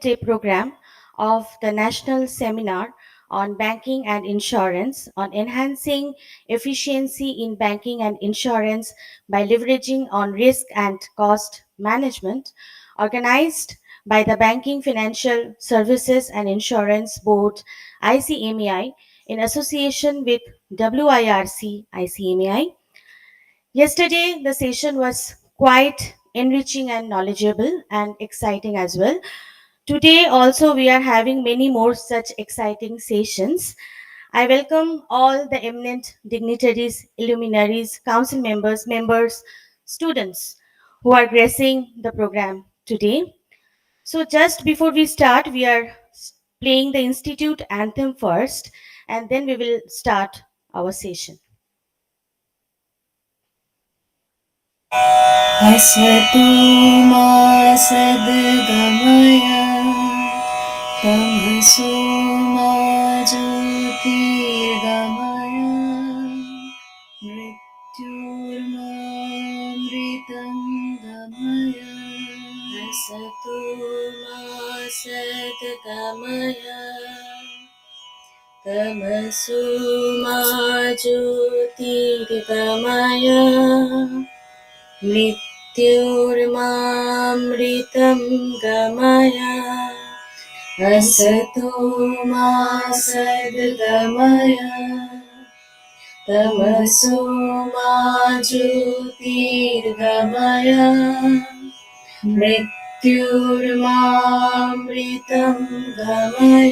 day program of the National Seminar on Banking and Insurance on enhancing efficiency in banking and insurance by leveraging on risk and cost management, organized by the Banking Financial Services and Insurance Board ICMAI in association with WIRC ICMAI. Yesterday, the session was quite enriching and knowledgeable and exciting as well. Today, also, we are having many more such exciting sessions. I welcome all the eminent dignitaries, luminaries, council members, students who are gracing the program today. So, just before we start, we are playing the Institute anthem first, and then we will start our session. असतु मा सद्गमय तमसो मा ज्योतिर्गमय मृत्युर्मामृतं गमय असतु मा सद्गमय तमसो मा ज्योतिर्गमय मृत्युर्मामृतं गमय असतो मा सद्गमय तमसो मा ज्योतिर्गमय मृत्युर्मामृतं गमय.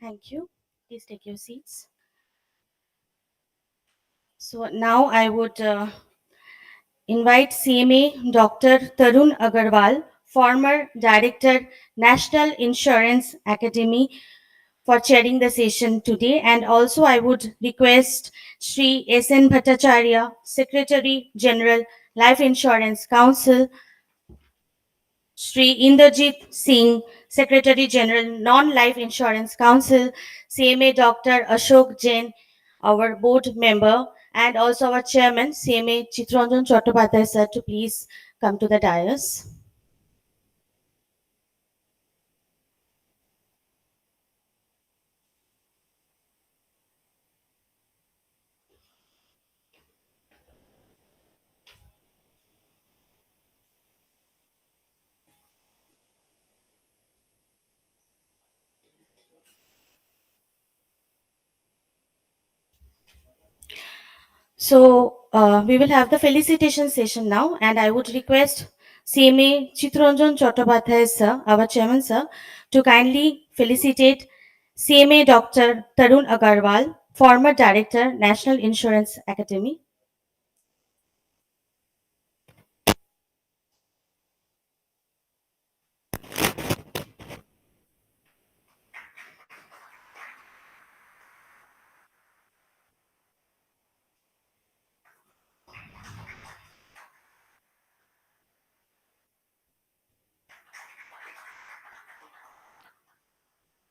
Thank you. Please take your seats. So now I would invite CMA Dr. Tarun Agarwal, former Director, National Insurance Academy, for chairing the session today. And also I would request Sri S.N. Bhattacharya, Secretary General, Life Insurance Council, Sri Inderjit Singh, Secretary General, Non-Life Insurance Council, CMA Dr. Ashok Jain, our board member, and also our chairman, CMA Chitranjan Chattopadhyay sir, to please come to the dais. So we will have the felicitation session now, and I would request CMA Chitranjan Chattopadhyay sir, our chairman sir, to kindly felicitate CMA Dr. Tarun Agarwal, former director, National Insurance Academy.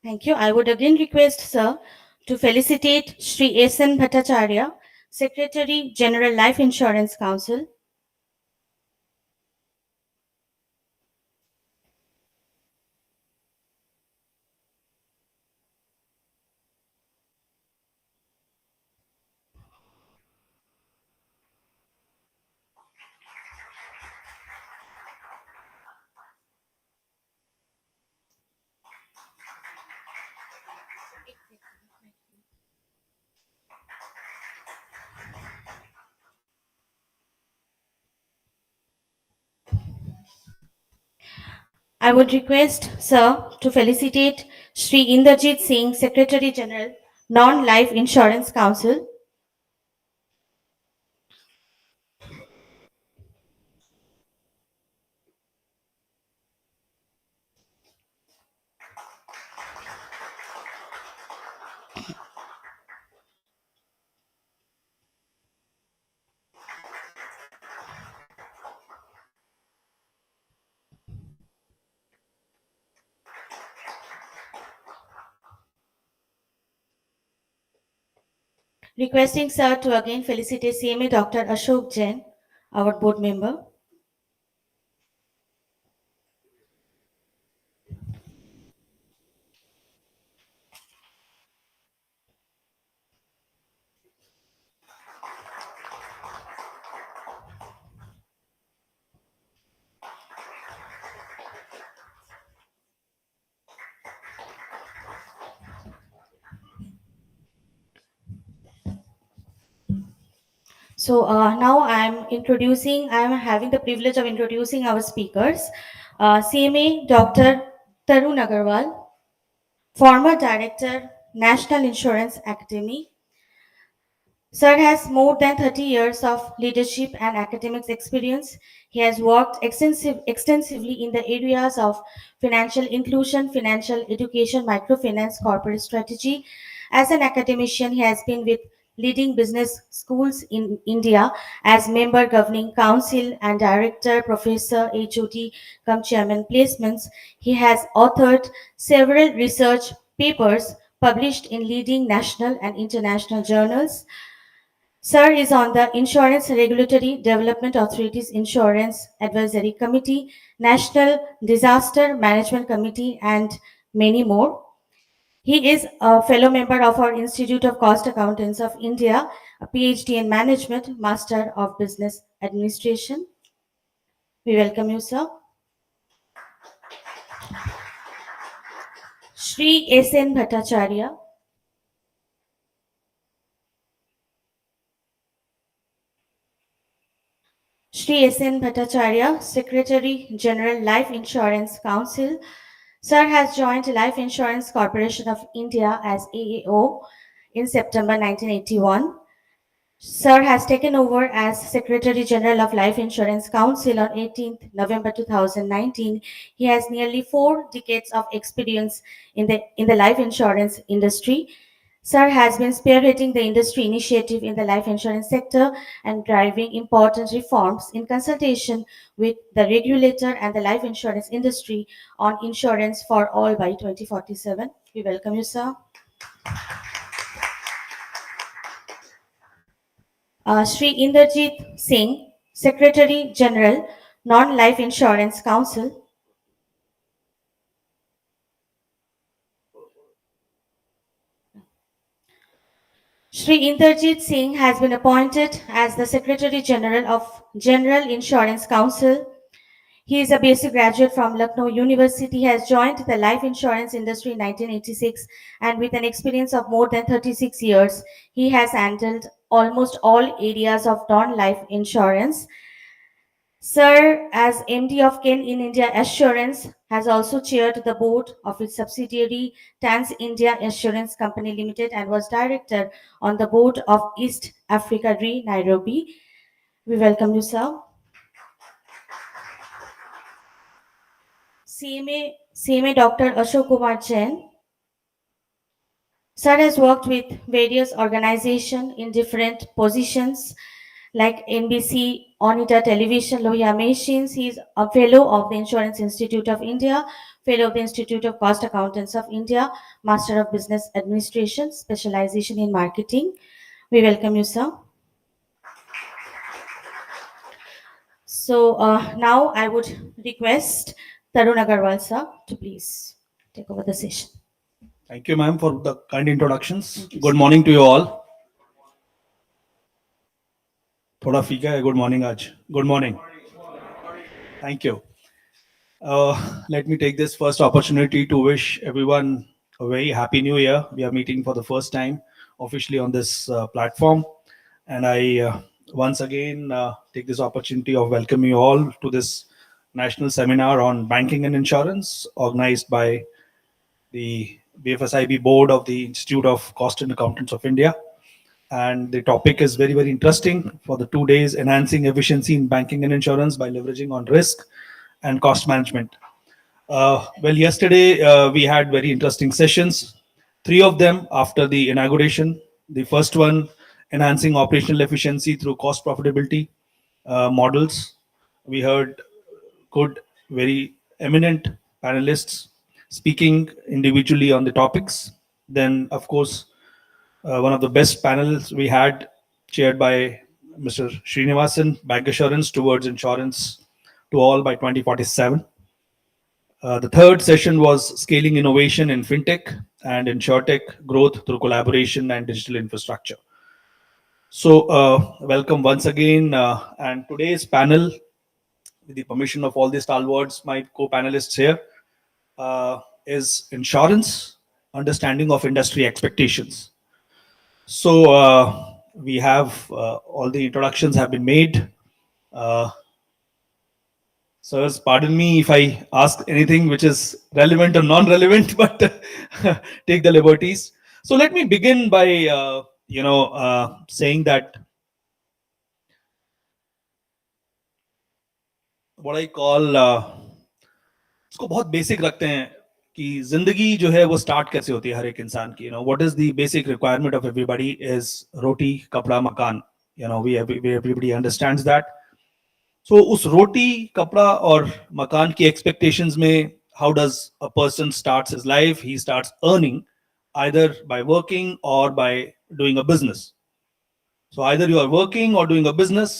Thank you. I would again request, sir, to felicitate Sri S.N. Bhattacharya, Secretary General Life Insurance Council. I would request, sir, to felicitate Sri Inderjit Singh, Secretary General, Non-Life Insurance Council. Requesting, sir, to again felicitate CMA Dr. Ashok Jain, our board member. Now I am having the privilege of introducing our speakers. CMA Dr. Tarun Agarwal, former Director, National Insurance Academy. Sir has more than 30 years of leadership and academics experience. He has worked extensively in the areas of financial inclusion, financial education, microfinance, corporate strategy. As an academician, he has been with leading business schools in India as member governing council and director, professor, HOD, cum chairman placements. He has authored several research papers published in leading national and international journals. Sir is on the Insurance Regulatory Development Authority's Insurance Advisory Committee, National Disaster Management Committee, and many more. He is a fellow member of our Institute of Cost Accountants of India, a PhD in Management, Master of Business Administration. We welcome you, sir. Shri S.N. Bhattacharya. Shri S.N. Bhattacharya, Secretary General Life Insurance Council. Sir has joined Life Insurance Corporation of India as AAO in September 1981. Sir has taken over as Secretary General of Life Insurance Council on 18th November 2019. He has nearly 4 decades of experience in the life insurance industry. Sir has been spearheading the industry initiative in the life insurance sector and driving important reforms in consultation with the regulator and the life insurance industry on insurance for all by 2047. We welcome you, sir. Sri Inderjit Singh, Secretary General, Non-Life Insurance Council. Sri Inderjit Singh has been appointed as the Secretary General of General Insurance Council. He is a basic graduate from Lucknow University. He has joined the life insurance industry in 1986 and with an experience of more than 36 years, he has handled almost all areas of non-life insurance. Sir, as MD of Ken in India Assurance, has also chaired the board of its subsidiary TANS India Assurance Company Limited and was director on the board of East Africa Re Nairobi. We welcome you, sir. CMA Dr. Ashok Kumar Jain. Sir has worked with various organizations in different positions like NBC, Onita Television, Lohia Machines. He is a fellow of the Insurance Institute of India, fellow of the Institute of Cost Accountants of India, Master of Business Administration, specialization in marketing. We welcome you, sir. Now I would request Tarun Agarwal, sir, to please take over the session. Thank you, ma'am, for the kind introductions. Good morning to you all. थोड़ा फीका है. Good morning, Aj. Good morning. Thank you. Let me take this first opportunity to wish everyone a very happy new year. We are meeting for the first time officially on this platform. And I once again take this opportunity of welcoming you all to this national seminar on banking and insurance organized by the BFSIB board of the Institute of Cost and Accountants of India. And the topic is very, very interesting for the 2 days: enhancing efficiency in banking and insurance by leveraging on risk and cost management. Well, yesterday we had very interesting sessions, 3 of them after the inauguration. The first one, enhancing operational efficiency through cost profitability models. We heard good, very eminent panelists speaking individually on the topics. Then, of course, one of the best panels we had, chaired by Mr. Srinivasan, Bank Assurance Towards Insurance to All by 2047. The third session was scaling innovation in fintech and insurtech growth through collaboration and digital infrastructure. So, welcome once again. And today's panel, with the permission of all the stalwarts, my co-panelists here, is insurance, understanding of industry expectations. So, we have all the introductions have been made. Uh, Sirs, pardon me if I ask anything which is relevant or non-relevant, but take the liberties. So let me begin by saying that what I call इसको बहुत basic रखते हैं कि जिंदगी जो है वो start कैसे होती है हर एक इंसान की. What is the basic requirement of everybody is roti kapda makan. We everybody understands that. So उस रोटी कपड़ा और मकान की एक्सपेक्टेशंस में how does a person starts his life. He starts earning either by working or by doing a business. So either you are working or doing a business.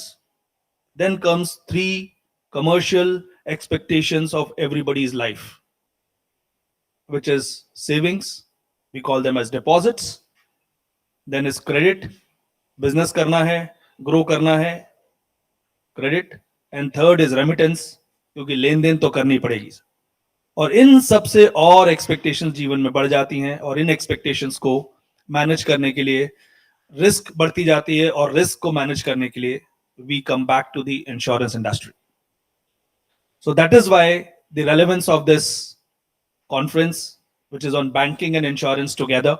Then comes three commercial expectations of everybody's life, which is savings. We call them as deposits. Then is credit. Business करना है, grow करना है, credit. And third is remittance, क्योंकि लेन then तो करनी पड़ेगी. और इन सबसे और एक्सपेक्टेशंस जीवन में बढ़ जाती हैं, और इन एक्सपेक्टेशंस को मैनेज करने के लिए रिस्क बढ़ती जाती है, और रिस्क को मैनेज करने के लिए we come back to the insurance industry. So that is why the relevance of this conference, which is on banking and insurance together,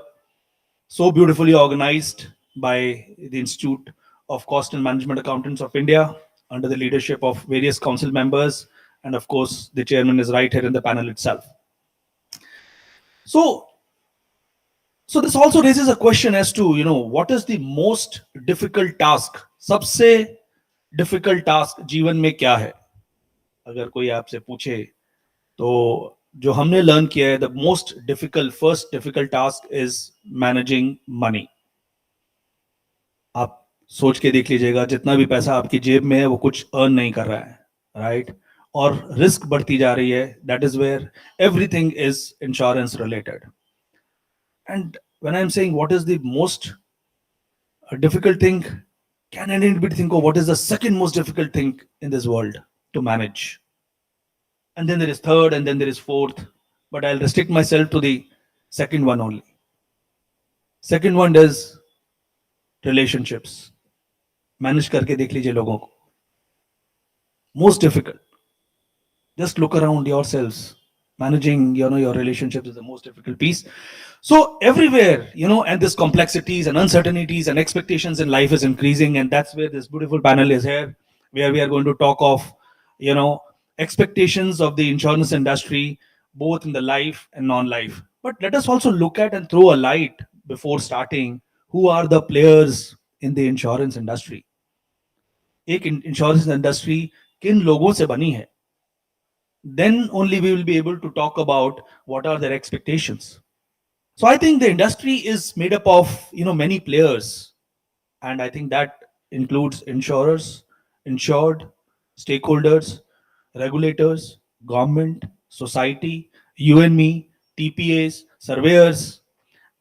so beautifully organized by the Institute of Cost and Management Accountants of India under the leadership of various council members. And of course, the chairman is right here in the panel itself. So this also raises a question as to, what is the most difficult task? सबसे difficult task जीवन में क्या है? अगर कोई आपसे पूछे तो जो हमने लर्न किया है, the most difficult first difficult task is managing money. आप सोच के देख लीजिएगा, जितना भी पैसा आपकी जेब में है वो कुछ अर्न नहीं कर रहा है, राइट? और रिस्क बढ़ती जा रही है. That is where everything is insurance related. And when I am saying what is the most difficult thing, can anybody think of what is the second most difficult thing in this world to manage? And then there is third, and then there is fourth, but I'll restrict myself to the second one only. Second one is relationships. Manage करके देख लीजिए लोगों को. Most difficult. Just look around yourselves. Managing, your relationships is the most difficult piece. So everywhere, and this complexities and uncertainties and expectations in life is increasing, and that's where this beautiful panel is here, where we are going to talk of, expectations of the insurance industry, both in the life and non-life. But let us also look at and throw a light before starting, who are the players in the insurance industry. एक insurance industry किन लोगों से बनी है? Then only we will be able to talk about what are their expectations. So I think the industry is made up of, many players, and I think that includes insurers, insured, stakeholders, regulators, government, society, you and me, TPAs, surveyors,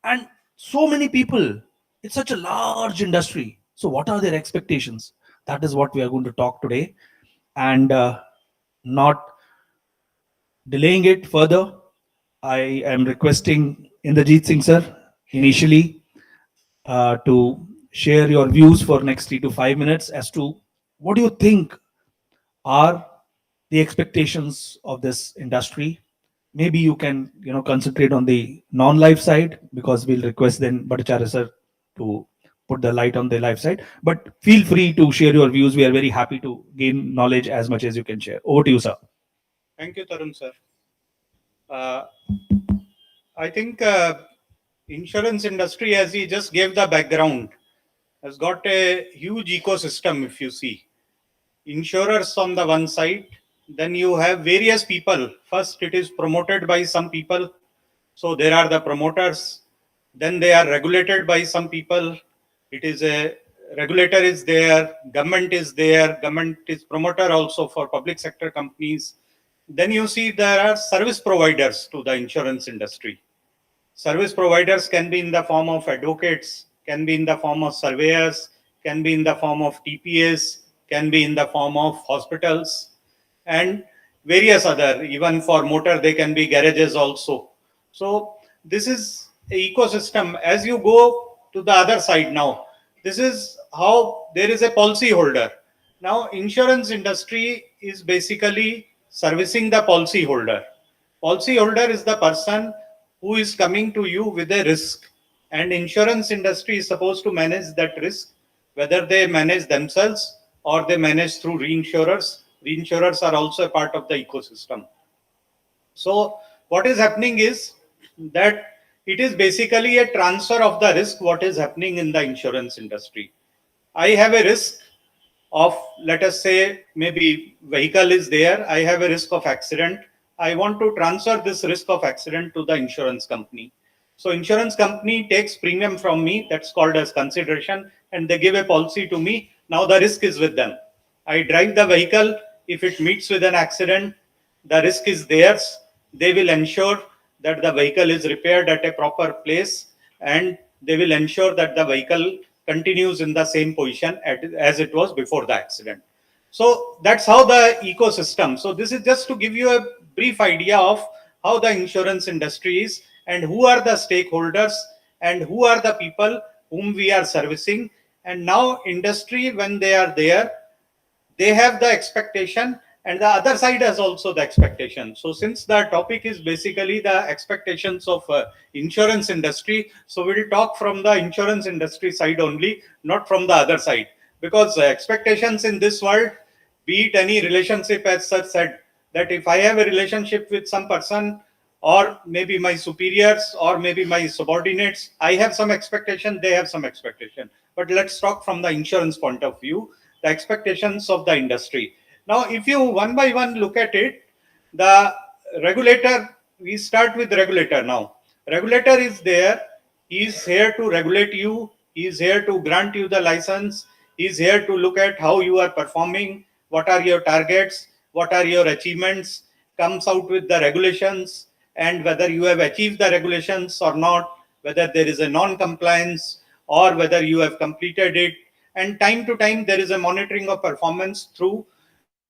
and so many people. It's such a large industry. So what are their expectations? That is what we are going to talk today. And not delaying it further, I am requesting Inderjeet Singh sir initially to share your views for next 3 to 5 minutes as to what do you think are the expectations of this industry. Maybe you can concentrate on the non-life side, because we'll request then Bhattacharya sir to put the light on the life side. But feel free to share your views. We are very happy to gain knowledge as much as you can share. Over to you, sir. Thank you, Tarun sir. I think insurance industry, as he just gave the background, has got a huge ecosystem. If you see insurers on the one side, then you have various people. First, it is promoted by some people. So there are the promoters. Then they are regulated by some people. It is a regulator is there, government is there, government is promoter also for public sector companies. Then you see there are service providers to the insurance industry. Service providers can be in the form of advocates, can be in the form of surveyors, can be in the form of TPAs, can be in the form of hospitals, and various other, even for motor, they can be garages also. So this is an ecosystem. As you go to the other side now, This is how there is a policy holder. Now, insurance industry is basically servicing the policy holder. Policy holder is the person who is coming to you with a risk, and insurance industry is supposed to manage that risk, whether they manage themselves or they manage through reinsurers. Reinsurers are also a part of the ecosystem. So what is happening is that it is basically a transfer of the risk what is happening in the insurance industry. I have a risk of, let us say, maybe vehicle is there. I have a risk of accident. I want to transfer this risk of accident to the insurance company. So insurance company takes premium from me, that's called as consideration, and they give a policy to me. Now the risk is with them. I drive the vehicle. If it meets with an accident, the risk is theirs. They will ensure that the vehicle is repaired at a proper place, and they will ensure that the vehicle continues in the same position as it was before the accident. So that's how the ecosystem. So this is just to give you a brief idea of how the insurance industry is and who are the stakeholders and who are the people whom we are servicing. And now industry, when they are there, they have the expectation, and the other side has also the expectation. So since the topic is basically the expectations of insurance industry, so we'll talk from the insurance industry side only, not from the other side, because expectations in this world, be it any relationship, as such said, that if I have a relationship with some person, or maybe my superiors or maybe my subordinates, I have some expectation, they have some expectation. But let's talk from the insurance point of view, the expectations of the industry. Now, if you one by one look at it, the regulator, we start with regulator now. Regulator is there. He is here to regulate you. He is here to grant you the license. He is here to look at how you are performing, what are your targets, what are your achievements, comes out with the regulations, and whether you have achieved the regulations or not, whether there is a non-compliance or whether you have completed it. And time to time, there is a monitoring of performance through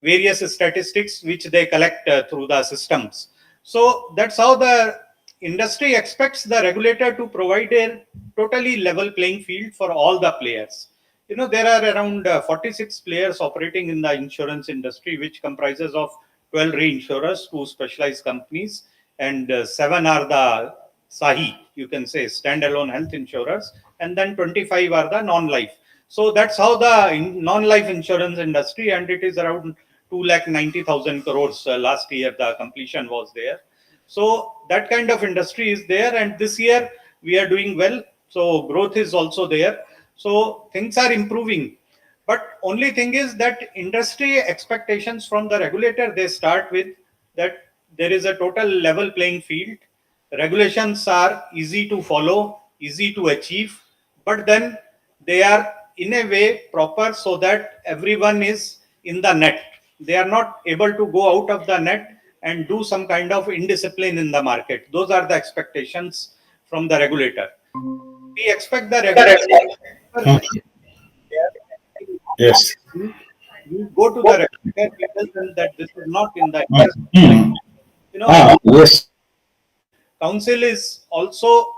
various statistics which they collect through the systems. So that's how the industry expects the regulator to provide a totally level playing field for all the players. You know, there are around 46 players operating in the insurance industry, which comprises of 12 reinsurers, 2 specialized companies, and 7 are the SAHI, you can say, standalone health insurers, and then 25 are the non-life. So that's how the non-life insurance industry, and it is around 2,90,000 crores last year, the completion was there. So that kind of industry is there, and this year we are doing well. So growth is also there. So things are improving. But only thing is that industry expectations from the regulator, they start with that there is a total level playing field. Regulations are easy to follow, easy to achieve, but then they are in a way proper so that everyone is in the net. They are not able to go out of the net and do some kind of indiscipline in the market. Those are the expectations from the regulator. We expect the regulator. Yes. We go to the regulator, we tell them that this is not in the Mm, interest. mm. You know, Yes. council is also sort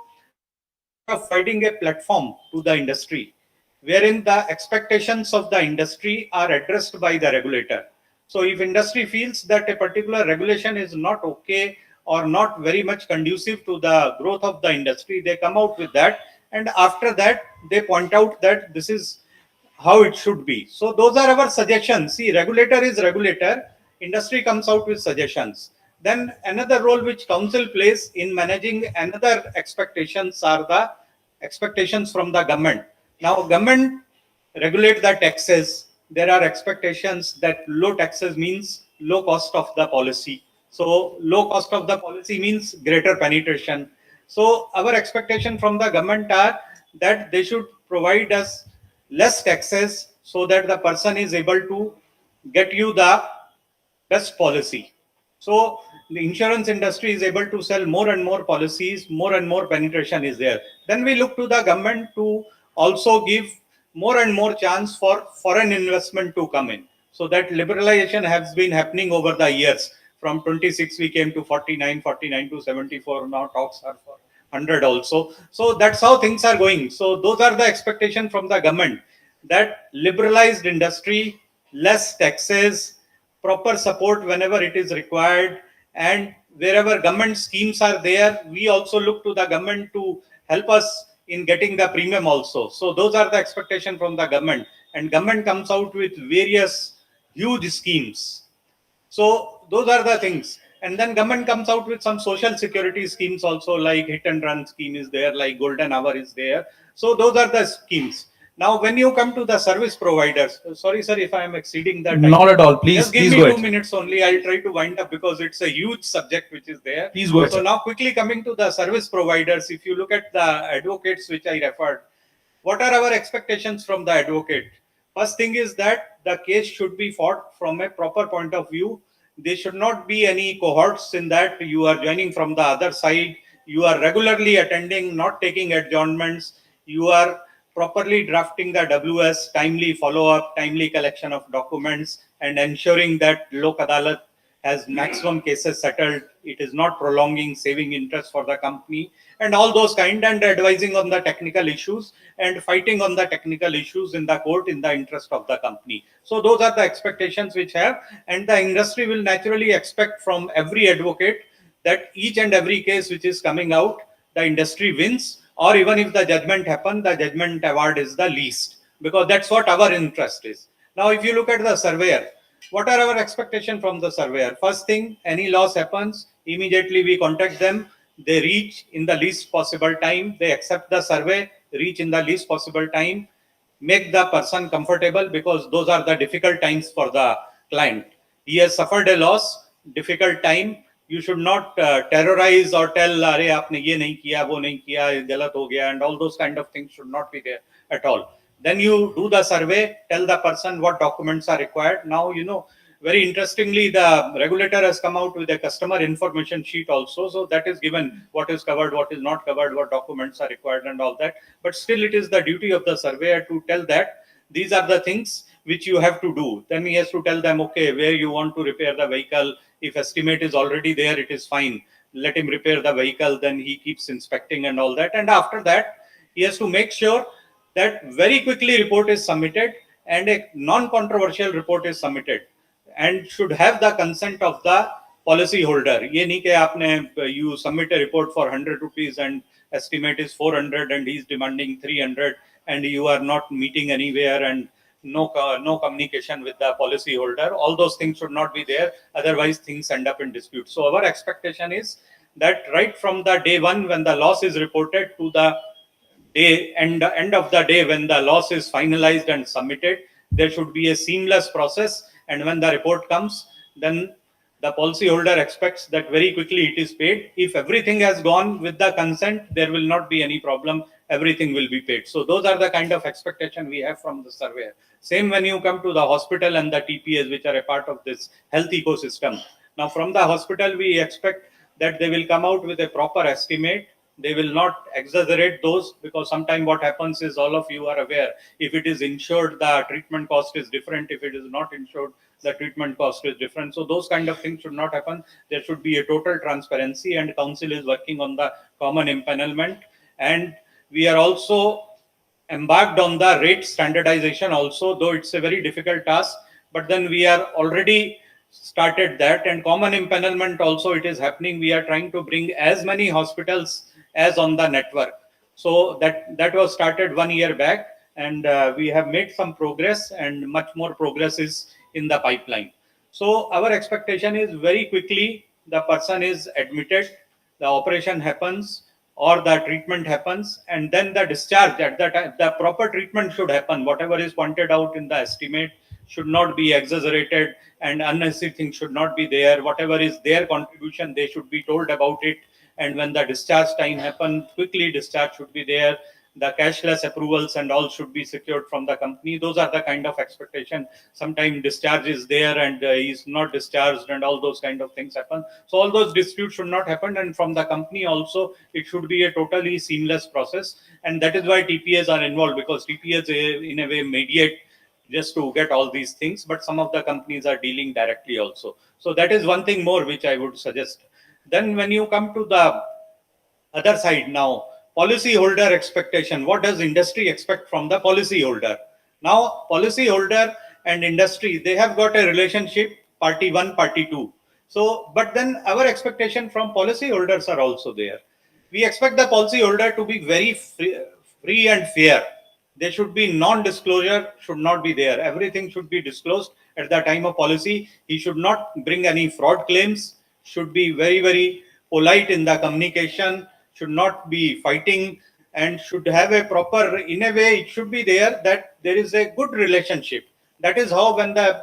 of providing a platform to the industry, wherein the expectations of the industry are addressed by the regulator. So if industry feels that a particular regulation is not okay or not very much conducive to the growth of the industry, they come out with that, and after that they point out that this is how it should be. So those are our suggestions. See, regulator is regulator, industry comes out with suggestions. Then another role which council plays in managing another expectations are the expectations from the government. Now government regulate the taxes. There are expectations that low taxes means low cost of the policy. So low cost of the policy means greater penetration. So our expectation from the government are that they should provide us less taxes so that the person is able to get you the best policy. So the insurance industry is able to sell more and more policies, more and more penetration is there. Then we look to the government to also give more and more chance for foreign investment to come in. So that liberalization has been happening over the years. From 26 we came to 49, 49 to 74. Now talks are for 100 also. So that's how things are going. So those are the expectations from the government, that liberalized industry, less taxes, proper support whenever it is required, and wherever government schemes are there, we also look to the government to help us in getting the premium also. So those are the expectations from the government, and government comes out with various huge schemes. So those are the things. And then government comes out with some social security schemes also, like hit and run scheme is there, like golden hour is there. So those are the schemes. Now, when you come to the service providers, sorry, sir, if I am exceeding the time. Not at all. Please, Just give please me go 2 minutes only. I'll try to wind up because it's a huge subject which is there. Please go ahead, So sir. now quickly coming to the service providers, if you look at the advocates which I referred, what are our expectations from the advocate? First thing is that the case should be fought from a proper point of view. There should not be any cohorts in that you are joining from the other side. You are regularly attending, not taking adjournments. You are properly drafting the WS, timely follow up, timely collection of documents, and ensuring that Lok Adalat has maximum cases settled. It is not prolonging, saving interest for the company, and all those kind, and advising on the technical issues and fighting on the technical issues in the court in the interest of the company. So those are the expectations which have, and the industry will naturally expect from every advocate that each and every case which is coming out, the industry wins, or even if the judgment happen, the judgment award is the least, because that's what our interest is. Now, if you look at the surveyor, what are our expectation from the surveyor? First thing, any loss happens, immediately we contact them. They reach in the least possible time. They accept the survey, reach in the least possible time, make the person comfortable, because those are the difficult times for the client. He has suffered a loss, difficult time. You should not terrorize or tell, "Arey, aapne ye nahi kiya, wo nahi kiya, galat ho gaya," and all those kind of things should not be there at all. Then you do the survey, tell the person what documents are required. Now, very interestingly, the regulator has come out with a customer information sheet also. So that is given what is covered, what is not covered, what documents are required, and all that. But still, it is the duty of the surveyor to tell that these are the things which you have to do. Then he has to tell them, okay, where you want to repair the vehicle. If estimate is already there, it is fine. Let him repair the vehicle. Then he keeps inspecting and all that. And after that, he has to make sure that very quickly report is submitted and a non-controversial report is submitted, and should have the consent of the policy holder. ये नहीं कि आपने you submit a report for 100 rupees and estimate is 400 and he's demanding 300, and you are not meeting anywhere, and no communication with the policy holder. All those things should not be there. Otherwise, things end up in dispute. So our expectation is that right from the day one when the loss is reported to the end of the day when the loss is finalized and submitted, there should be a seamless process. And when the report comes, then the policyholder expects that very quickly it is paid. If everything has gone with the consent, there will not be any problem. Everything will be paid. So those are the kind of expectation we have from the surveyor. Same when you come to the hospital and the TPAs, which are a part of this health ecosystem. Now, from the hospital, we expect that they will come out with a proper estimate. They will not exaggerate those, because sometimes what happens is, all of you are aware, if it is insured, the treatment cost is different. If it is not insured, the treatment cost is different. So those kind of things should not happen. There should be a total transparency, and council is working on the common empanelment. And we are also embarked on the rate standardization also, though it's a very difficult task, but then we are already started that. And common empanelment also, it is happening. We are trying to bring as many hospitals as on the network. So that was started 1 year back, and we have made some progress, and much more progress is in the pipeline. So our expectation is very quickly the person is admitted, the operation happens or the treatment happens, and then the discharge. At that time, the proper treatment should happen. Whatever is pointed out in the estimate should not be exaggerated, and unnecessary things should not be there. Whatever is their contribution, they should be told about it. And when the discharge time happens, quickly discharge should be there. The cashless approvals and all should be secured from the company. Those are the kind of expectation. Sometimes discharge is there and is not discharged, and all those kind of things happen. So all those disputes should not happen. And from the company also, it should be a totally seamless process. And that is why TPAs are involved, because TPAs in a way mediate just to get all these things. But some of the companies are dealing directly also. So that is one thing more which I would suggest. Then when you come to the other side now, policy holder expectation. What does industry expect from the policy holder? Now, policy holder and industry, they have got a relationship, party one, party two. So, but then our expectation from policy holders are also there. We expect the policy holder to be very free and fair. There should be non-disclosure, should not be there. Everything should be disclosed at the time of policy. He should not bring any fraud claims, should be very, very polite in the communication, should not be fighting, and should have a proper, in a way, it should be there that there is a good relationship. That is how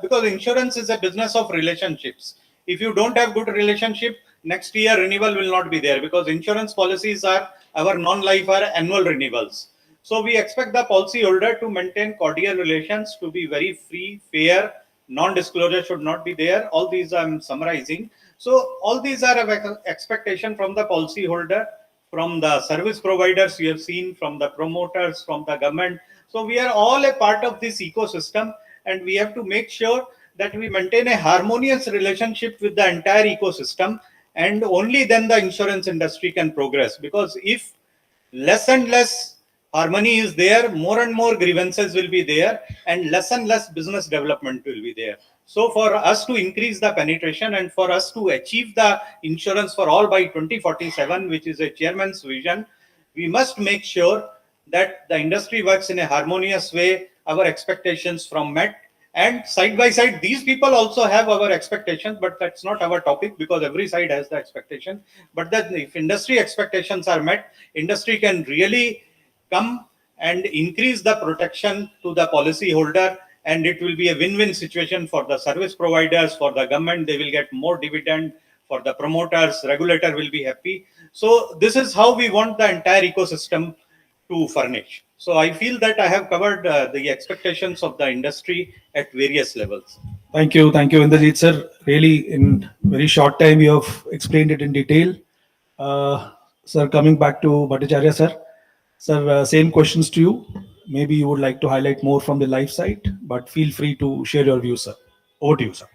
because insurance is a business of relationships. If you don't have good relationship, next year renewal will not be there, because insurance policies are, our non-life are annual renewals. So we expect the policyholder to maintain cordial relations, to be very free, fair, non-disclosure should not be there. All these I'm summarizing. So all these are of expectation from the policyholder, from the service providers you have seen, from the promoters, from the government. So we are all a part of this ecosystem, and we have to make sure that we maintain a harmonious relationship with the entire ecosystem, and only then the insurance industry can progress. Because if less and less harmony is there, more and more grievances will be there, and less business development will be there. So for us to increase the penetration and for us to achieve the insurance for all by 2047, which is a chairman's vision, we must make sure that the industry works in a harmonious way, our expectations from met, and side by side these people also have our expectations, but that's not our topic, because every side has the expectation. But that if industry expectations are met, industry can really come and increase the protection to the policy holder, and it will be a win-win situation for the service providers, for the government, they will get more dividend, for the promoters, regulator will be happy. So this is how we want the entire ecosystem to furnish. So I feel that I have covered the expectations of the industry at various levels. Thank you, Indrajit sir. Really, in very short time, you have explained it in detail. Sir, coming back to Bhattacharya sir. Sir, same questions to you. Maybe you would like to highlight more from the life side, but feel free to share your views, sir. Over to you, sir.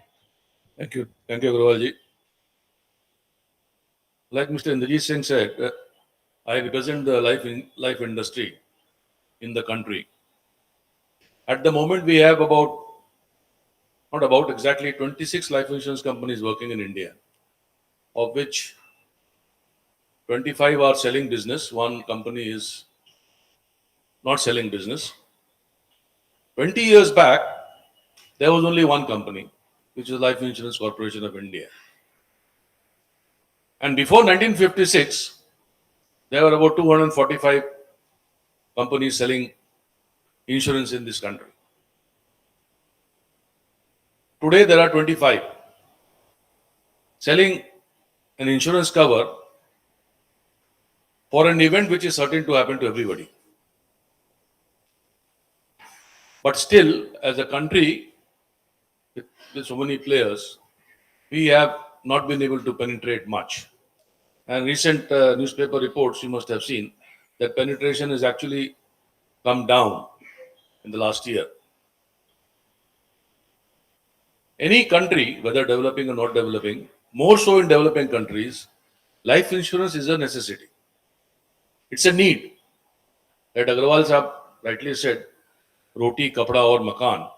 Thank you. Thank you, Agrawalji. Like Mr. Indrajit Singh said, I represent the life industry in the country. At the moment, we have not about exactly 26 life insurance companies working in India, of which 25 are selling business. One company is not selling business. 20 years back, there was only one company, which is Life Insurance Corporation of India. And before 1956, there were about 245 companies selling insurance in this country. Today, there are 25 selling an insurance cover for an event which is certain to happen to everybody. But still, as a country with so many players, we have not been able to penetrate much. And recent newspaper reports, you must have seen, that penetration has actually come down in the last year. Any country, whether developing or not developing, more so in developing countries, life insurance is a necessity. It's a need. Like Agrawal Sahab rightly said, roti, kapda or makan.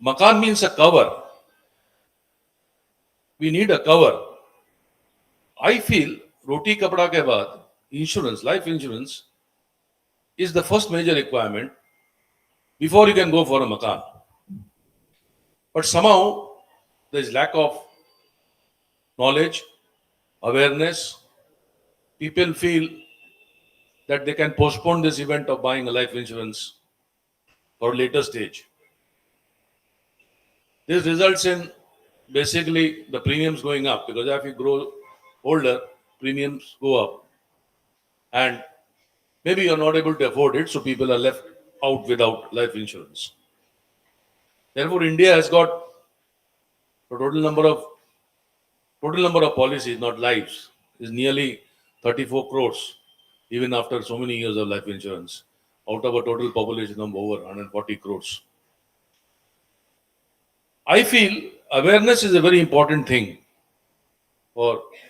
Makan means a cover. We need a cover. I feel roti, kapda ke baad, insurance, life insurance is the first major requirement before you can go for a makan. But somehow there is lack of knowledge, awareness. People feel that they can postpone this event of buying a life insurance for a later stage. This results in basically the premiums going up, because if you grow older, premiums go up. And maybe you're not able to afford it, so people are left out without life insurance. Therefore, India has got a total number of policies, not lives, is nearly 34 crores, even after so many years of life insurance, out of a total population of over 140 crores. I feel awareness is a very important thing,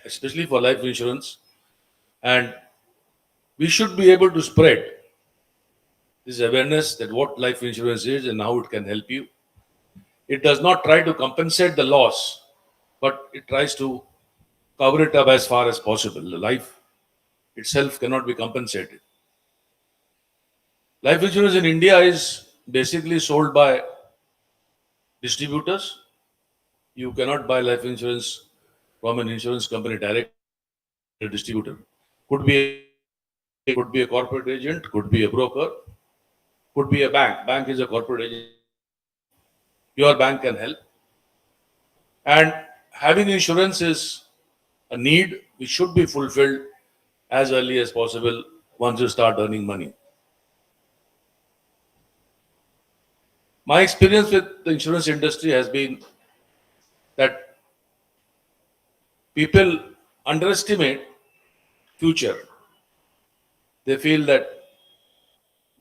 especially for life insurance. And we should be able to spread this awareness that what life insurance is and how it can help you. It does not try to compensate the loss, but it tries to cover it up as far as possible. The life itself cannot be compensated. Life insurance in India is basically sold by distributors. You cannot buy life insurance from an insurance company directly. A distributor could be a corporate agent, could be a broker, could be a bank. Bank is a corporate agent. Your bank can help. And having insurance is a need which should be fulfilled as early as possible once you start earning money. My experience with the insurance industry has been that people underestimate future. They feel that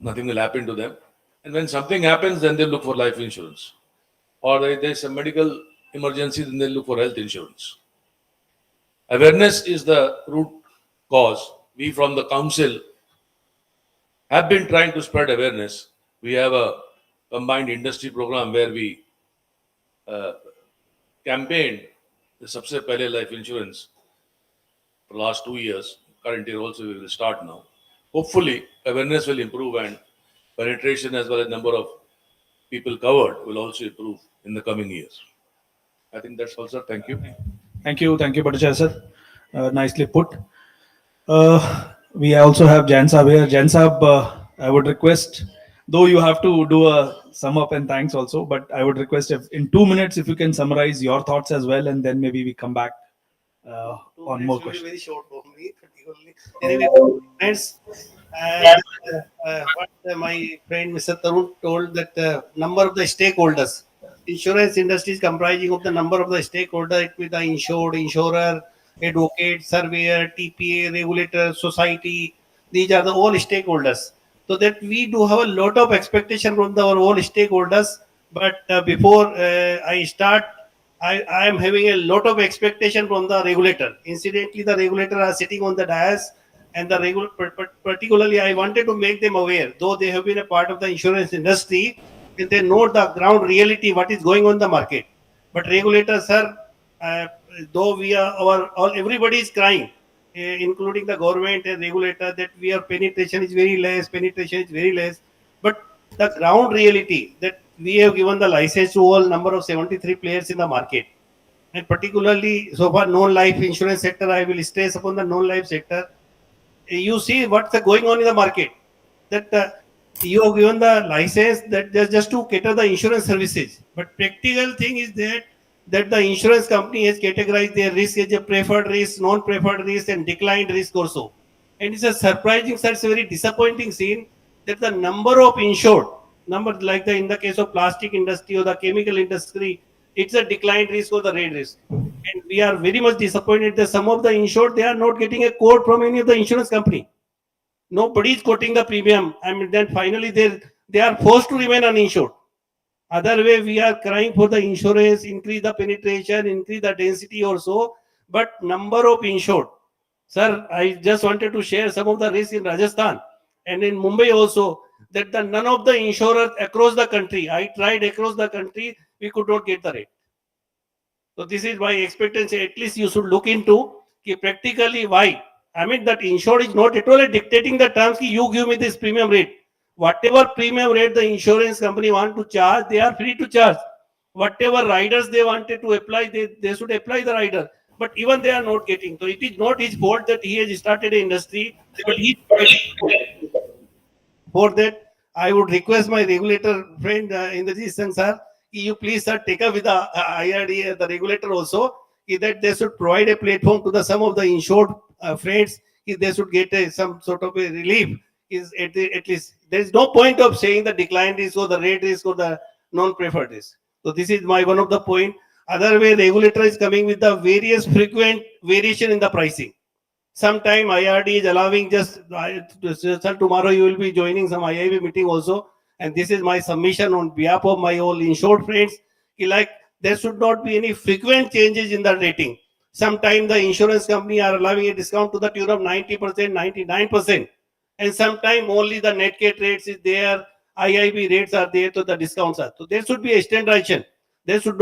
nothing will happen to them. And when something happens, then they look for life insurance. Or there's a medical emergency, then they look for health insurance. Awareness is the root cause. We from the council have been trying to spread awareness. We have a combined industry program where we campaigned the Sabse Pehle life insurance for the last 2 years. Current year also we will start now. Hopefully, awareness will improve and penetration as well as number of people covered will also improve in the coming years. I think that's all, sir. Thank you. Thank you, Bhattacharya sir. Nicely put. We also have Jan Saab here. Jan Saab, I would request, though you have to do a sum up and thanks also, but I would request if in 2 minutes if you can summarize your thoughts as well, and then maybe we come back on more questions. Very short for me, particularly. Anyway, friends, and what my friend Mr. Tarun told that number of the stakeholders, insurance industry is comprising of the number of the stakeholders, it with the insured, insurer, advocate, surveyor, TPA, regulator, society. These are the all stakeholders. So that we do have a lot of expectation from our all stakeholders. But before I start, I am having a lot of expectation from the regulator. Incidentally, the regulator are sitting on the dais, and the particularly I wanted to make them aware, though they have been a part of the insurance industry, and they know the ground reality, what is going on in the market. But regulators, sir, though we are all everybody is crying, including the government and regulator, that we are penetration is very less. But the ground reality that we have given the license to all number of 73 players in the market, and particularly so far non-life insurance sector, I will stress upon the non-life sector. You see what's going on in the market, that you have given the license that just to cater the insurance services, but practical thing is that the insurance company has categorized their risk as a preferred risk, non-preferred risk, and declined risk also. And it's a surprising, such a very disappointing scene that the number of insured, number like in the case of plastic industry or the chemical industry, it's a declined risk or the red risk. And we are very much disappointed that some of the insured, they are not getting a quote from any of the insurance company. Nobody is quoting the premium. I mean, then finally they are forced to remain uninsured. Other way, we are crying for the insurance, increase the penetration, increase the density also, but number of insured. Sir, I just wanted to share some of the risks in Rajasthan and in Mumbai also, that none of the insurers across the country, I tried across the country, we could not get the rate. So this is my expectancy. At least you should look into practically why. I mean that insured is not at all dictating the terms. You give me this premium rate. Whatever premium rate the insurance company want to charge, they are free to charge. Whatever riders they wanted to apply, they should apply the rider. But even they are not getting. So it is not his fault that he has started an industry, but he for that, I would request my regulator friend Indrajit Singh sir, you please sir take up with the IRDA, the regulator also, that they should provide a platform to the some of the insured friends, they should get some sort of a relief. Is at least there is no point of saying the decline risk or the rate risk or the non-preferred risk. So this is my one of the point. Other way, regulator is coming with the various frequent variation in the pricing. Sometime IRD is allowing just sir, tomorrow you will be joining some IIB meeting also, and this is my submission on behalf of my all insured friends. Like there should not be any frequent changes in the rating. Sometimes the insurance company are allowing a discount to the tune of 90%, 99%. And sometimes only the net cat rates is there, IIB rates are there, so the discounts are. So there should be a standardization. There should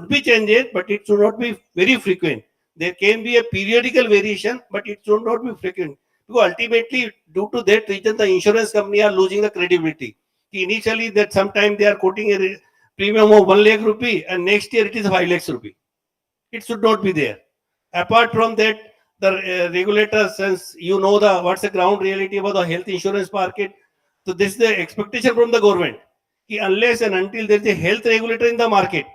be changes, but it should not be very frequent. There can be a periodical variation, but it should not be frequent. Because ultimately, due to that reason, the insurance company are losing the credibility. Initially, that sometimes they are quoting a premium of 1 lakh rupee, and next year it is 5 lakhs rupee. It should not be there. Apart from that, the regulators, since you know what's the ground reality about the health insurance market, so this is the expectation from the government. Unless and until there is a health regulator in the market,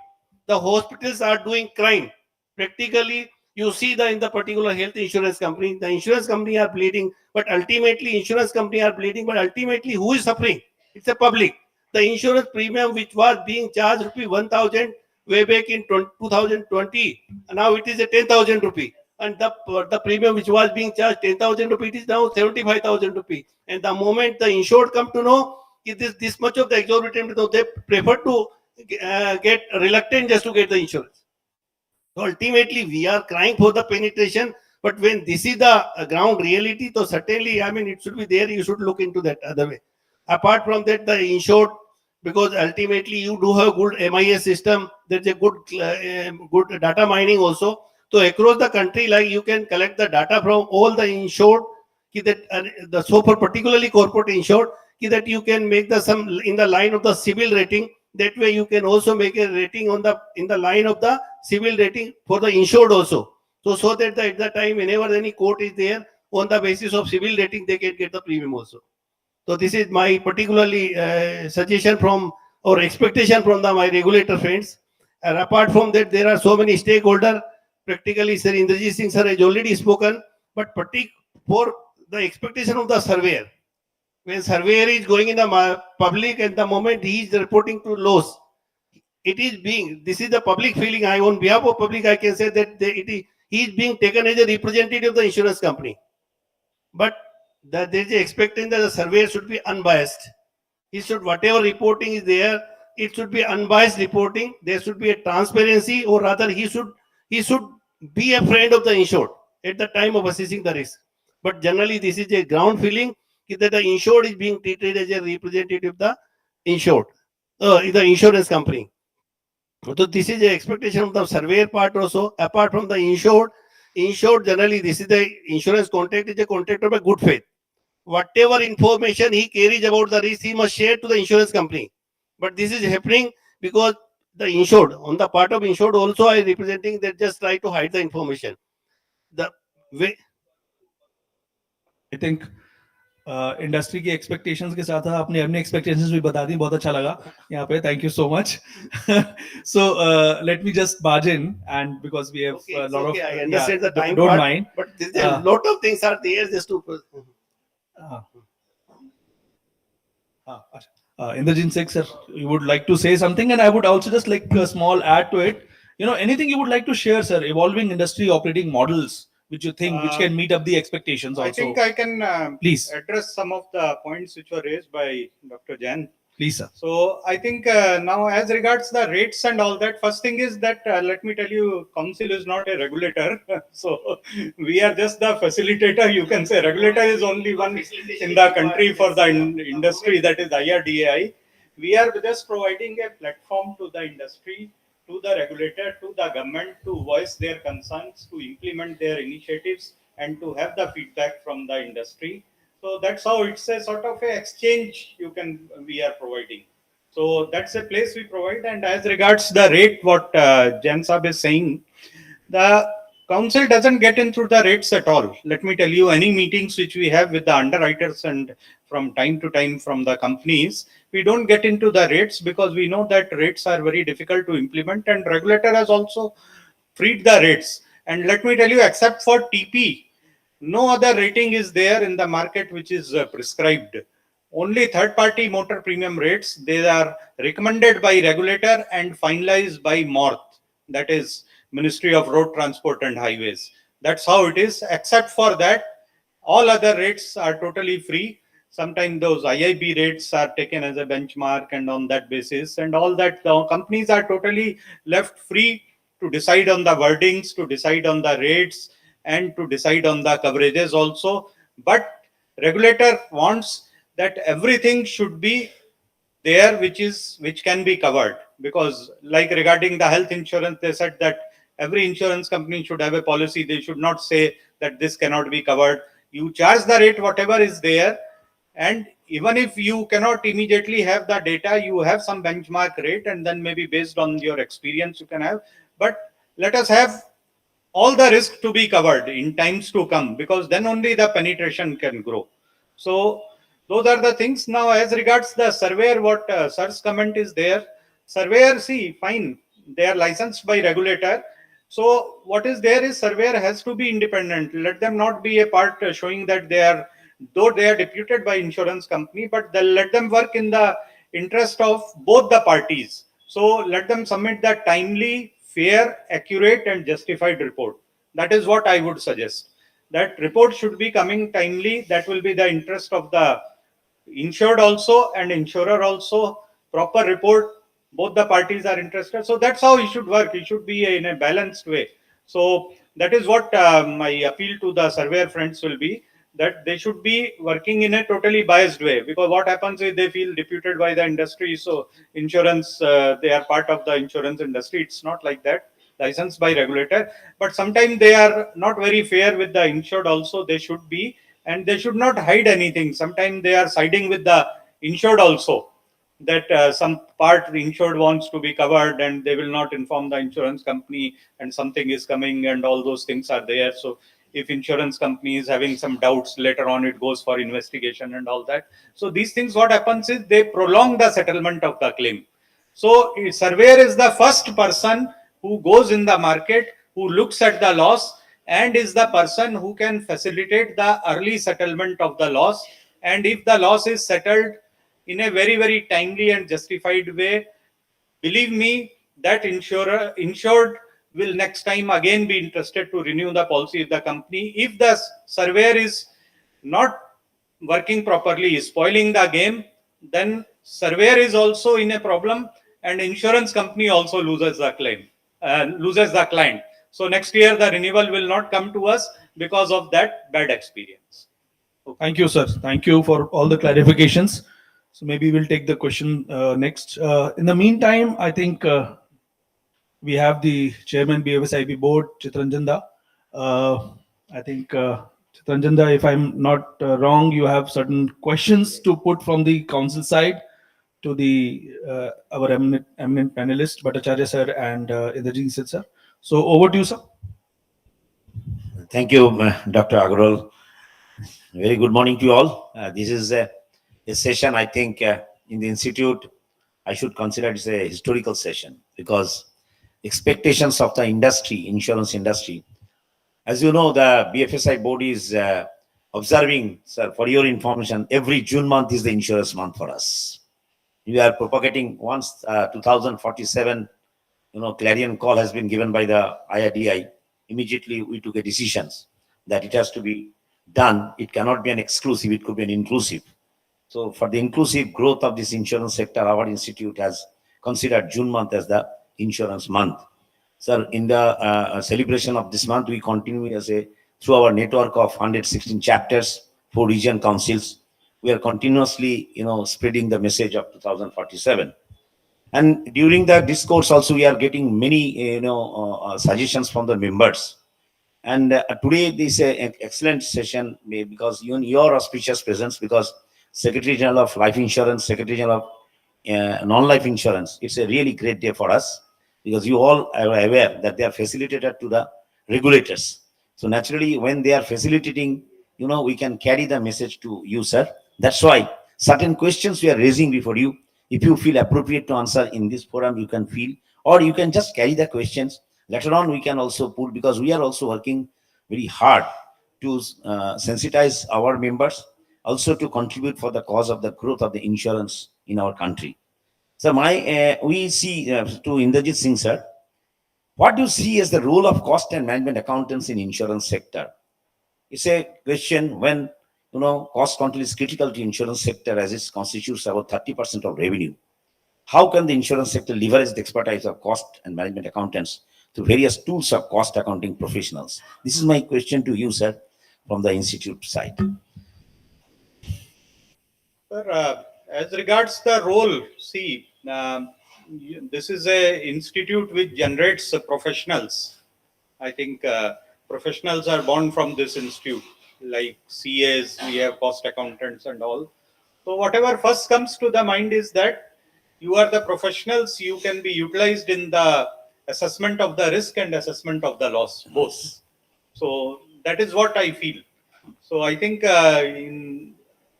the hospitals are doing crime. Practically, you see in the particular health insurance company, the insurance company are bleeding, but ultimately insurance company are bleeding, but ultimately who is suffering? It's the public. The insurance premium which was being charged rupee 1,000 way back in 2020, now it is a 10,000 rupee. And the premium which was being charged 10,000 rupee, it is now 75,000 rupee. And the moment the insured come to know this much of the exorbitant, they prefer to get reluctant just to get the insurance. So ultimately, we are crying for the penetration, but when this is the ground reality, so certainly, I mean, it should be there. You should look into that other way. Apart from that, the insured, because ultimately you do have good MIS system. There's a good data mining also. So across the country, like you can collect the data from all the insured, so for particularly corporate insured, that you can make the some in the line of the civil rating. That way you can also make a rating in the line of the civil rating for the insured also. So that at the time whenever any quote is there, on the basis of civil rating, they can get the premium also. So this is my particularly suggestion from or expectation from my regulator friends. And apart from that, there are so many stakeholders. Practically, Sir Indrajit Singh sir has already spoken, but for the expectation of the surveyor, when surveyor is going in the public and the moment he is reporting to loss, this is the public feeling. On behalf of public, I can say that he is being taken as a representative of the insurance company. But there is a expectation that the surveyor should be unbiased. He should, whatever reporting is there, it should be unbiased reporting. There should be a transparency, or rather, he should be a friend of the insured at the time of assessing the risk. But generally, this is a ground feeling that the insured is being treated as a representative of the insured, the insurance company. So this is the expectation of the surveyor part also. Apart from the insured generally, this is the insurance contract is a contract of a good faith. Whatever information he carries about the risk, he must share to the insurance company. But this is happening because the insured, on the part of insured also, I representing that just try to hide the information. The way I think industry की expectations के साथ आपने अपनी expectations भी बता दी, बहुत अच्छा लगा यहाँ पे. Thank you so much. So let me just barge in and because we have a lot of, I understand the time don't part, mind, but a lot of things are there just to. Inderjit Singh sir, you would like to say something, and I would also just like a small add to it. Anything you would like to share, sir? Evolving industry operating models, which you think which can meet up the expectations also. I think I can please address some of the points which were raised by Dr. Jain. Please, sir. So I think now as regards the rates and all that, first thing is that let me tell you, council is not a regulator. So we are just the facilitator. You can say regulator is only one in the country for the industry, that is IRDAI. We are just providing a platform to the industry, to the regulator, to the government to voice their concerns, to implement their initiatives, and to have the feedback from the industry. So that's how it's a sort of a exchange we are providing. So that's a place we provide. And as regards the rate, what Jan Saab is saying, the council doesn't get into the rates at all. Let me tell you, any meetings which we have with the underwriters and from time to time from the companies, we don't get into the rates because we know that rates are very difficult to implement, and regulator has also freed the rates. And let me tell you, except for TP, no other rating is there in the market which is prescribed. Only third-party motor premium rates, they are recommended by regulator and finalized by MORTH, that is Ministry of Road Transport and Highways. That's how it is. Except for that, all other rates are totally free. Sometimes those IIB rates are taken as a benchmark, and on that basis, and all that, the companies are totally left free to decide on the wordings, to decide on the rates, and to decide on the coverages also. But regulator wants that everything should be there which can be covered, because like regarding the health insurance, they said that every insurance company should have a policy. They should not say that this cannot be covered. You charge the rate whatever is there, and even if you cannot immediately have the data, you have some benchmark rate, and then maybe based on your experience you can have. But let us have all the risk to be covered in times to come, because then only the penetration can grow. So those are the things. Now as regards the surveyor, what sir's comment is there, surveyor, see, fine, they are licensed by regulator. So what is there is surveyor has to be independent. Let them not be a part showing that they are, though they are deputed by insurance company, but they'll let them work in the interest of both the parties. So let them submit that timely, fair, accurate, and justified report. That is what I would suggest. That report should be coming timely. That will be the interest of the insured also and insurer also. Proper report, both the parties are interested. So that's how it should work. It should be in a balanced way. So that is what my appeal to the surveyor friends will be, that they should be working in a totally biased way. Because what happens is they feel deputed by the industry, so insurance, they are part of the insurance industry. It's not like that, licensed by regulator. But sometimes they are not very fair with the insured also. They should be, and they should not hide anything. Sometimes they are siding with the insured also, that some part the insured wants to be covered and they will not inform the insurance company, and something is coming, and all those things are there. So if insurance company is having some doubts, later on it goes for investigation and all that. So these things, what happens is they prolong the settlement of the claim. So a surveyor is the first person who goes in the market, who looks at the loss, and is the person who can facilitate the early settlement of the loss. And if the loss is settled in a very, very timely and justified way, believe me, that insured will next time again be interested to renew the policy of the company. If the surveyor is not working properly, is spoiling the game, then surveyor is also in a problem, and insurance company also loses the claim, loses the client. So next year the renewal will not come to us because of that bad experience. Thank you, sir. Thank you for all the clarifications. So maybe we'll take the question next. In the meantime, I think we have the chairman BFSIB board, Chitranjan Da. I think Chitranjan Da, if I'm not wrong, you have certain questions to put from the council side to the our eminent panelist, Bhattacharya sir and Indrajit sir. So over to you, sir. Thank you, Dr. Agarwal. Very good morning to you all. This is a session, I think, in the institute, I should consider it a historical session, because expectations of the industry, insurance industry, as you know, the BFSI board is observing, sir, for your information, every June month is the insurance month for us. We are propagating once 2047, clarion call has been given by the IRDI. Immediately we took a decisions that it has to be done. It cannot be an exclusive, it could be an inclusive. So for the inclusive growth of this insurance sector, our institute has considered June month as the insurance month. Sir, in the celebration of this month, we continue through our network of 116 chapters, 4 region councils. We are continuously, spreading the message of 2047. And during the discourse also, we are getting many, suggestions from the members. And today this is an excellent session, because your auspicious presence, because Secretary General of Life Insurance, Secretary General of Non-Life Insurance, it's a really great day for us, because you all are aware that they are facilitated to the regulators. So naturally, when they are facilitating, we can carry the message to you, sir. That's why certain questions we are raising before you, if you feel appropriate to answer in this forum, you can feel, or you can just carry the questions. Later on, we can also pull, because we are also working very hard to sensitize our members, also to contribute for the cause of the growth of the insurance in our country. So we see to Indrajit Singh, sir, what do you see as the role of cost and management accountants in insurance sector? It's a question when, cost control is critical to insurance sector, as it constitutes about 30% of revenue. How can the insurance sector leverage the expertise of cost and management accountants through various tools of cost accounting professionals? This is my question to you, sir, from the institute side. Sir, as regards the role, see, this is a institute which generates professionals. I think professionals are born from this institute, like CAs, we have cost accountants and all. So whatever first comes to the mind is that you are the professionals, you can be utilized in the assessment of the risk and assessment of the loss, both. So that is what I feel. So I think in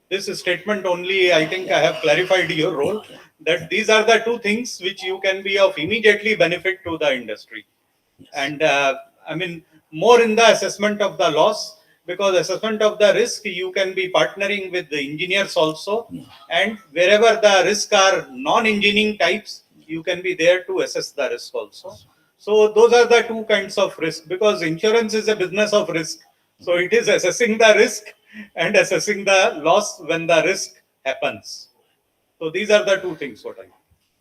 this statement only, I think I have clarified your role, that these are the two things which you can be of immediately benefit to the industry. And I mean, more in the assessment of the loss, because assessment of the risk, you can be partnering with the engineers also. And wherever the risk are non-engineering types, you can be there to assess the risk also. So those are the two kinds of risk, because insurance is a business of risk. So it is assessing the risk and assessing the loss when the risk happens. So these are the two things what I.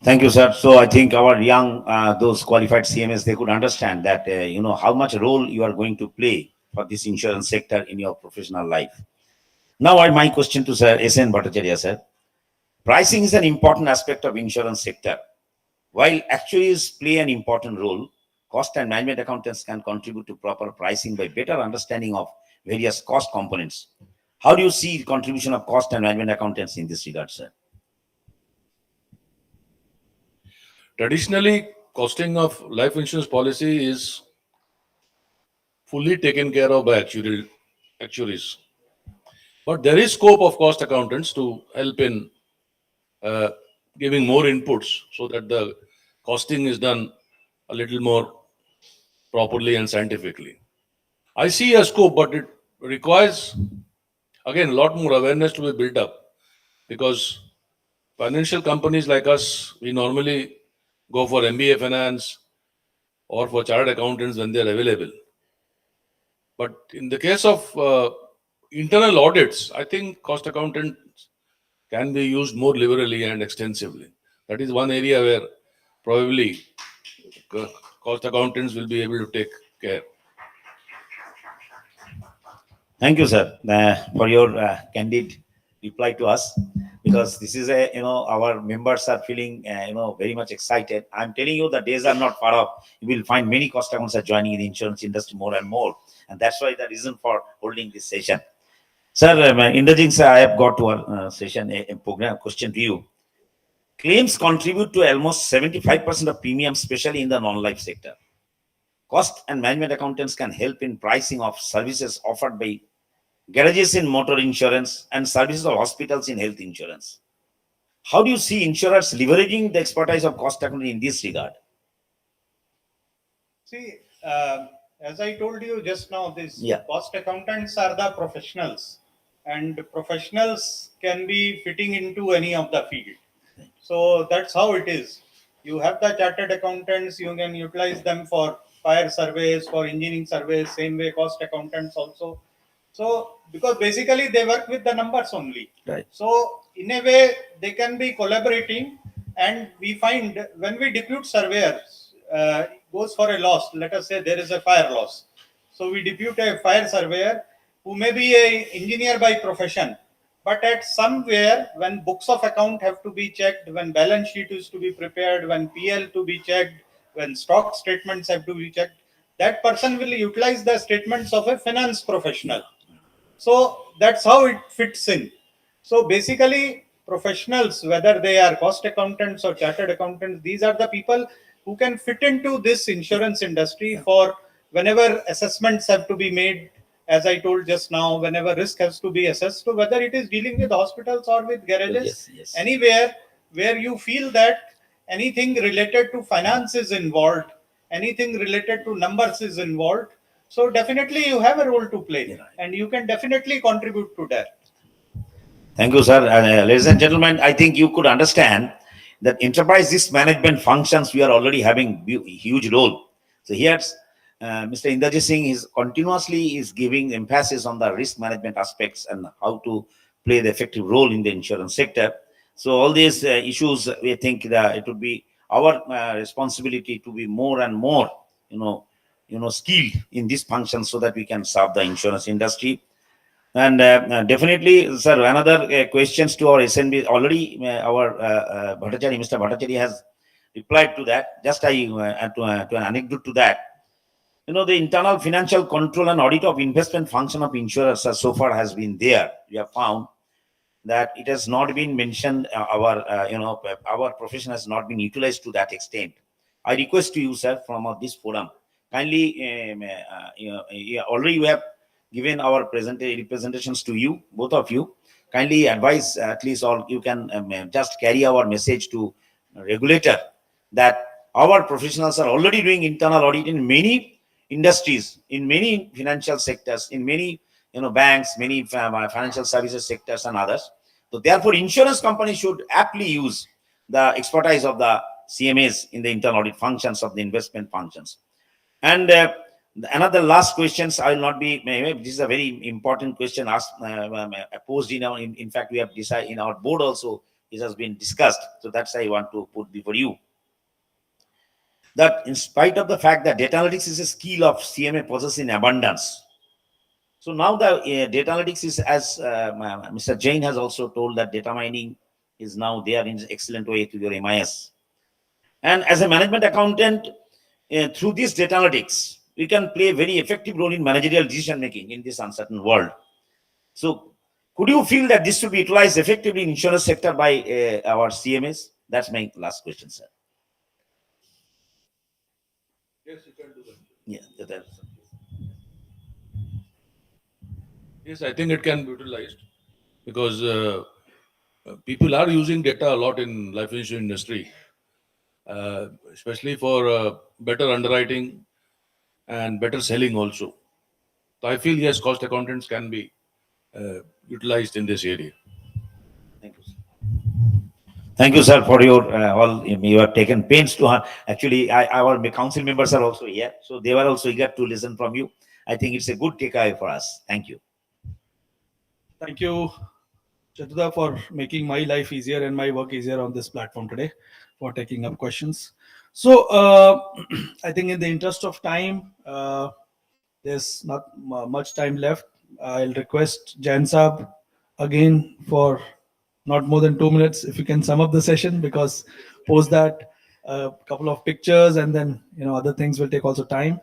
Thank you, sir. So I think our young, those qualified CMS, they could understand that, how much role you are going to play for this insurance sector in your professional life. Now, my question to Sir S.N. Bhattacharya, sir. Pricing is an important aspect of insurance sector. While actuaries play an important role, cost and management accountants can contribute to proper pricing by better understanding of various cost components. How do you see the contribution of cost and management accountants in this regard, sir? Traditionally, costing of life insurance policy is fully taken care of by actuaries. But there is scope of cost accountants to help in uh, giving more inputs so that the costing is done a little more properly and scientifically. I see a scope, but it requires, again, a lot more awareness to be built up, because financial companies like us, we normally go for MBA finance or for chartered accountants when they're available. But in the case of internal audits, I think cost accountants can be used more liberally and extensively. That is one area where probably cost accountants will be able to take care. Thank you, sir, for your candid reply to us. Because this is our members are feeling, very much excited. I'm telling you, the days are not far off. You will find many cost accountants are joining in the insurance industry more and more, and that's why the reason for holding this session. Sir, indulging, sir, I have got to our session a program question to you. Claims contribute to almost 75% of premium, especially in the non-life sector. Cost and management accountants can help in pricing of services offered by garages in motor insurance and services of hospitals in health insurance. How do you see insurers leveraging the expertise of cost accounting in this regard? See, as I told you just now, these Yeah. cost accountants are the professionals, and professionals can be fitting into any of the field. So that's how it is. You have the chartered accountants, you can utilize them for fire surveys, for engineering surveys, same way cost accountants also. So, because basically they work with the numbers only. Right. So, in a way, they can be collaborating, and we find when we depute surveyors, goes for a loss, let us say there is a fire loss. So, we depute a fire surveyor who may be a engineer by profession, but at somewhere when books of account have to be checked, when balance sheet is to be prepared, when PL to be checked, when stock statements have to be checked, that person will utilize the statements of a finance professional. So that's how it fits in. So basically, professionals, whether they are cost accountants or chartered accountants, these are the people who can fit into this insurance industry for whenever assessments have to be made. As I told just now, whenever risk has to be assessed, so whether it is dealing with hospitals or with garages, Yes. anywhere where you feel that anything related to finance is involved, anything related to numbers is involved, so definitely you have a role to play, and you can definitely contribute to that. Thank you, sir. Ladies and gentlemen, I think you could understand that enterprise risk management functions, we are already having huge role. So here, Mr. Inderjit Singh is continuously is giving emphasis on the risk management aspects and how to play the effective role in the insurance sector. So all these issues, we think that it would be our responsibility to be more and more skilled in this function so that we can serve the insurance industry. And definitely, sir, another questions to our SNB already. Our Bhattacharya, Mr. Bhattacharya has replied to that. Just I to an anecdote to that. The internal financial control and audit of investment function of insurers so far has been there. We have found that it has not been mentioned. Our profession has not been utilized to that extent. I request to you, sir, from this forum, kindly, already we have given our representations to you, both of you. Kindly advise at least, or you can just carry our message to regulator that our professionals are already doing internal audit in many industries, in many financial sectors, in many banks, many financial services sectors and others. So therefore, insurance companies should aptly use the expertise of the CMAs in the internal audit functions of the investment functions. And another last questions, I will not be, this is a very important question asked, posed in fact, we have decided in our board also, this has been discussed. So that's why I want to put before you. That in spite of the fact that data analytics is a skill of CMA possessed in abundance. So now the data analytics is, as Mr. Jain has also told, that data mining is now there in an excellent way to your MIS. And as a management accountant, through this data analytics, we can play a very effective role in managerial decision making in this uncertain world. So could you feel that this should be utilized effectively in insurance sector by our CMAs? That's my last question, sir. Yes, you can do that. Yeah, that's. Yes, I think it can be utilized because people are using data a lot in life insurance industry, especially for better underwriting and better selling also. So I feel yes, cost accountants can be utilized in this area. Thank you, sir. Thank you, sir, for your all. You have taken pains to. Actually, our council members are also here, so they were also eager to listen from you. I think it's a good takeaway for us. Thank you. Thank you, Chatuda, for making my life easier and my work easier on this platform today, for taking up questions. So, I think in the interest of time, there's not much time left. I'll request Jan Saab again for not more than 2 minutes, if you can sum up the session, because post that a couple of pictures and then other things will take also time.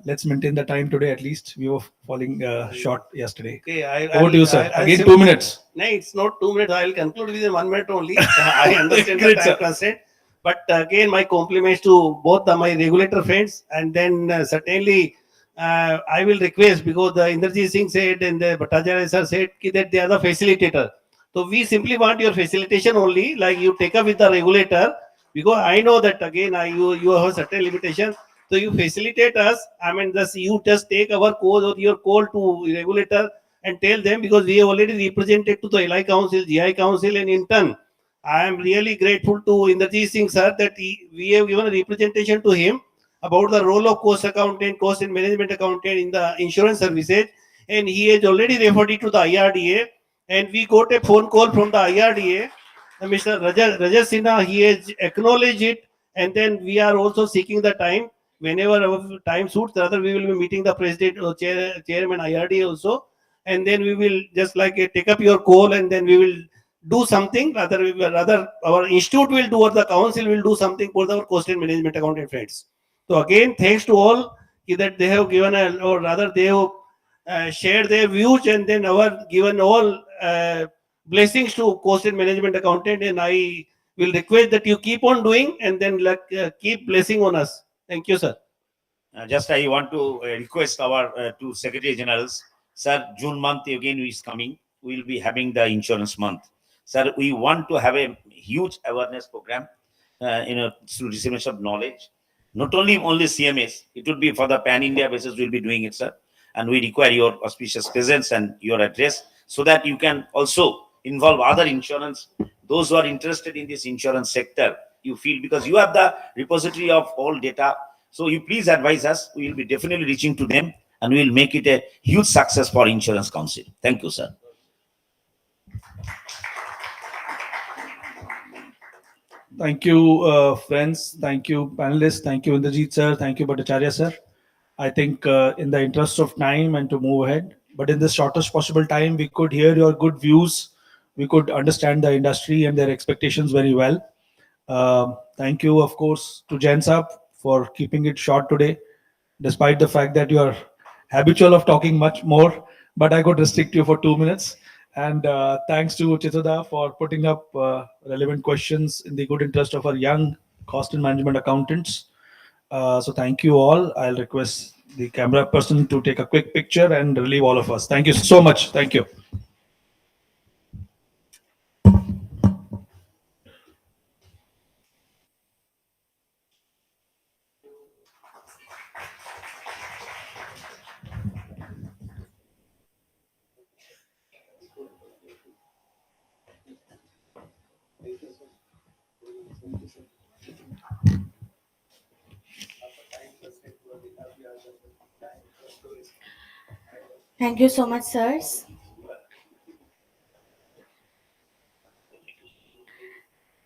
Let's maintain the time today at least. We were falling short yesterday. Okay, Over to you, sir. I'll Again, simply- 2 minutes. No, it's not 2 minutes. I'll conclude within 1 minute only. I understand the Great, time sir. constraint. But again, my compliments to both my regulator friends, and then certainly I will request, because the Inderjit Singh said and the Bhattacharya sir said that they are the facilitator. So we simply want your facilitation only, like you take up with the regulator, because I know that again you have certain limitations. So you facilitate us. I mean, thus you just take our call or your call to regulator and tell them, because we have already represented to the LI Council, GI Council, and in turn, I am really grateful to Inderjit Singh sir that we have given a representation to him about the role of cost accountant, cost and management accountant in the insurance services, and he has already referred it to the IRDA, and we got a phone call from the IRDA. Mr. Rajas Sinha, he has acknowledged it, and then we are also seeking the time. Whenever our time suits, rather we will be meeting the president or chairman IRDA also, and then we will just like take up your call, and then we will do something. Rather our institute will do, or the council will do something for our cost and management accountant friends. So again, thanks to all that they have given, or rather they have shared their views, and then our given all blessings to cost and management accountant. And I will request that you keep on doing, and then keep blessing on us. Thank you, sir. Just I want to request our two Secretary Generals, sir. June month again is coming. We will be having the insurance month, sir. We want to have a huge awareness program, through dissemination of knowledge. Not only CMAs, it would be for the pan India basis. We'll be doing it, sir, and we require your auspicious presence and your address so that you can also involve other insurance, those who are interested in this insurance sector. You feel, because you have the repository of all data. So you please advise us. We will be definitely reaching to them, and we will make it a huge success for Insurance Council. Thank you, sir. Thank you, friends. Thank you, panelists. Thank you, Indrajit sir. Thank you, Bhattacharya sir. I think in the interest of time and to move ahead, but in the shortest possible time, we could hear your good views. We could understand the industry and their expectations very well. Thank you, of course, to Jensap for keeping it short today, despite the fact that you are habitual of talking much more, but I could restrict you for 2 minutes. And thanks to Chitada for putting up relevant questions in the good interest of our young cost and management accountants. So thank you all. I'll request the camera person to take a quick picture and relieve all of us. Thank you so much. Thank you. Thank you so much, sirs.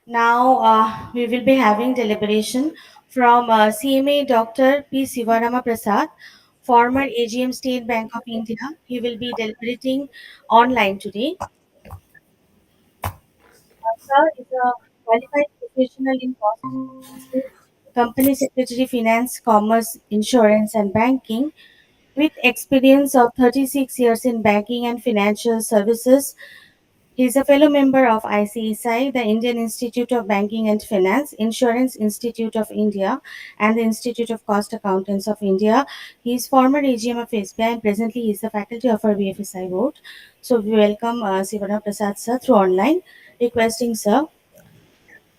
Now we will be having deliberation from CMA Dr. P. Sivarama Prasad, former AGM State Bank of India. He will be deliberating online today. Sir is a qualified professional in cost analysis, company secretary, finance, commerce, insurance, and banking, with experience of 36 years in banking and financial services. He is a fellow member of ICSI, the Indian Institute of Banking and Finance, Insurance Institute of India, and the Institute of Cost Accountants of India. He is former AGM of SBI and presently he is the faculty of our BFSI board. So we welcome Sivana Prasad sir through online. Requesting sir.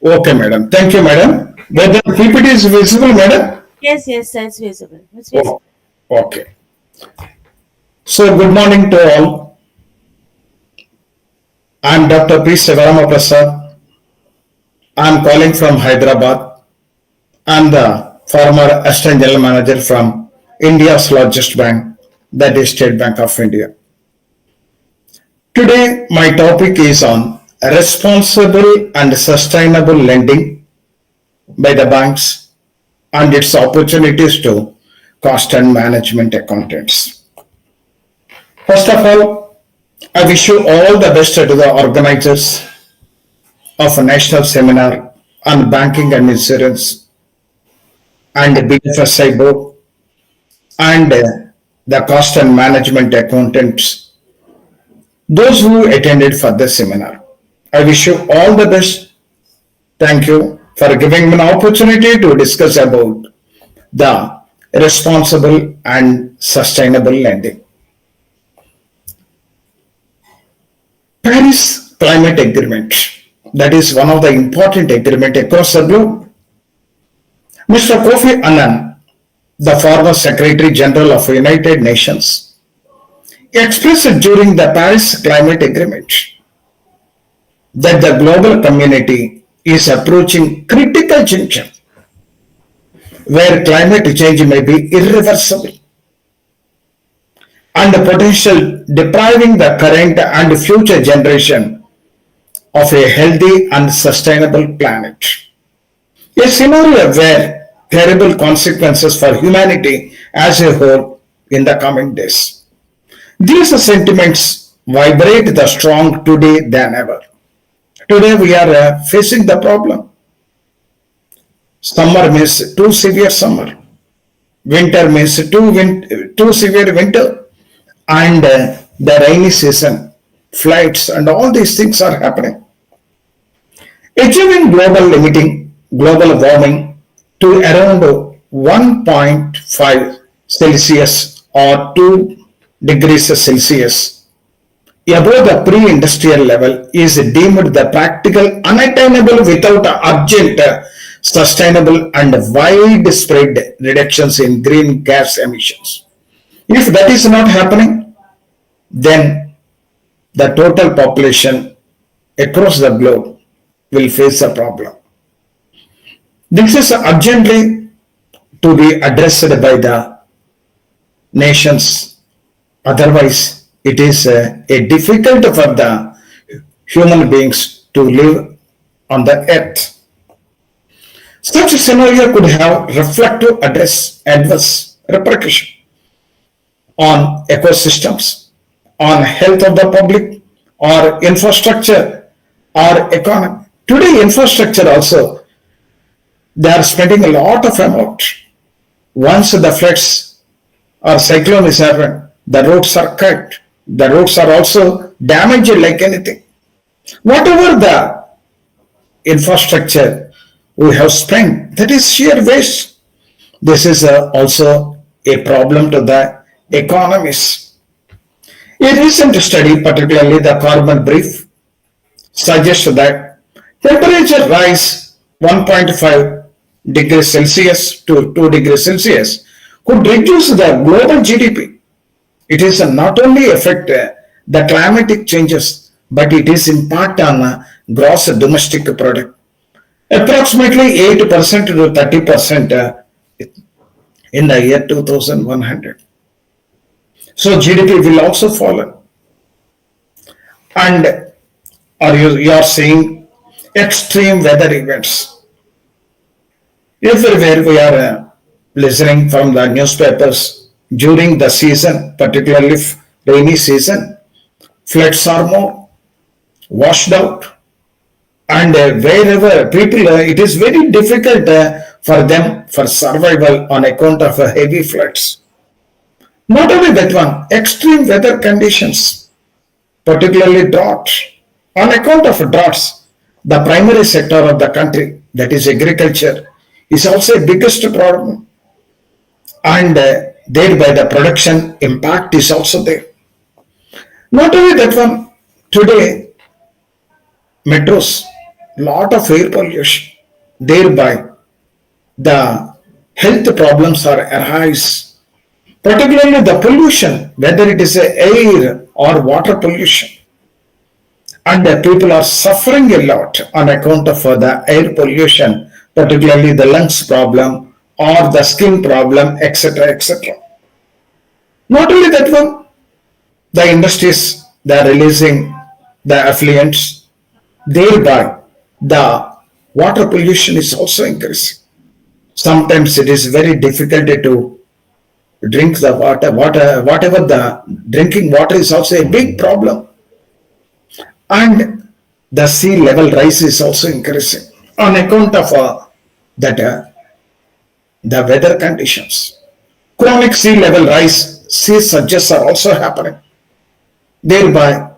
Okay, madam. Thank you, madam. Whether PPT is visible, madam? Yes, yes, sir, it's visible. It's visible. Oh, okay. So, good morning to all. I am Dr. P. Sivarama Prasad. I am calling from Hyderabad. I am the former Assistant General Manager from India's largest bank, that is State Bank of India. Today, my topic is on responsible and sustainable lending by the banks and its opportunities to cost and management accountants. First of all, I wish you all the best to the organizers of a national seminar on banking and insurance and BFSI board and the cost and management accountants, those who attended for the seminar. I wish you all the best. Thank you for giving me an opportunity to discuss about the responsible and sustainable lending. Paris Climate Agreement, that is one of the important agreements across the globe. Mr. Kofi Annan, the former Secretary General of the United Nations, expressed during the Paris Climate Agreement that the global community is approaching critical juncture where climate change may be irreversible and the potential depriving the current and future generation of a healthy and sustainable planet. A scenario where terrible consequences for humanity as a whole in the coming days. These sentiments vibrate the strong today than ever. Today we are facing the problem. Summer means too severe summer. Winter means too severe winter. And the rainy season, floods, and all these things are happening. Achieving global warming to around 1.5 Celsius or 2 degrees Celsius above the pre-industrial level is deemed the practical unattainable without urgent, sustainable and widespread reductions in green gas emissions. If that is not happening, then the total population across the globe will face a problem. This is urgently to be addressed by the nations. Otherwise, it is difficult for the human beings to live on the earth. Such a scenario could have reflective address adverse repercussion on ecosystems, on health of the public, or infrastructure, or economy. Today, infrastructure also, they are spending a lot of amount. Once the floods or cyclone is happened, the roads are cut. The roads are also damaged like anything. Whatever the infrastructure we have spent, that is sheer waste. This is also a problem to the economies. A recent study, particularly the carbon brief, suggests that temperature rise 1.5 degrees Celsius to 2 degrees Celsius could reduce the global GDP. It is not only affect the climatic changes, but it is impact on gross domestic product. Approximately 8% to 30% in the year 2100. So GDP will also fall. And you are seeing extreme weather events. Everywhere we are listening from the newspapers during the season, particularly rainy season, floods are more washed out. And wherever people, it is very difficult for them for survival on account of heavy floods. Not only that one, extreme weather conditions, particularly drought. On account of droughts, the primary sector of the country, that is agriculture, is also a biggest problem. And thereby the production impact is also there. Not only that one, today, metros, lot of air pollution, thereby the health problems are arise, particularly the pollution, whether it is a air or water pollution. And the people are suffering a lot on account of the air pollution, particularly the lungs problem or the skin problem, etc., etc. Not only that one, the industries, they are releasing the effluents, thereby the water pollution is also increasing. Sometimes it is very difficult to drink the whatever the drinking water is also a big problem. And the sea level rise is also increasing on account of that the weather conditions. Chronic sea level rise, sea surges are also happening. Thereby,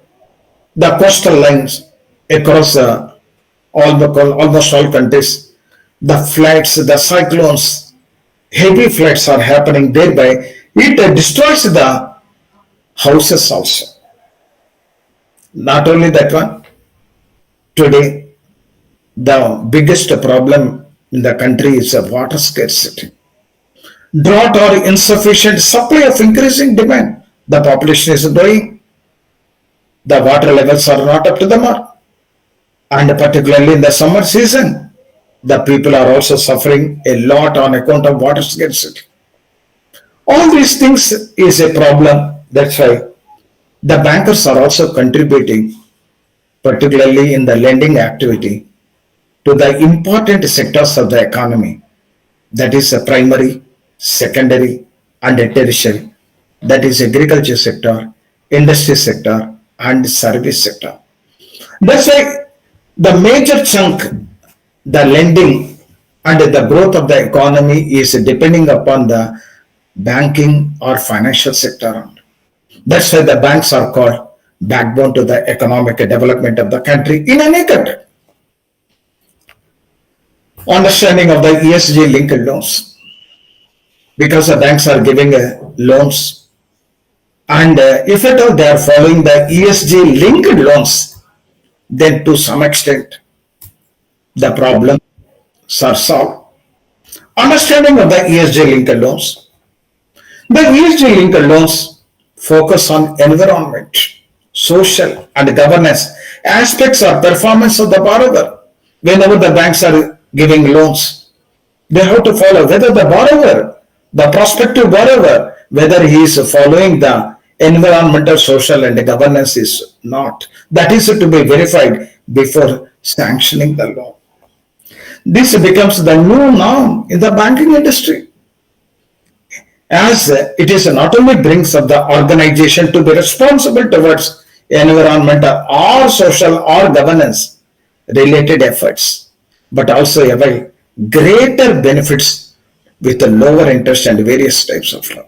the coastal lines across almost all countries, the floods, the cyclones, heavy floods are happening. Thereby, it destroys the houses also. Not only that one, today the biggest problem in the country is water scarcity. Drought or insufficient supply of increasing demand. The population is growing, the water levels are not up to the mark. And particularly in the summer season, the people are also suffering a lot on account of water scarcity. All these things is a problem. That's why the bankers are also contributing, particularly in the lending activity, to the important sectors of the economy, that is a primary, secondary, and a tertiary, that is agriculture sector, industry sector, and service sector. That's why the major chunk, the lending and the growth of the economy is depending upon the banking or financial sector. That's why the banks are called backbone to the economic development of the country in any country. Understanding of the ESG linked loans, because the banks are giving loans, and if at all they are following the ESG linked loans, then to some extent the problems are solved. Understanding of the ESG linked loans. The ESG linked loans focus on environment, social and governance aspects or performance of the borrower. Whenever the banks are giving loans, they have to follow whether the borrower, the prospective borrower, whether he is following the environmental, social and governance is not. That is to be verified before sanctioning the loan. This becomes the new norm in the banking industry, as it is not only brings up the organization to be responsible towards environmental or social or governance related efforts, but also avail greater benefits with a lower interest and various types of loan.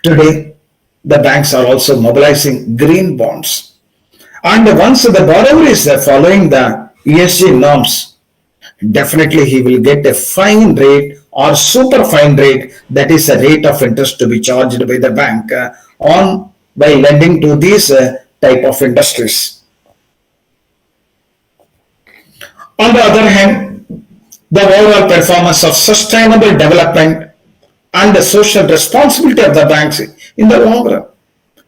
Today, the banks are also mobilizing green bonds. And once the borrower is following the ESG norms, definitely he will get a fine rate or super fine rate, that is a rate of interest to be charged by the bank on by lending to these type of industries. On the other hand, the overall performance of sustainable development and the social responsibility of the banks in the long run.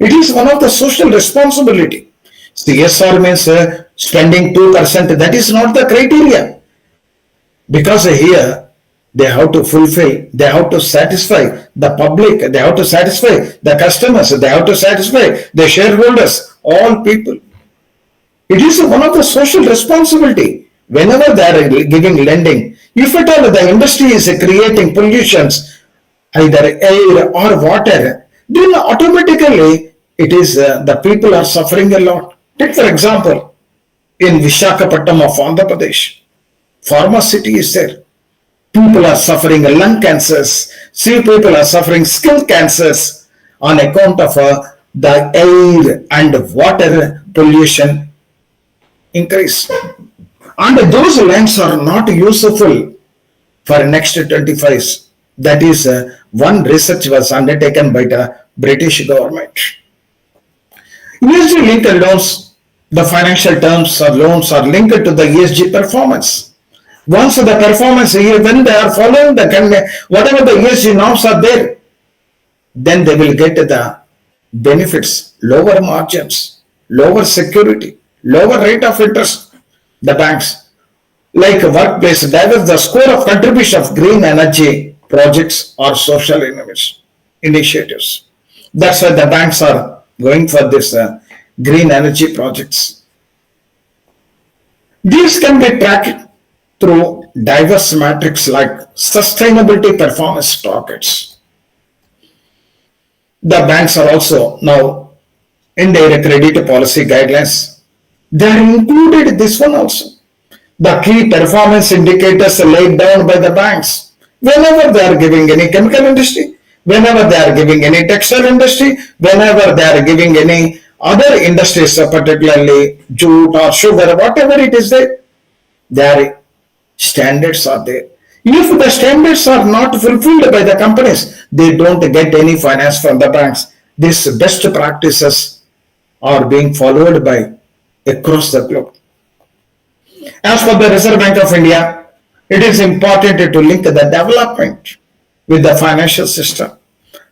It is one of the social responsibility. CSR means spending 2%. That is not the criteria, because here they have to fulfill, they have to satisfy the public, they have to satisfy the customers, they have to satisfy the shareholders, all people. It is one of the social responsibility. Whenever they are giving lending, if at all the industry is creating pollutions, either air or water, then automatically it is the people are suffering a lot. Take for example, in Visakhapatnam of Andhra Pradesh, pharma city is there. People are suffering lung cancers. See, people are suffering skin cancers on account of the air and water pollution increase. And those lands are not useful for next 25 years. That is one research was undertaken by the British government. ESG linked loans, the financial terms or loans are linked to the ESG performance. Once the performance, when they are following the whatever the ESG norms are there, then they will get the benefits, lower margins, lower security, lower rate of interest. The banks, like workplace, diverse the score of contribution of green energy projects or social initiatives. That's why the banks are going for this green energy projects. These can be tracked through diverse metrics like sustainability performance targets. The banks are also now in their credit policy guidelines. They are included this one also. The key performance indicators laid down by the banks. Whenever they are giving any chemical industry, whenever they are giving any textile industry, whenever they are giving any other industries, particularly jute or sugar, whatever it is there, their standards are there. If the standards are not fulfilled by the companies, they don't get any finance from the banks. These best practices are being followed by across the globe. As for the Reserve Bank of India, it is important to link the development with the financial system,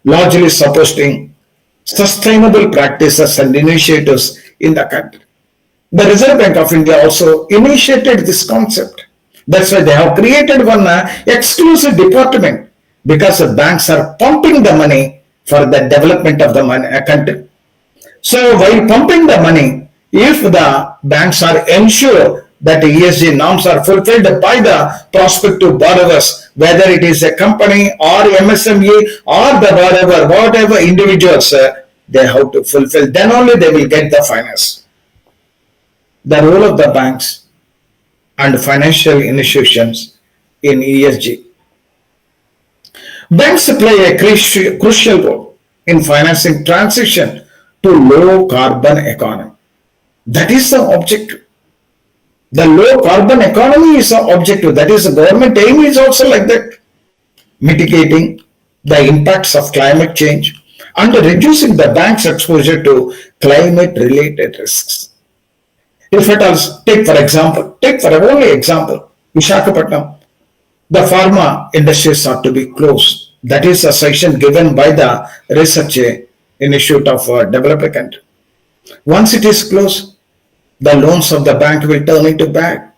largely supporting sustainable practices and initiatives in the country. The Reserve Bank of India also initiated this concept. That's why they have created one exclusive department, because the banks are pumping the money for the development of the country. So while pumping the money, if the banks are ensured that ESG norms are fulfilled by the prospective borrowers, whether it is a company or MSME or the borrower, whatever individuals they have to fulfill, then only they will get the finance. The role of the banks and financial institutions in ESG. Banks play a crucial role in financing transition to low carbon economy. That is the objective. The low carbon economy is the objective. That is the government aim is also like that. Mitigating the impacts of climate change and reducing the bank's exposure to climate related risks. If it is, take for only example, Visakhapatnam, the pharma industries are to be closed. That is a section given by the Research Institute of Developer Country. Once it is closed, the loans of the bank will turn into bad.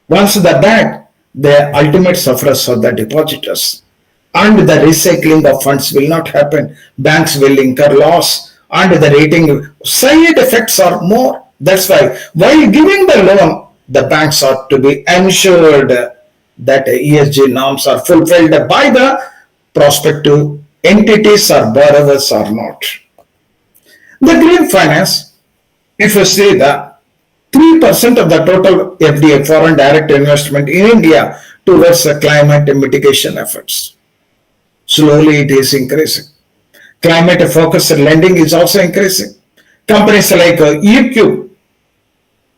Once the bad, the ultimate sufferers are the depositors. And the recycling of funds will not happen. Banks will incur loss and the rating side effects are more. That's why while giving the loan, the banks ought to be ensured that ESG norms are fulfilled by the prospective entities or borrowers or not. The green finance, if you see the 3% of the total FDI, foreign direct investment in India, towards the climate mitigation efforts. Slowly it is increasing. Climate focused lending is also increasing. Companies like EQ,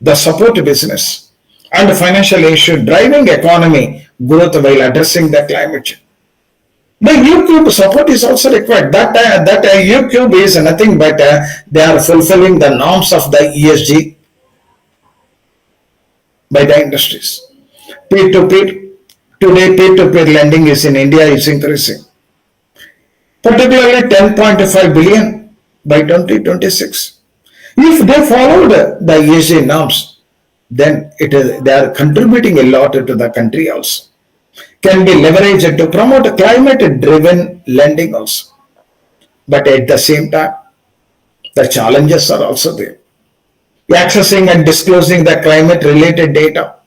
the support business, and financial issue driving economy growth while addressing the climate change. The UCube support is also required. That UCube is nothing but they are fulfilling the norms of the ESG by the industries. Peer-to-peer, today peer-to-peer lending is in India is increasing, particularly 10.5 billion by 2026. If they followed the ESG norms, then they are contributing a lot to the country also. Can be leveraged to promote climate-driven lending also. But at the same time, the challenges are also there. Accessing and disclosing the climate-related data.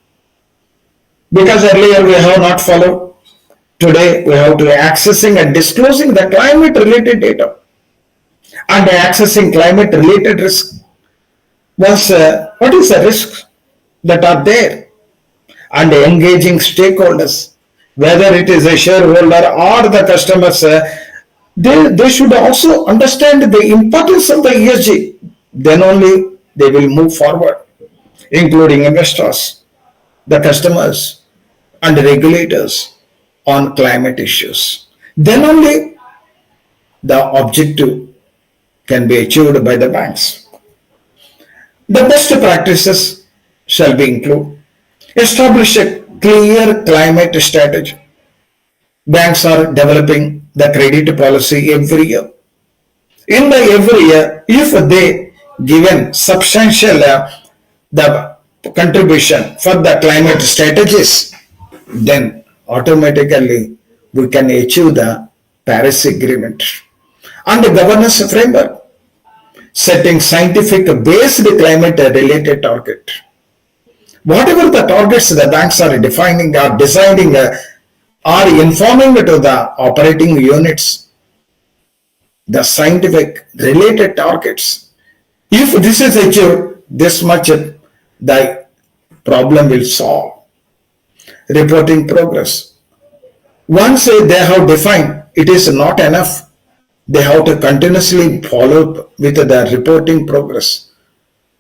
Because earlier we have not followed. Today we have to accessing and disclosing the climate-related data. And accessing climate-related risk. Once, what is the risks that are there? And engaging stakeholders, whether it is a shareholder or the customers, they should also understand the importance of the ESG. Then only they will move forward, including investors, the customers, and the regulators on climate issues. Then only the objective can be achieved by the banks. The best practices shall be included. Establish a clear climate strategy. Banks are developing the credit policy every year. In the every year, if they given substantial the contribution for the climate strategies, then automatically we can achieve the Paris Agreement. And the governance framework, setting scientific based climate related target. Whatever the targets the banks are defining or designing or informing to the operating units, the scientific related targets. If this is achieved, this much the problem will solve. Reporting progress. Once they have defined, it is not enough. They have to continuously follow up with the reporting progress,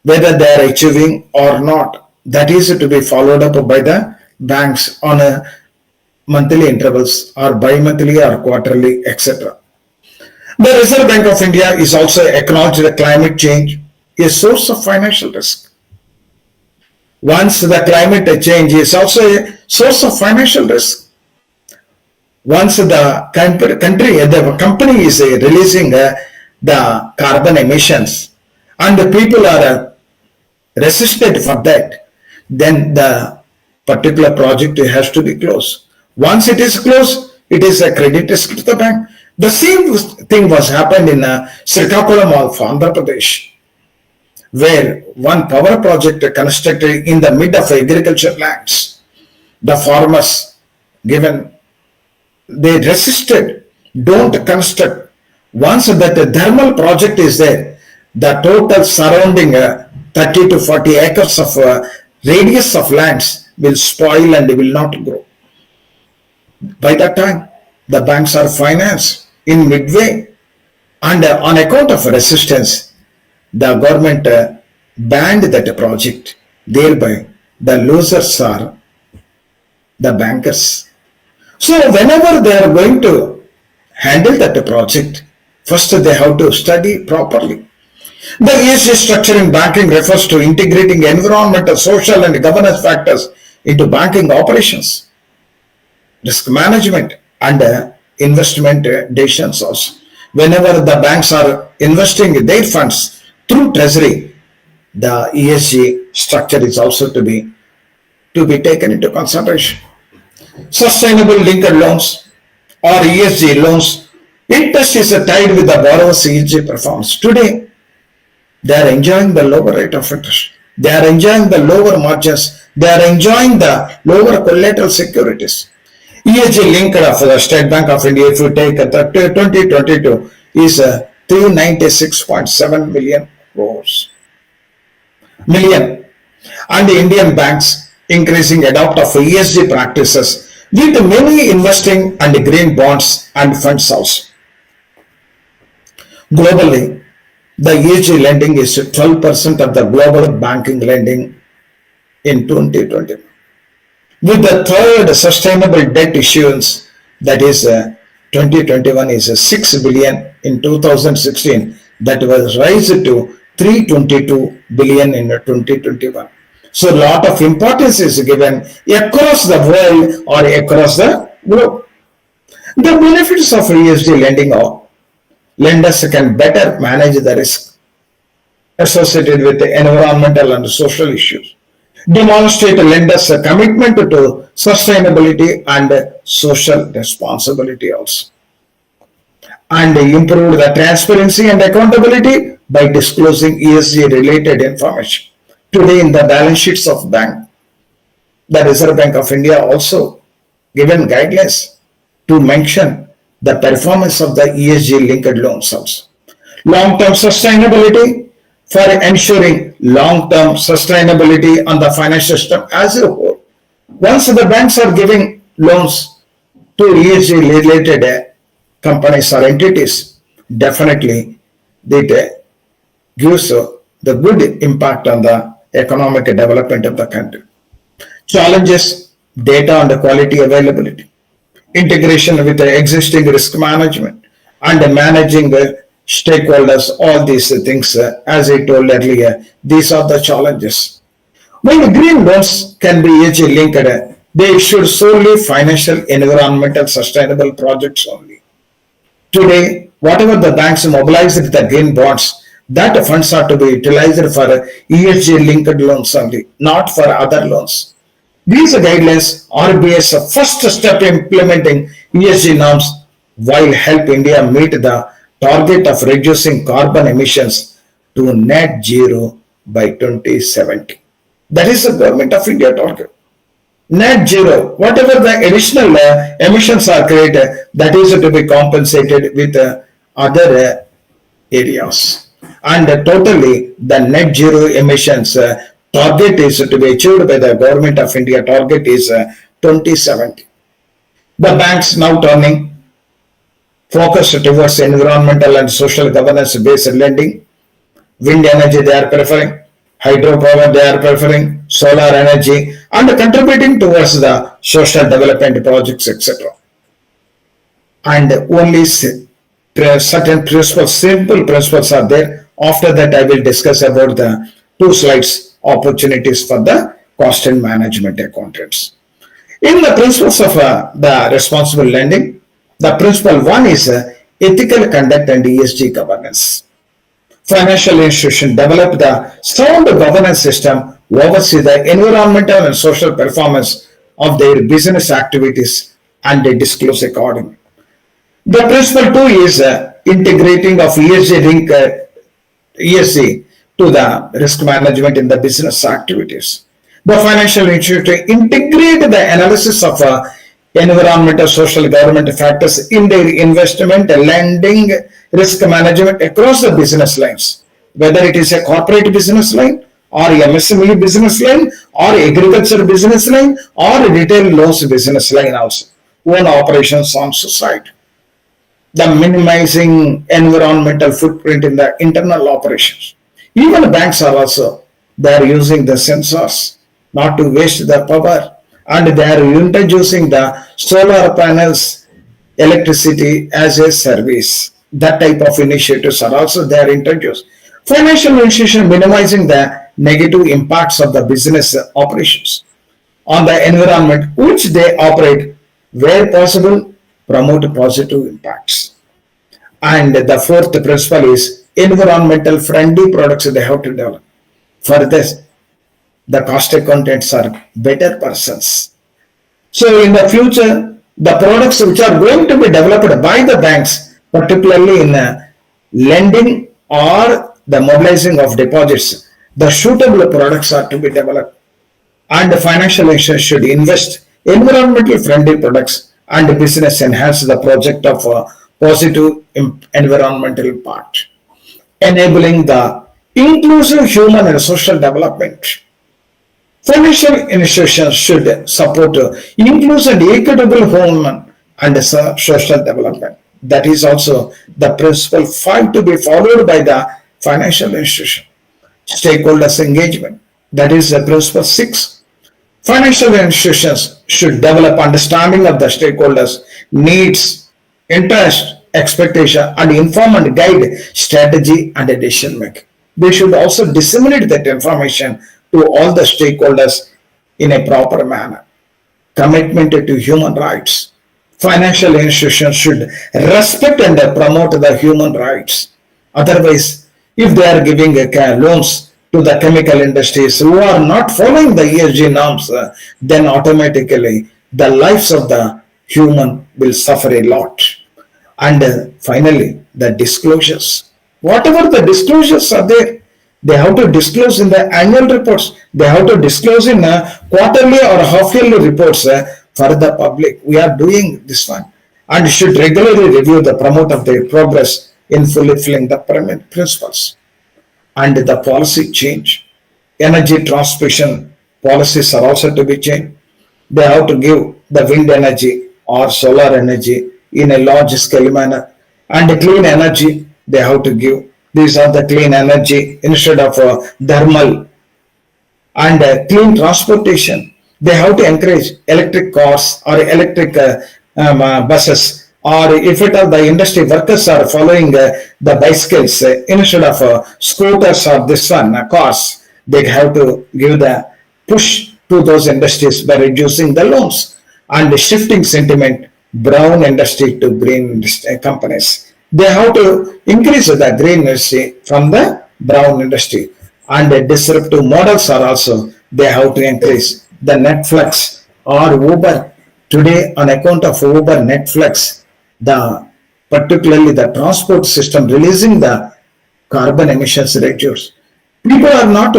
whether they are achieving or not. That is to be followed up by the banks on a monthly intervals or bi-monthly or quarterly, etc. The Reserve Bank of India is also acknowledged that climate change is a source of financial risk. Once the climate change is also a source of financial risk. Once the company is releasing the carbon emissions and the people are resisted for that, then the particular project has to be closed. Once it is closed, it is a credit risk to the bank. The same thing was happened in Srikakulam of Andhra Pradesh, where one power project constructed in the mid of agriculture lands. The farmers they resisted, don't construct. Once that the thermal project is there, the total surrounding 30 to 40 acres of radius of lands will spoil and will not grow. By that time, the banks are financed in midway, and on account of resistance, the government banned that project. Thereby, the losers are the bankers. So, whenever they are going to handle that project, first they have to study properly. The ESG structure in banking refers to integrating environmental, social, and governance factors into banking operations, risk management, and investment decisions also. Whenever the banks are investing their funds through treasury, the ESG structure is also to be taken into consideration. Sustainable linked loans or ESG loans, interest is tied with the borrower's ESG performance. Today, they are enjoying the lower rate of interest. They are enjoying the lower margins. They are enjoying the lower collateral securities. ESG linked of the State Bank of India, if you take the 2022, is 396.7 million. And the Indian banks increasing adopt of ESG practices with many investing and green bonds and funds also. Globally, the ESG lending is 12% of the global banking lending in 2020. With the third sustainable debt issuance, that is 2021 is 6 billion in 2016, that was raised to 322 billion in 2021. So a lot of importance is given across the world or across the globe. The benefits of ESG lending are lenders can better manage the risk associated with the environmental and social issues, demonstrate lenders' commitment to sustainability and social responsibility also, and improve the transparency and accountability by disclosing ESG related information. Today in the balance sheets of bank, the Reserve Bank of India also given guidelines to mention the performance of the ESG linked loans also. Long-term sustainability for ensuring long-term sustainability on the financial system as a whole. Once the banks are giving loans to ESG related companies or entities, definitely it gives the good impact on the economic development of the country. Challenges, data and quality availability, integration with the existing risk management, and managing the stakeholders, all these things, as I told earlier, these are the challenges. When green loans can be ESG linked, they should solely financial, environmental, sustainable projects only. Today, whatever the banks mobilize with the green bonds, that funds are to be utilized for ESG linked loans only, not for other loans. These guidelines are RBI's first step implementing ESG norms while help India meet the target of reducing carbon emissions to net zero by 2070. That is the government of India target. Net zero, whatever the additional emissions are created, that is to be compensated with other areas. And totally the net zero emissions target is to be achieved by the government of India. Target is 2070. The banks now turning focus towards environmental and social governance based lending. Wind energy they are preferring, hydropower they are preferring, solar energy, and contributing towards the social development projects, etc. And only certain principles, simple principles are there. After that, I will discuss about the 2 slides opportunities for the cost and management accountants. In the principles of the responsible lending, the principle 1 is ethical conduct and ESG governance. Financial institutions develop the sound governance system, oversee the environmental and social performance of their business activities, and they disclose accordingly. The principle 2 is integrating of ESG to the risk management in the business activities. The financial institution integrate the analysis of environmental, social, government factors in their investment, lending, risk management across the business lines, whether it is a corporate business line or MSME business line or agriculture business line or retail loans business line also, own operations on society. The minimizing environmental footprint in the internal operations. Even banks are also, they are using the sensors not to waste the power, and they are introducing the solar panels, electricity as a service. That type of initiatives are also there introduced. Financial institution minimizing the negative impacts of the business operations on the environment which they operate, where possible, promote positive impacts. And the fourth principle is environmental friendly products they have to develop. For this, the cost accountants are better persons. So in the future, the products which are going to be developed by the banks, particularly in lending or the mobilizing of deposits, The suitable products are to be developed, and the financial institutions should invest environmental friendly products and business enhance the project of positive environmental impact, enabling the inclusive human and social development. Financial institutions should support inclusive and equitable human and social development. That is also the principle 5 to be followed by the financial institution. Stakeholders engagement. That is the principle 6. Financial institutions should develop understanding of the stakeholders' needs, interest, expectation, and inform and guide strategy and decision making. They should also disseminate that information to all the stakeholders in a proper manner. Commitment to human rights. Financial institutions should respect and promote the human rights. Otherwise, if they are giving loans to the chemical industries who are not following the ESG norms, then automatically the lives of the human will suffer a lot. And finally, the disclosures. Whatever the disclosures are there, they have to disclose in the annual reports. They have to disclose in quarterly or half-yearly reports for the public. We are doing this one and should regularly review the promote of their progress in fulfilling the principles. And the policy change. Energy transmission policies are also to be changed. They have to give the wind energy or solar energy in a large scale manner, and the clean energy they have to give. These are the clean energy instead of thermal, and clean transportation. They have to encourage electric cars or electric buses, or if it are the industry workers are following the bicycles instead of scooters or this one cars, they have to give the push to those industries by reducing the loans and shifting sentiment brown industry to green industry, companies. They have to increase the green industry from the brown industry, and the disruptive models are also they have to increase the Netflix or Uber. Today, on account of Uber, Netflix, the particularly the transport system releasing the carbon emissions reduce. People are not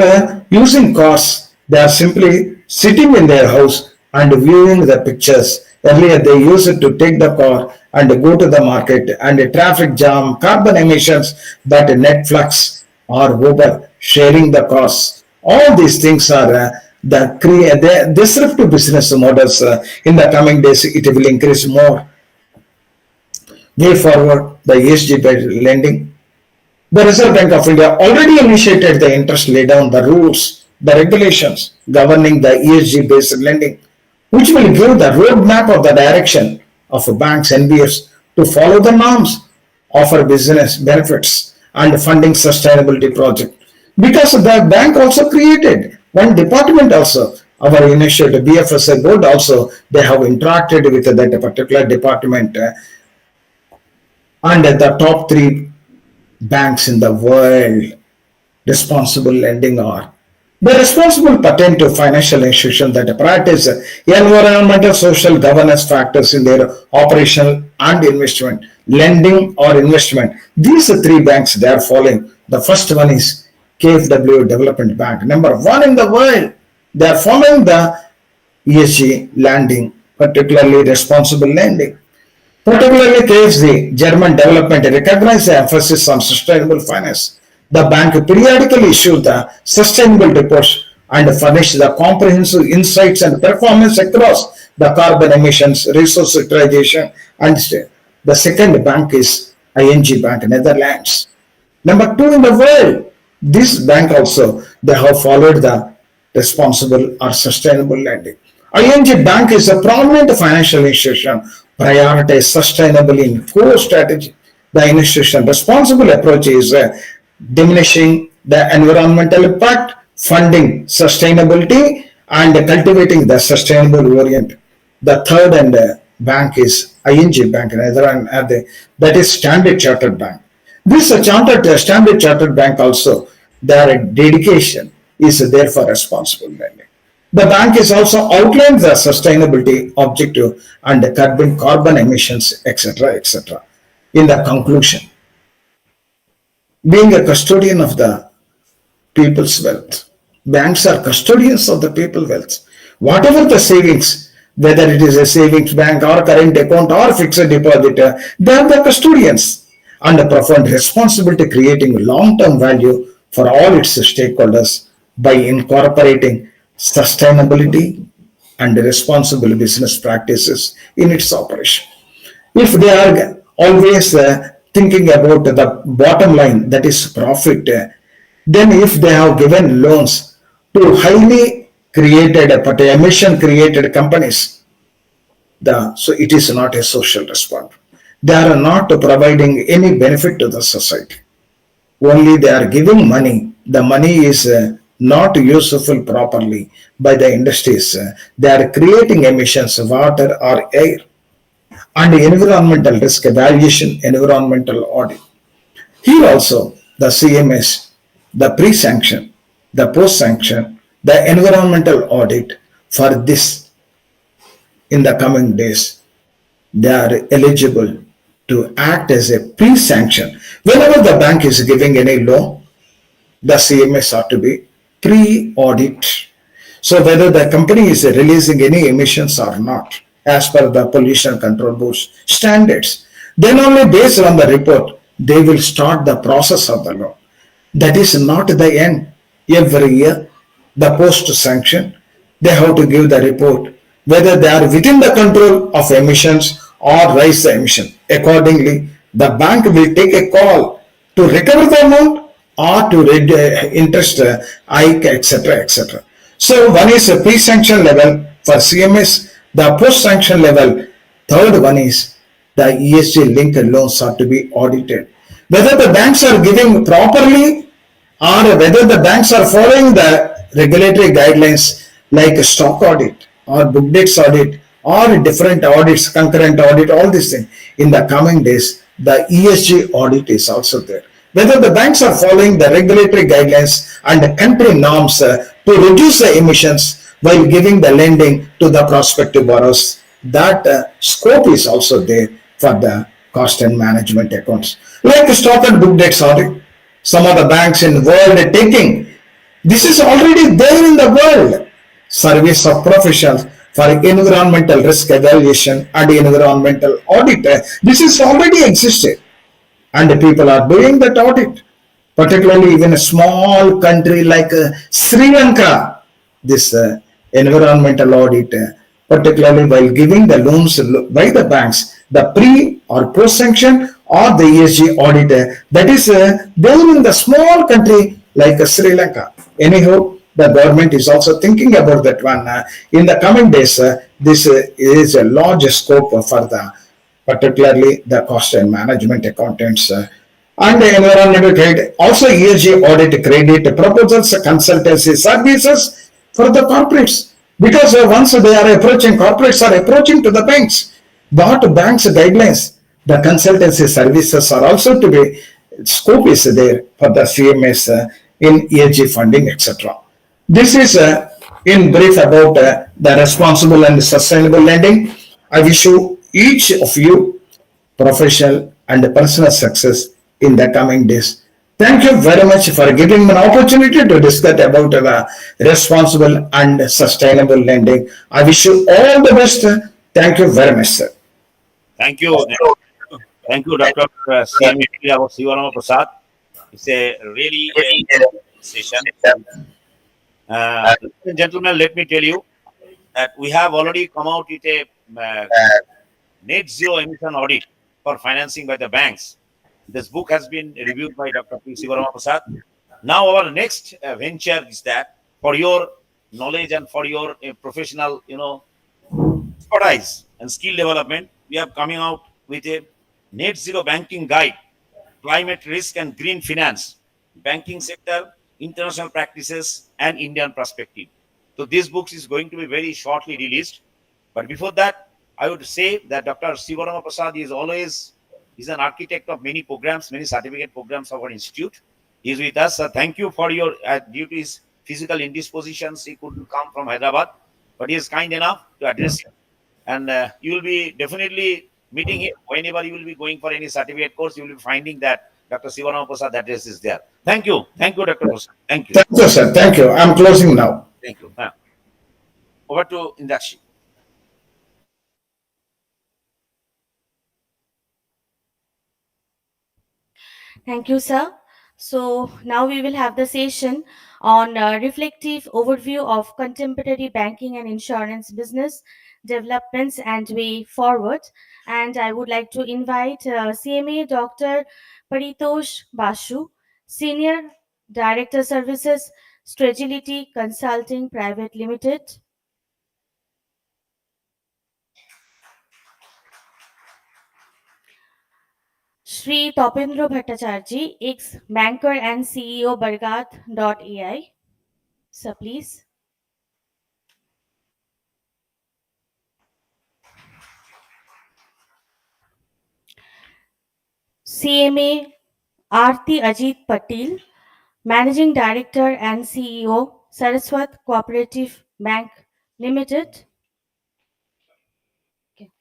using cars; they are simply sitting in their house and viewing the pictures. Earlier, they used it to take the car and go to the market and a traffic jam, carbon emissions, but Netflix or Uber sharing the costs. All these things are the disruptive business models. In the coming days, it will increase more. Way forward, the ESG-based lending. The Reserve Bank of India already initiated the interest lay down the rules, the regulations governing the ESG-based lending, which will give the roadmap of the direction of banks NBFs to follow the norms, offer business benefits, and funding sustainability project. Because the bank also created one department also. Our initiative BFSIB board also they have interacted with that particular department, and the top 3 banks in the world responsible lending are the responsible patent to financial institutions that prioritize environmental social governance factors in their operational and investment lending or investment. These 3 banks they are following. The first one is KfW Development Bank, number 1 in the world. They are following the ESG lending, particularly responsible lending. Particularly KFC, German development recognized the emphasis on sustainable finance. The bank periodically issued the sustainable reports and furnished the comprehensive insights and performance across the carbon emissions, resource utilization, and state. The second bank is ING Bank, Netherlands. Number 2 in the world. This bank also, they have followed the responsible or sustainable lending. ING Bank is a prominent financial institution, prioritize sustainability in core strategy. The institution responsible approach is diminishing the environmental impact, funding sustainability, and cultivating the sustainable orient. The third and bank is ING Bank, that is Standard Chartered Bank. This Standard Chartered Bank also, their dedication is there for responsible lending. The bank is also outlined the sustainability objective and curbing carbon emissions, etc., etc. In the conclusion, being a custodian of the people's wealth. Banks are custodians of the people's wealth. Whatever the savings, whether it is a savings bank or current account or fixed deposit, they are the custodians and a profound responsibility creating long-term value for all its stakeholders by incorporating sustainability and responsible business practices in its operation. If they are always thinking about the bottom line, that is profit, then if they have given loans to highly created but emission created companies, so it is not a social response. They are not providing any benefit to the society. Only they are giving money. The money is not useful properly by the industries. They are creating emissions, water or air, and environmental risk evaluation, environmental audit. Here also, the CMS, the pre-sanction, the post-sanction, the environmental audit for this in the coming days, they are eligible to act as a pre-sanction. Whenever the bank is giving any loan, the CMS ought to be pre-audit. So whether the company is releasing any emissions or not, as per the pollution control board's standards, then only based on the report, they will start the process of the law. That is not the end. Every year, the post sanction, they have to give the report whether they are within the control of emissions or raise the emission. Accordingly, the bank will take a call to recover the amount or to read interest hike, etc., etc. So one is a pre-sanction level for CMS, the post-sanction level. Third one is the ESG linked loans are to be audited. Whether the banks are giving properly or whether the banks are following the regulatory guidelines like stock audit or book dates audit or different audits, concurrent audit, all these things. In the coming days, the ESG audit is also there. Whether the banks are following the regulatory guidelines and the country norms to reduce the emissions while giving the lending to the prospective borrowers, that scope is also there for the cost and management accounts. Like stock and book debts audit, some of the banks in the world are taking. This is already there in the world. Service of professionals for environmental risk evaluation and environmental audit. This is already existed and people are doing that audit. Particularly even a small country like Sri Lanka, this environmental audit, particularly while giving the loans by the banks, the pre or post sanction or the ESG audit, that is there in the small country like Sri Lanka. Anyhow, the government is also thinking about that one. In the coming days, this is a large scope for the particularly the cost and management accountants and the environmental credit. Also, ESG audit credit proposals, consultancy services for the corporates. Because once they are approaching, corporates are approaching to the banks. What banks guidelines, the consultancy services are also to be, scope is there for the CMS in ESG funding, etc. This is in brief about the responsible and sustainable lending. I wish you each of you professional and personal success in the coming days. Thank you very much for giving me an opportunity to discuss about the responsible and sustainable lending. I wish you all the best. Thank you very much, sir. Thank you. Thank you, Dr. CME Sivarama Prasad. It's a really session. Ladies and gentlemen, let me tell you that we have already come out with a net zero emission audit for financing by the banks. This book has been reviewed by Dr. P. Sivarama Prasad. Now our next venture is that for your knowledge and for your professional, expertise and skill development, we are coming out with a net zero banking guide, climate risk and green finance, banking sector, international practices, and Indian perspective. So this book is going to be very shortly released. But before that, I would say that Dr. Sivarama Prasad is an architect of many programs, many certificate programs of our institute. He is with us. Thank you for your due to his physical indispositions. He couldn't come from Hyderabad, but he is kind enough to address you. And you will be definitely meeting him whenever you will be going for any certificate course. You will be finding that Dr. Sivanama Prasad address is there. Thank you. Thank you, Dr. Prasad. Thank you. Thank you, sir. Thank you. I'm closing now. Thank you. Over to Indakshi. Thank you, sir. So now we will have the session on reflective overview of contemporary banking and insurance business developments and way forward. And I would like to invite CMA Dr. Paritosh Basu, Senior Director Services, Strategy Consulting Private Limited. Shri Topendra Bhattacharjee, ex-banker and CEO Bargat.ai. Sir, please. CMA Aarti Ajit Patil, Managing Director and CEO, Saraswat Cooperative Bank Limited. Okay.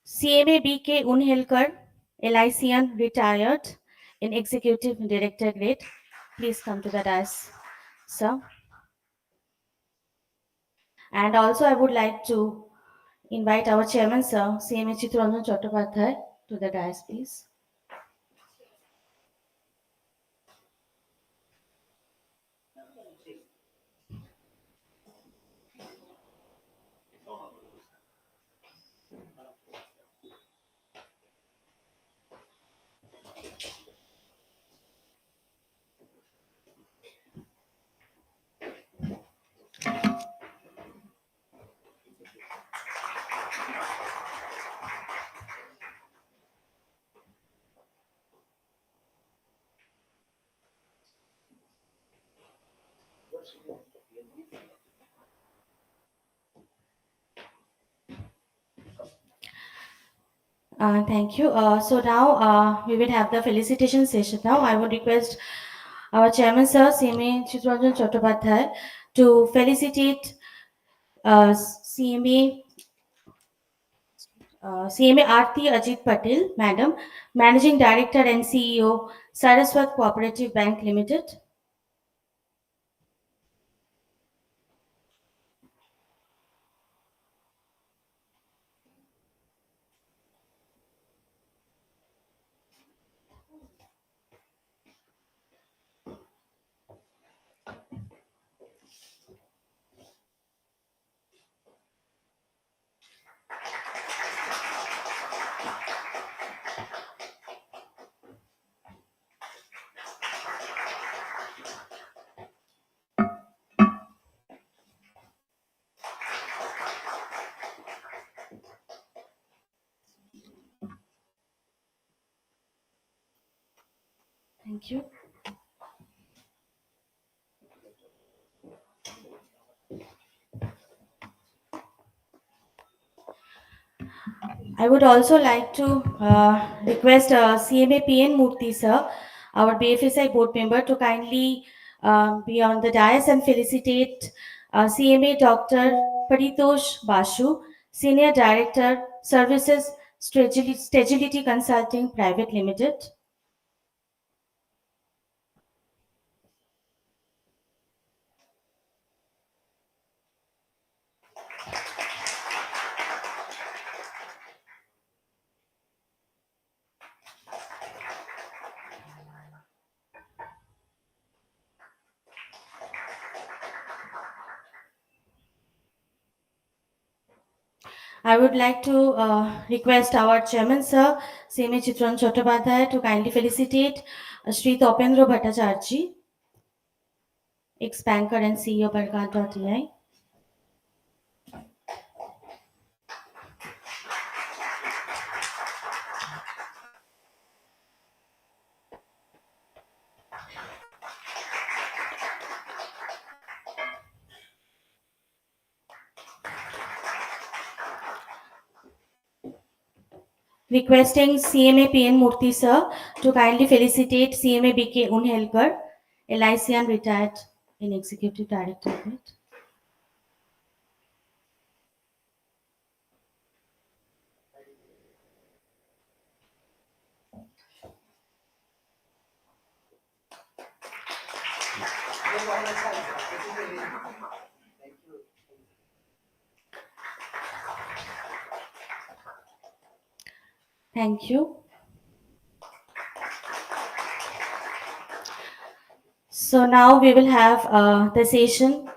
CMA BK Unhelkar, LICN retired in Executive Director grade. Please come to the dais, sir. And also I would like to invite our chairman, sir, CMA Chittaranjan Chattopadhyay, to the dais, please. Thank you. So now we will have the felicitation session. Now I would request our chairman, sir, CMA Chittaranjan Chattopadhyay, to felicitate CMA CMA Aarti Ajit Patil, Madam, Managing Director and CEO, Saraswat Cooperative Bank Limited. Thank you. I would also like to request CMA PN Murthy sir, our BFSI board member, to kindly be on the dais and felicitate CMA Dr. Paritosh Basu, Senior Director, Services Strategy Consulting Private Limited. I would like to request our chairman, sir, CMA Chitran Chattopadhyay, to kindly felicitate Sri Topendra Bhattacharjee, ex-banker and CEO Barkat.ai. Requesting CMA PN Murthy sir to kindly felicitate CMA BK Unhelkar, LICN retired in Executive Director. Thank you. So now we will have the session,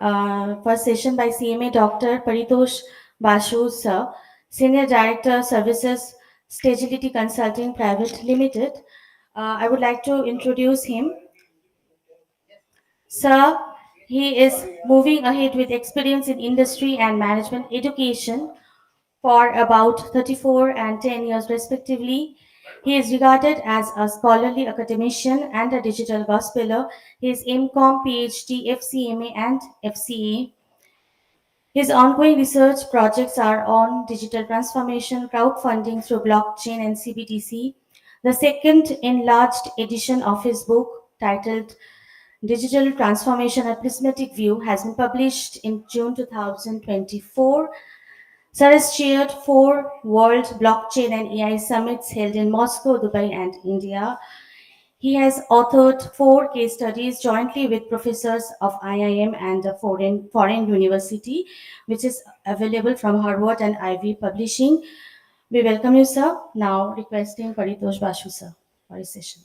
first session by CMA Dr. Paritosh Basu Sir, Senior Director Services Stagility Consulting Private Limited. I would like to introduce him. Sir, he is moving ahead with experience in industry and management education for about 34 and 10 years respectively. He is regarded as a scholarly academician and a digital gospeler. His MCOM, PhD, FCMA, and FCA. His ongoing research projects are on digital transformation, crowdfunding through blockchain, and CBDC. The second enlarged edition of his book, titled Digital Transformation: A Prismatic View, has been published in June 2024. Sir has chaired 4 World Blockchain and AI Summits held in Moscow, Dubai, and India. He has authored 4 case studies jointly with professors of IIM and a foreign university, which is available from Harvard and Ivy Publishing. We welcome you, sir. Now requesting Paritosh Basu, sir, for his session.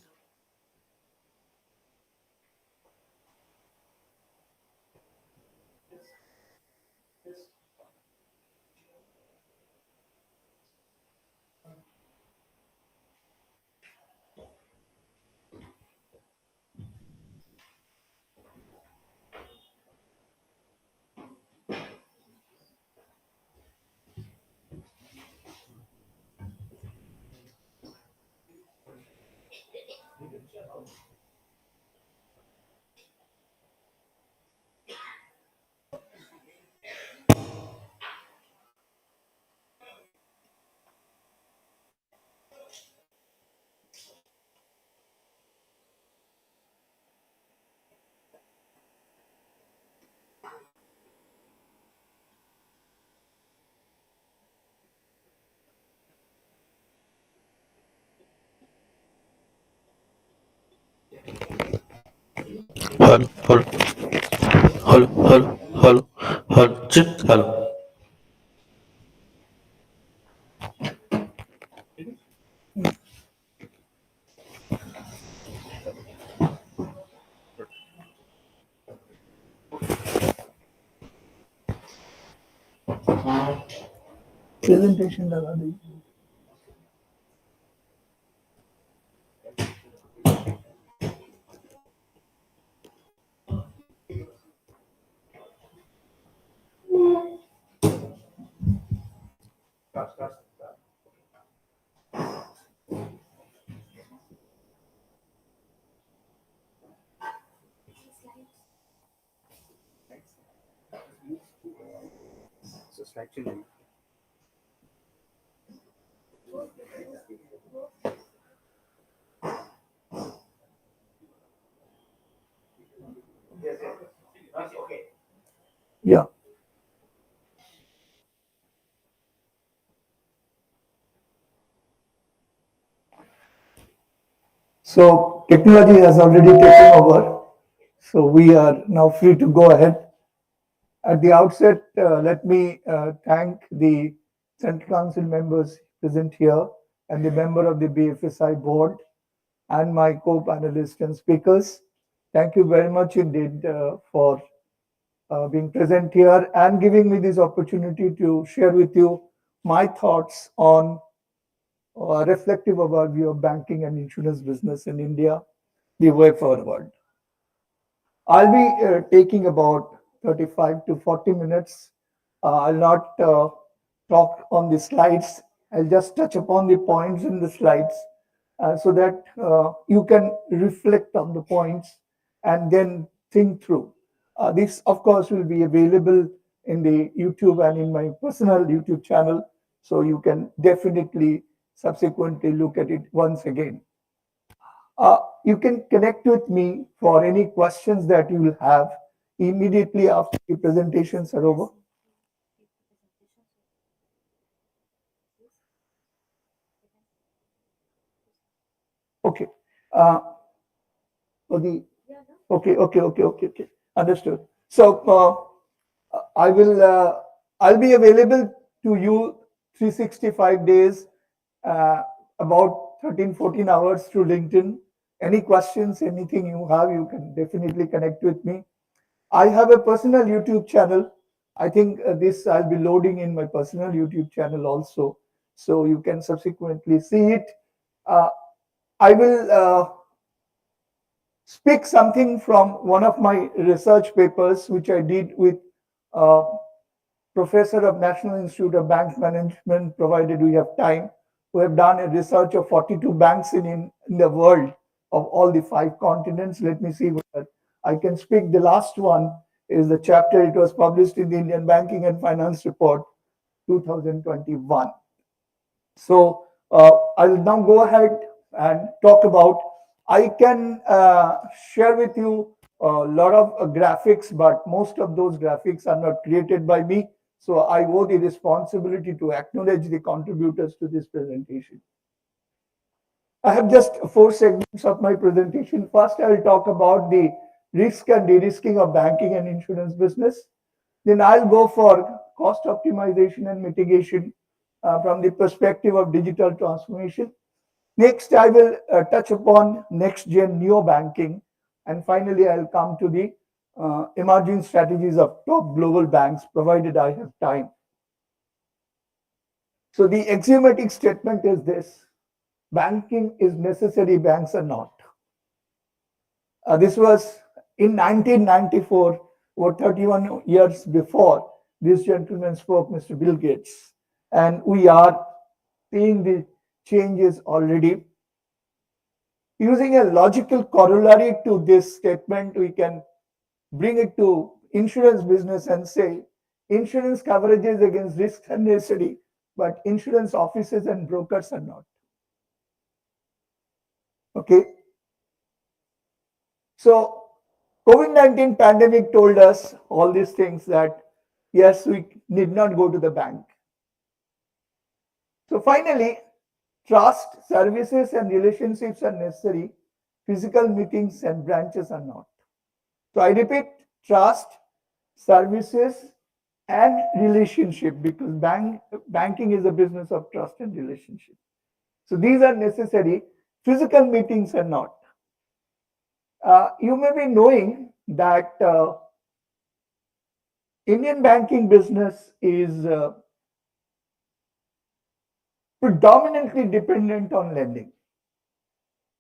Hello, hello, hello, hello, hello, hello, check, hello. Presentation लगा दीजिए. Yeah. So technology has already taken over. So we are now free to go ahead. At the outset, let me thank the Central Council members present here and the member of the BFSI board and my co-panelists and speakers. Thank you very much indeed for being present here and giving me this opportunity to share with you my thoughts on reflective overview of banking and insurance business in India, the way forward. I'll be taking about 35 to 40 minutes. I'll not talk on the slides. I'll just touch upon the points in the slides so that you can reflect on the points and then think through. This, of course, will be available in the YouTube and in my personal YouTube channel. So you can definitely subsequently look at it once again. You can connect with me for any questions that you will have immediately after the presentations are over. Okay. Okay. Understood. So I'll be available to you 365 days, uh, about 13, 14 hours through LinkedIn. Any questions, anything you have, you can definitely connect with me. I have a personal YouTube channel. I think this I'll be loading in my personal YouTube channel also, so you can subsequently see it. Uh, I will speak something from one of my research papers, which I did with uh, professor of National Institute of Bank Management, provided we have time. We have done a research of 42 banks in the world of all the 5 continents. Let me see whether I can speak. The last one is the chapter. It was published in the Indian Banking and Finance Report 2021. So I'll now go ahead and talk about. I can share with you a lot of graphics, but most of those graphics are not created by me. So I owe the responsibility to acknowledge the contributors to this presentation. I have just 4 segments of my presentation. First, I will talk about the risk and de-risking of banking and insurance business. Then I'll go for cost optimization and mitigation from the perspective of digital transformation. Next, I will touch upon next-gen neo-banking. And finally, I'll come to the emerging strategies of top global banks, provided I have time. So the axiomatic statement is this: banking is necessary, banks are not. This was in 1994, or 31 years before this gentleman spoke, Mr. Bill Gates. And we are seeing the changes already. Using a logical corollary to this statement, we can bring it to insurance business and say insurance coverages against risks are necessary, but insurance offices and brokers are not. Okay. So COVID-19 pandemic told us all these things, that yes, we need not go to the bank. So finally, trust, services and relationships are necessary. Physical meetings and branches are not. So I repeat, trust, services and relationship, because banking is a business of trust and relationship. So these are necessary. Physical meetings are not. You may be knowing that Indian banking business is predominantly dependent on lending.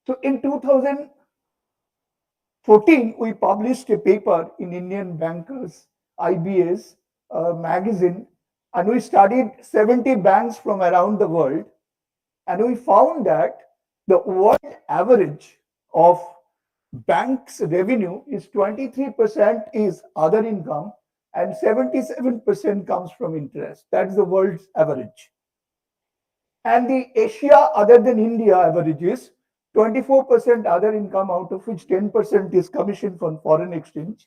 So in 2014, we published a paper in Indian Bankers, IBS magazine, and we studied 70 banks from around the world, and we found that the world average of banks' revenue is 23% is other income and 77% comes from interest. That's the world's average. And the Asia other than India average is 24% other income, out of which 10% is commission from foreign exchange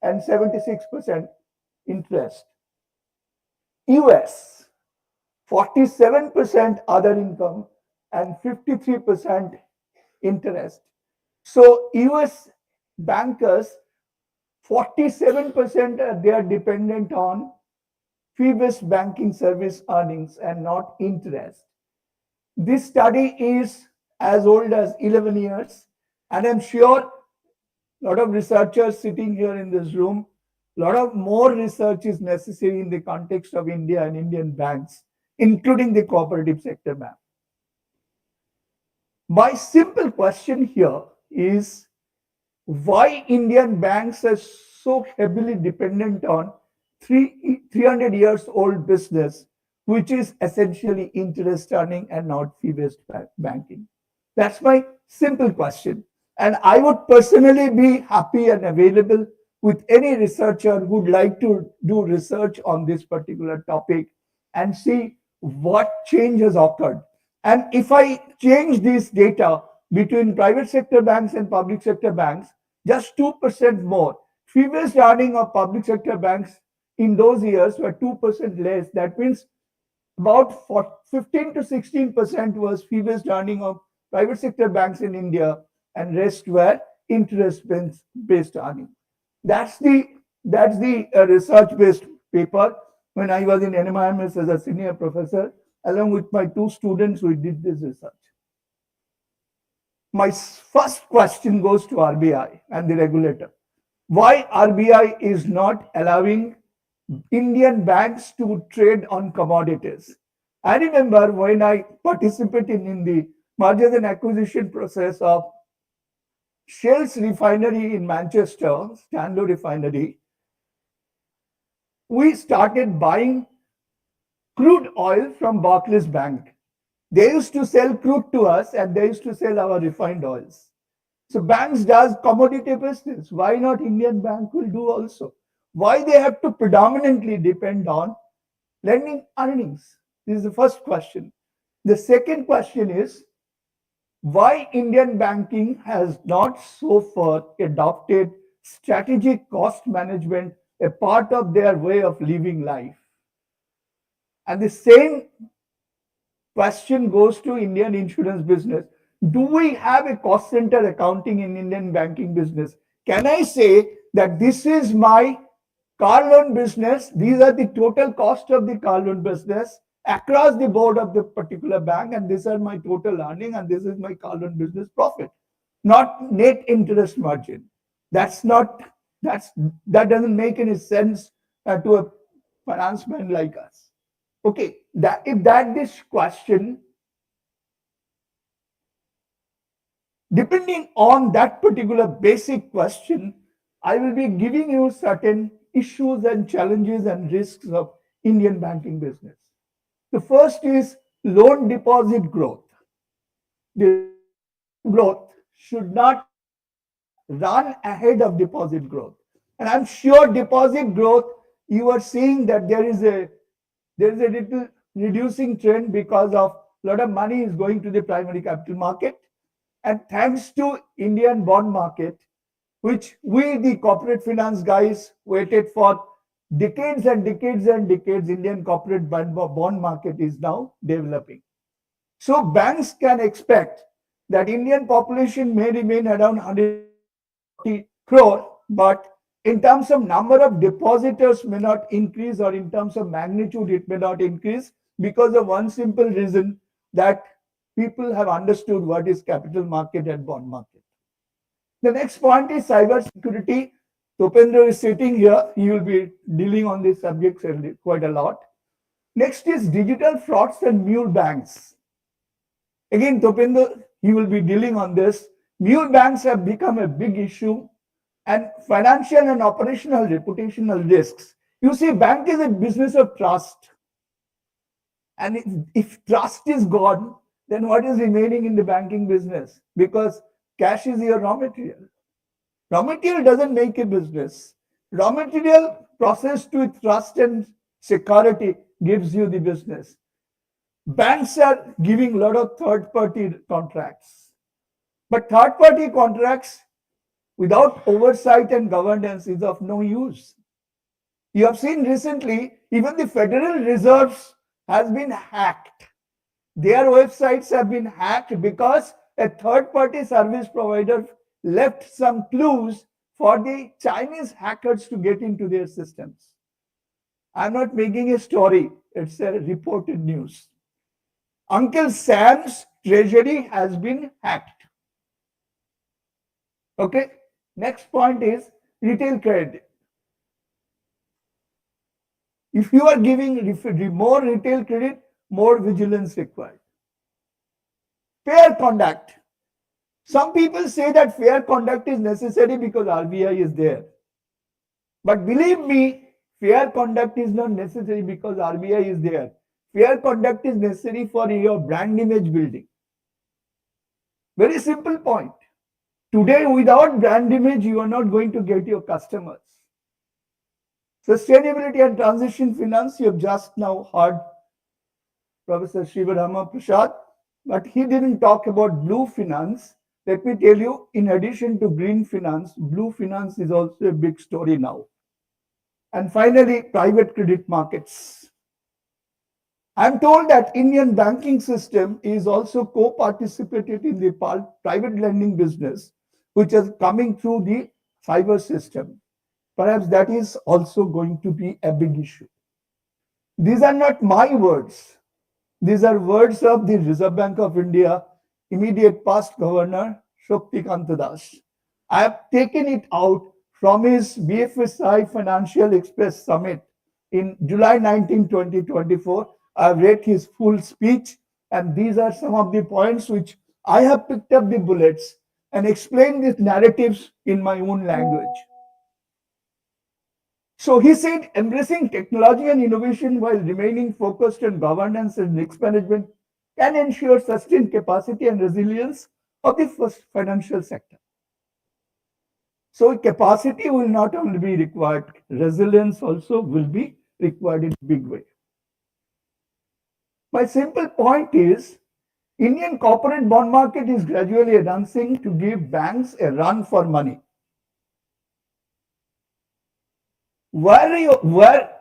and 76% interest. US, 47% other income and 53% interest. So US bankers, 47% they are dependent on fee-based banking service earnings and not interest. This study is as old as 11 years, and I'm sure a lot of researchers sitting here in this room, a lot of more research is necessary in the context of India and Indian banks, including the cooperative sector bank. My simple question here is, why Indian banks are so heavily dependent on 300 years old business, which is essentially interest earning and not fee-based banking? That's my simple question. And I would personally be happy and available with any researcher who would like to do research on this particular topic and see what change has occurred. And if I change this data between private sector banks and public sector banks, just 2% more. Fee-based earning of public sector banks in those years were 2% less. That means about 15 to 16% was fee-based earning of private sector banks in India, and rest were interest-based earning. That's the research-based paper when I was in NMIMS as a senior professor, along with my two students who did this research. My first question goes to RBI and the regulator. Why RBI is not allowing Indian banks to trade on commodities? I remember when I participated in the mergers and acquisition process of Shell's refinery in Manchester, Stanlow refinery, we started buying crude oil from Barclays Bank. They used to sell crude to us and they used to sell our refined oils. So banks does commodity business. Why not Indian bank will do also? Why they have to predominantly depend on lending earnings? This is the first question. The second question is why Indian banking has not so far adopted strategic cost management a part of their way of living life. And the same question goes to Indian insurance business. Do we have a cost center accounting in Indian banking business? Can I say that this is my car loan business? These are the total cost of the car loan business across the board of the particular bank, and these are my total earning, and this is my car loan business profit, not net interest margin. That doesn't make any sense to a finance man like us. Okay, if this question, depending on that particular basic question, I will be giving you certain issues and challenges and risks of Indian banking business. The first is loan deposit growth. The growth should not run ahead of deposit growth. And I'm sure deposit growth, you are seeing that there is a little reducing trend because of a lot of money is going to the primary capital market. And thanks to Indian bond market, which we, the corporate finance guys, waited for decades and decades and decades, Indian corporate bond market is now developing. So banks can expect that Indian population may remain around 140 crore, but in terms of number of depositors may not increase, or in terms of magnitude it may not increase, because of one simple reason, that people have understood what is capital market and bond market. The next point is cyber security. Topendra is sitting here. He will be dealing on this subject quite a lot. Next is digital frauds and mule banks. Again, Topendra, he will be dealing on this. Mule banks have become a big issue, and financial and operational reputational risks. You see, bank is a business of trust. And if trust is gone, then what is remaining in the banking business? Because cash is your raw material. Raw material doesn't make a business. Raw material processed with trust and security gives you the business. Banks are giving a lot of third-party contracts. But third-party contracts without oversight and governance is of no use. You have seen recently, even the Federal Reserve has been hacked. Their websites have been hacked because a third-party service provider left some clues for the Chinese hackers to get into their systems. I'm not making a story, it's a reported news. Uncle Sam's treasury has been hacked. Okay, next point is retail credit. If you are giving more retail credit, more vigilance required. Fair conduct. Some people say that fair conduct is necessary because RBI is there. But believe me, fair conduct is not necessary because RBI is there. Fair conduct is necessary for your brand image building. Very simple point. Today, without brand image, you are not going to get your customers. Sustainability and transition finance, you have just now heard Professor Shivarama Prasad, but he didn't talk about blue finance. Let me tell you, in addition to green finance, blue finance is also a big story now. And finally, private credit markets. I'm told that Indian banking system is also co-participated in the private lending business, which is coming through the cyber system. perhaps that is also going to be a big issue. These are not my words. These are words of the Reserve Bank of India, immediate past governor, Shaktikant Das. I have taken it out from his BFSI Financial Express Summit in July 19, 2024. I have read his full speech, and these are some of the points which I have picked up the bullets and explained these narratives in my own language. So he said, embracing technology and innovation while remaining focused on governance and risk management can ensure sustained capacity and resilience of the first financial sector. So capacity will not only be required, resilience also will be required in a big way. My simple point is, Indian corporate bond market is gradually advancing to give banks a run for money. Where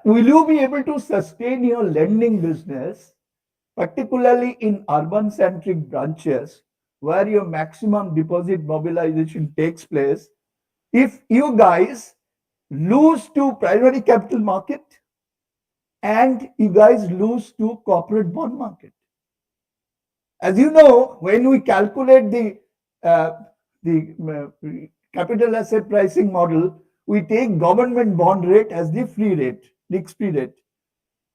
will you be able to sustain your lending business, particularly in urban-centric branches, where your maximum deposit mobilization takes place, if you guys lose to primary capital market and you guys lose to corporate bond market? As you know, when we calculate the capital asset pricing model, we take government bond rate as the free rate, risk-free rate.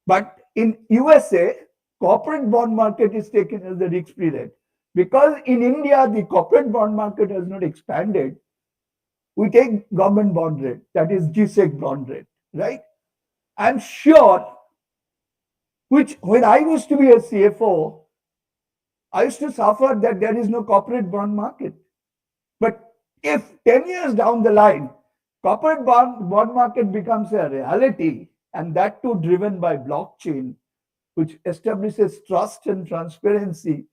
But in USA, corporate bond market is taken as the risk-free rate. Because in India, the corporate bond market has not expanded, we take government bond rate, that is GSEC bond rate, right? I'm sure, which when I used to be a CFO, I used to suffer that there is no corporate bond market. But if 10 years down the line, corporate bond market becomes a reality, and that too driven by blockchain, which establishes trust and transparency,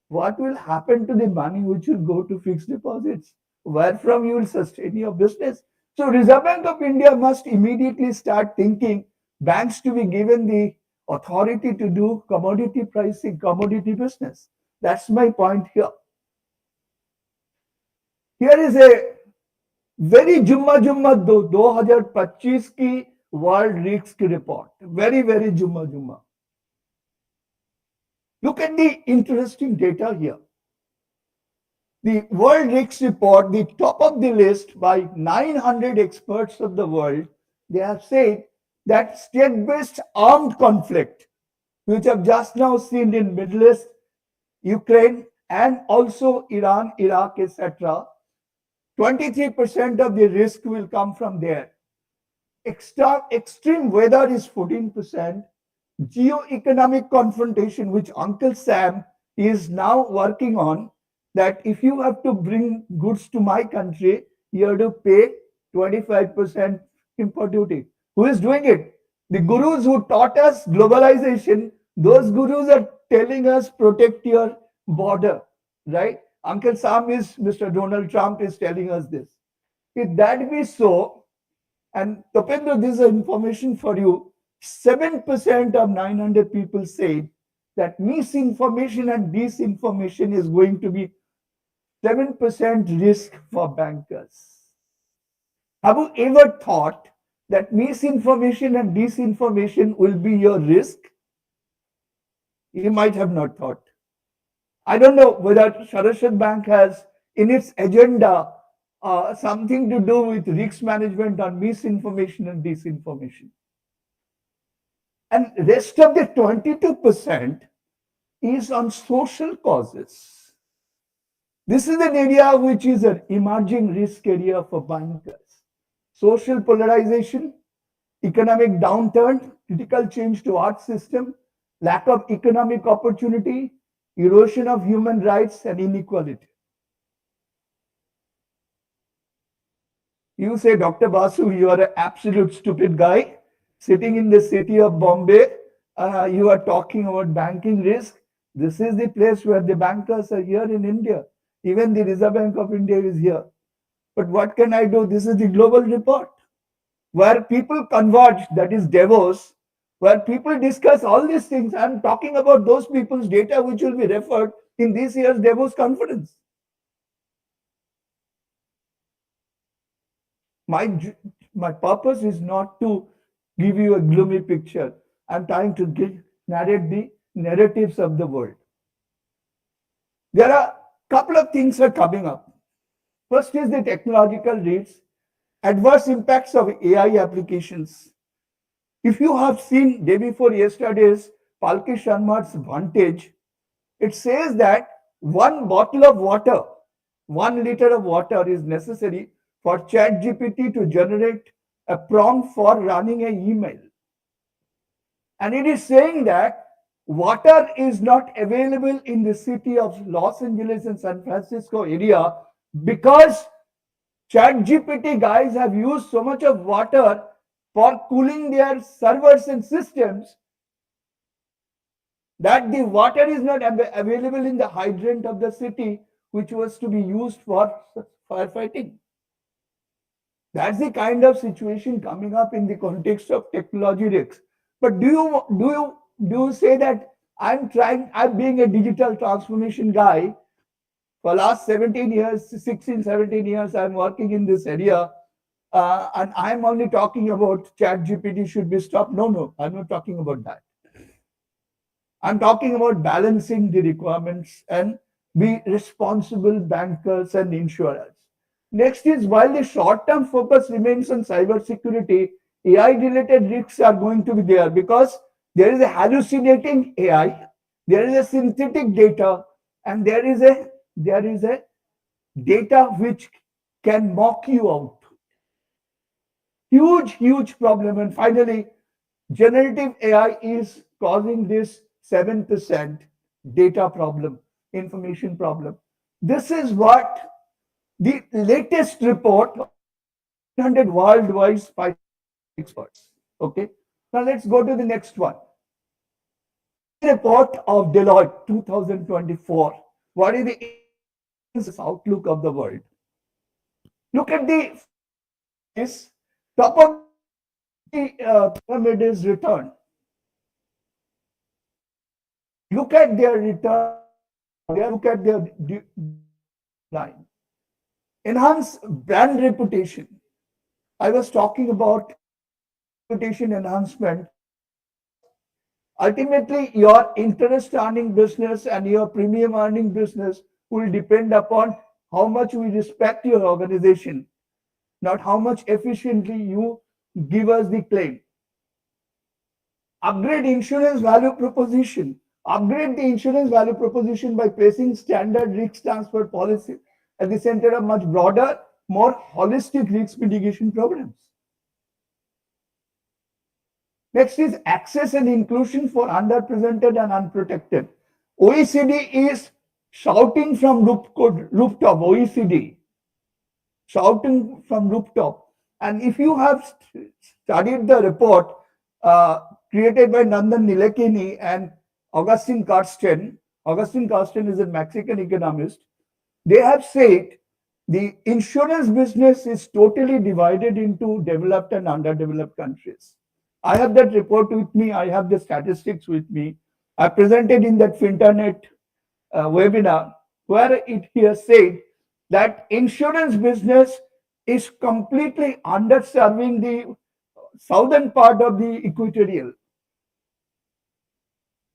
what will happen to the money which will go to fixed deposits? Where from you will sustain your business? So Reserve Bank of India must immediately start thinking banks to be given the authority to do commodity pricing, commodity business. That's my point here. Here is a very जुम्मा 2025 की world risk report, very जुम्मा. Look at the interesting data here. The World Risk Report, the top of the list by 900 experts of the world, they have said that state-based armed conflict, which have just now seen in Middle East, Ukraine, and also Iran, Iraq, etc., 23% of the risk will come from there. Extreme weather is 14%. Geo-economic confrontation, which Uncle Sam is now working on, that if you have to bring goods to my country, you have to pay 25% import duty. Who is doing it? The gurus who taught us globalization, those gurus are telling us protect your border, right? Uncle Sam is, Mr. Donald Trump is telling us this. If that be so, and Tapendra, this is information for you, 7% of 900 people said that misinformation and disinformation is going to be 7% risk for bankers. Have you ever thought that misinformation and disinformation will be your risk? You might have not thought. I don't know whether Saraswat Bank has in its agenda something to do with risk management on misinformation and disinformation. And rest of the 22% is on social causes. This is an area which is an emerging risk area for bankers. Social polarization, economic downturn, critical change to art system, lack of economic opportunity, erosion of human rights, and inequality. You say, Dr. Basu, you are an absolute stupid guy sitting in the city of Bombay. You are talking about banking risk. This is the place where the bankers are here in India. Even the Reserve Bank of India is here. But what can I do? This is the global report where people converge, that is Davos, where people discuss all these things. I'm talking about those people's data which will be referred in this year's Davos conference. My purpose is not to give you a gloomy picture. I'm trying to narrate the narratives of the world. There are a couple of things are coming up. First is the technological risks, adverse impacts of AI applications. If you have seen day before yesterday's Palki Sharma's Vantage, it says that 1 liter of water is necessary for ChatGPT to generate a prompt for running an email. And it is saying that water is not available in the city of Los Angeles and San Francisco area because ChatGPT guys have used so much of water for cooling their servers and systems that the water is not available in the hydrant of the city, which was to be used for firefighting. That's the kind of situation coming up in the context of technology risks. But do you say that I'm being a digital transformation guy for last 17 years, 16, 17 years, I'm working in this area. And I'm only talking about chat GPT should be stopped. No, I'm not talking about that. I'm talking about balancing the requirements and be responsible bankers and insurers. Next is while the short-term focus remains on cybersecurity, AI-related risks are going to be there because there is a hallucinating AI, there is a synthetic data, and there is a data which can mock you out. Huge problem. And finally, generative AI is causing this 7% data problem, information problem. This is what the latest report of 100 worldwide experts. Okay. Now let's go to the next one. Report of Deloitte 2024. What is the outlook of the world? Look at the top of the pyramid is return. Look at their return. Look at their line. Enhance brand reputation. I was talking about reputation enhancement because ultimately your interest earning business and your premium earning business will depend upon how much we respect your organization, not how much efficiently you give us the claim. Upgrade insurance value proposition. Upgrade the insurance value proposition by placing standard risk transfer policy at the center of much broader, more holistic risk mitigation programs. Next is access and inclusion for underrepresented and unprotected. OECD is shouting from rooftop, OECD, shouting from rooftop. And if you have studied the report created by Nandan Nilekani and Augustine Carsten is a Mexican economist, they have said the insurance business is totally divided into developed and underdeveloped countries. I have that report with me. I have the statistics with me. I presented in that Finternet webinar where it here said that insurance business is completely underserving the southern part of the equatorial.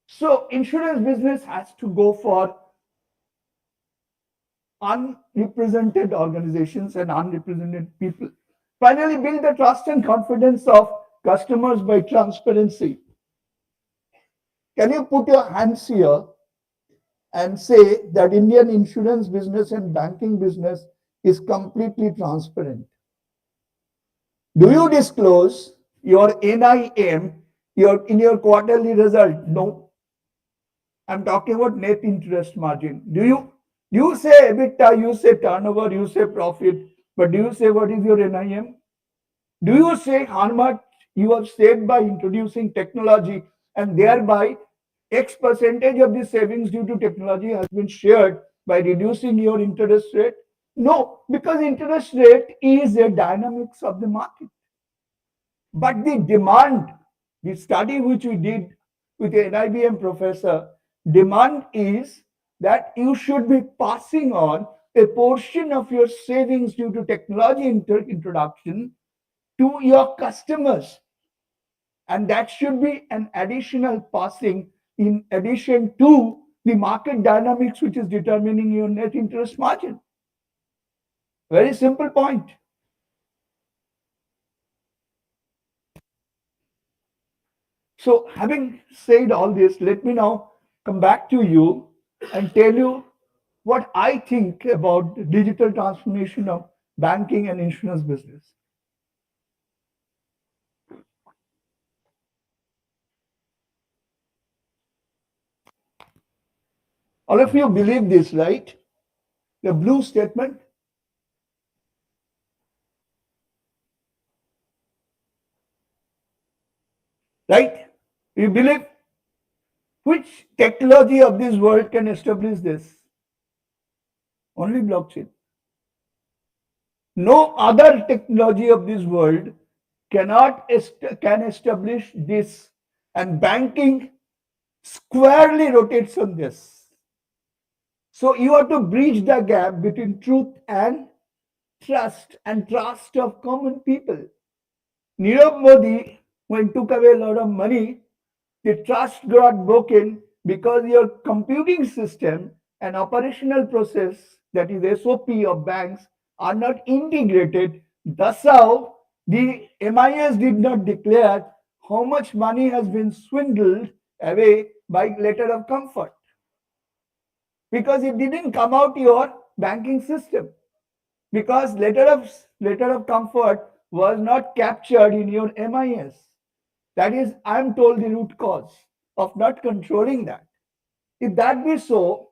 So insurance business has to go for unrepresented organizations and unrepresented people. Finally, build the trust and confidence of customers by transparency. Can you put your hands here and say that Indian insurance business and banking business is completely transparent? Do you disclose your NIM in your quarterly result? No. I'm talking about net interest margin. Do you say EBITDA, you say turnover, you say profit, but do you say what is your NIM? Do you say how much you have saved by introducing technology and thereby X percentage of the savings due to technology has been shared by reducing your interest rate? No, because interest rate is a dynamics of the market. But the demand, the study which we did with an IBM professor, demand is that you should be passing on a portion of your savings due to technology introduction to your customers. And that should be an additional passing in addition to the market dynamics, which is determining your net interest margin. Very simple point. So, having said all this, let me now come back to you and tell you what I think about the digital transformation of banking and insurance business. All of you believe this, right? The blue statement. Right? You believe which technology of this world can establish this? Only blockchain. No other technology of this world can establish this, and banking squarely rotates on this. So you have to bridge the gap between truth and trust of common people. Nirav Modi, when took away a lot of money, the trust got broken because your computing system and operational process, that is SOP of banks, are not integrated. Thus how the MIS did not declare how much money has been swindled away by letter of comfort, because it didn't come out your banking system, because letter of comfort was not captured in your MIS. That is, I am told, the root cause of not controlling that. If that be so,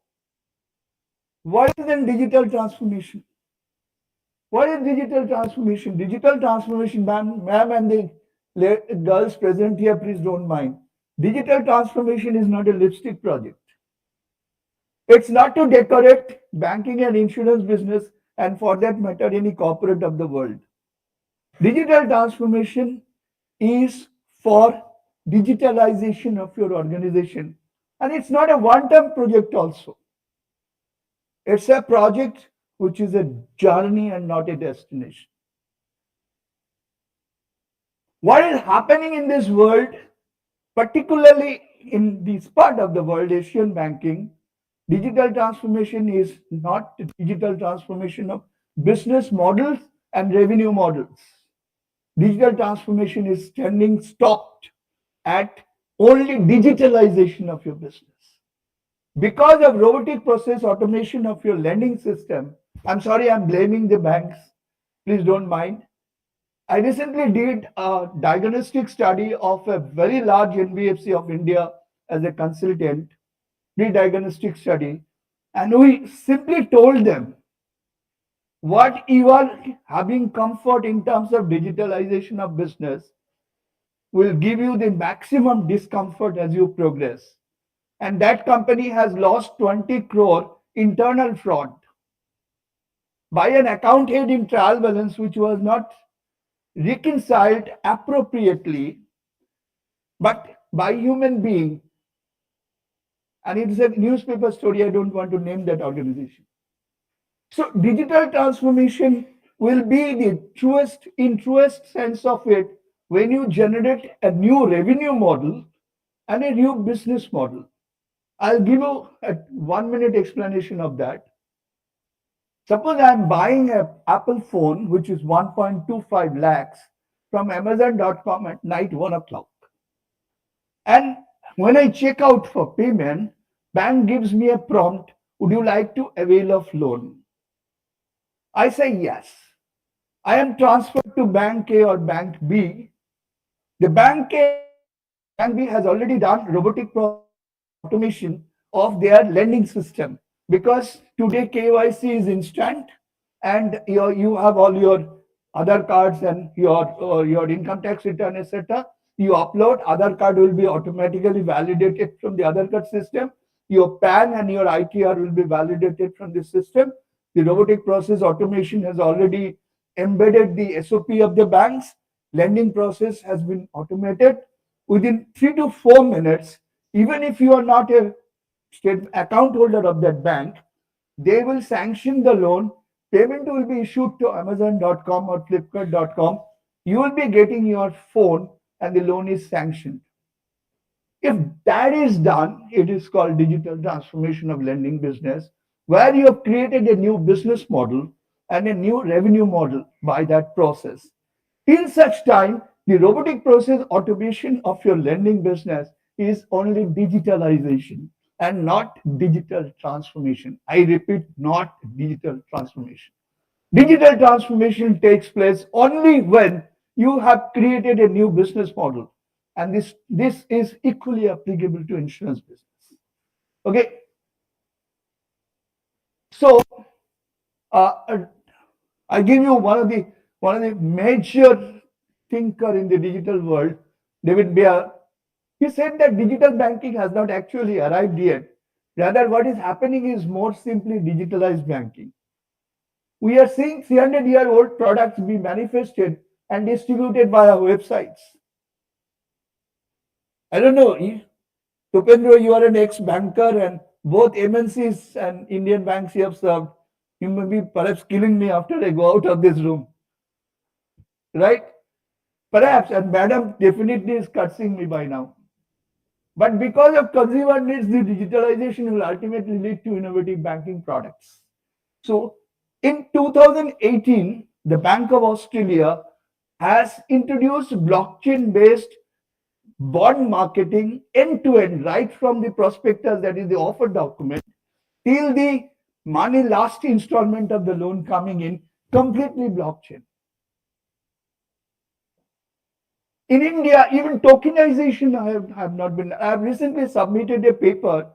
what is then digital transformation? What is digital transformation? Digital transformation, ma'am, and the girls present here, please don't mind. Digital transformation is not a lipstick project. It's not to decorate banking and insurance business, and for that matter, any corporate of the world. Digital transformation is for digitalization of your organization. And it's not a one-time project also. It's a project which is a journey and not a destination. What is happening in this world, particularly in this part of the world, Asian banking, digital transformation is not the digital transformation of business models and revenue models. Digital transformation is standing stopped at only digitalization of your business. Because of robotic process automation of your lending system, I'm sorry, I'm blaming the banks. Please don't mind. I recently did a diagnostic study of a very large NBFC of India as a consultant, pre-diagnostic study, and we simply told them what you are having comfort in terms of digitalization of business will give you the maximum discomfort as you progress. And that company has lost 20 crore internal fraud by an account head in trial balance, which was not reconciled appropriately, but by human being. And it's a newspaper story. I don't want to name that organization. So digital transformation will be the truest sense of it when you generate a new revenue model and a new business model. I'll give you a 1 minute explanation of that. Suppose I'm buying an Apple phone, which is 1.25 lakhs from Amazon.com at night 1 o'clock. And when I check out for payment, bank gives me a prompt, would you like to avail of loan? I say yes. I am transferred to bank A or bank B. The bank A Bank B has already done robotic process automation of their lending system, because today KYC is instant, and you have all your other cards and your income tax return, etc. You upload, other card will be automatically validated from the other card system. Your PAN and your ITR will be validated from the system. The robotic process automation has already embedded the SOP of the banks. Lending process has been automated. Within 3 to 4 minutes, even if you are not a state account holder of that bank, They will sanction the loan. Payment will be issued to Amazon.com or Flipkart.com. You will be getting your phone and the loan is sanctioned. If that is done, it is called digital transformation of lending business, where you have created a new business model and a new revenue model by that process. Till such time, the robotic process automation of your lending business is only digitalization and not digital transformation. I repeat, not digital transformation. Digital transformation takes place only when you have created a new business model. And this is equally applicable to insurance business. Okay. So I give you one of the major thinker in the digital world, David Baer. He said that digital banking has not actually arrived yet. Rather, what is happening is more simply digitalized banking. We are seeing 300-year-old products be manifested and distributed via websites. I don't know, Tupendra, you are an ex-banker and both MNCs and Indian banks you have served. You may be perhaps killing me after I go out of this room. Right? Perhaps, and madam definitely is cursing me by now. But because of consumer needs, the digitalization will ultimately lead to innovative banking products. So in 2018, the Bank of Australia has introduced blockchain-based bond marketing end to end, right from the prospectus, that is the offer document, till the money last installment of the loan coming in, completely blockchain. In India, even tokenization have not been. I have recently submitted a paper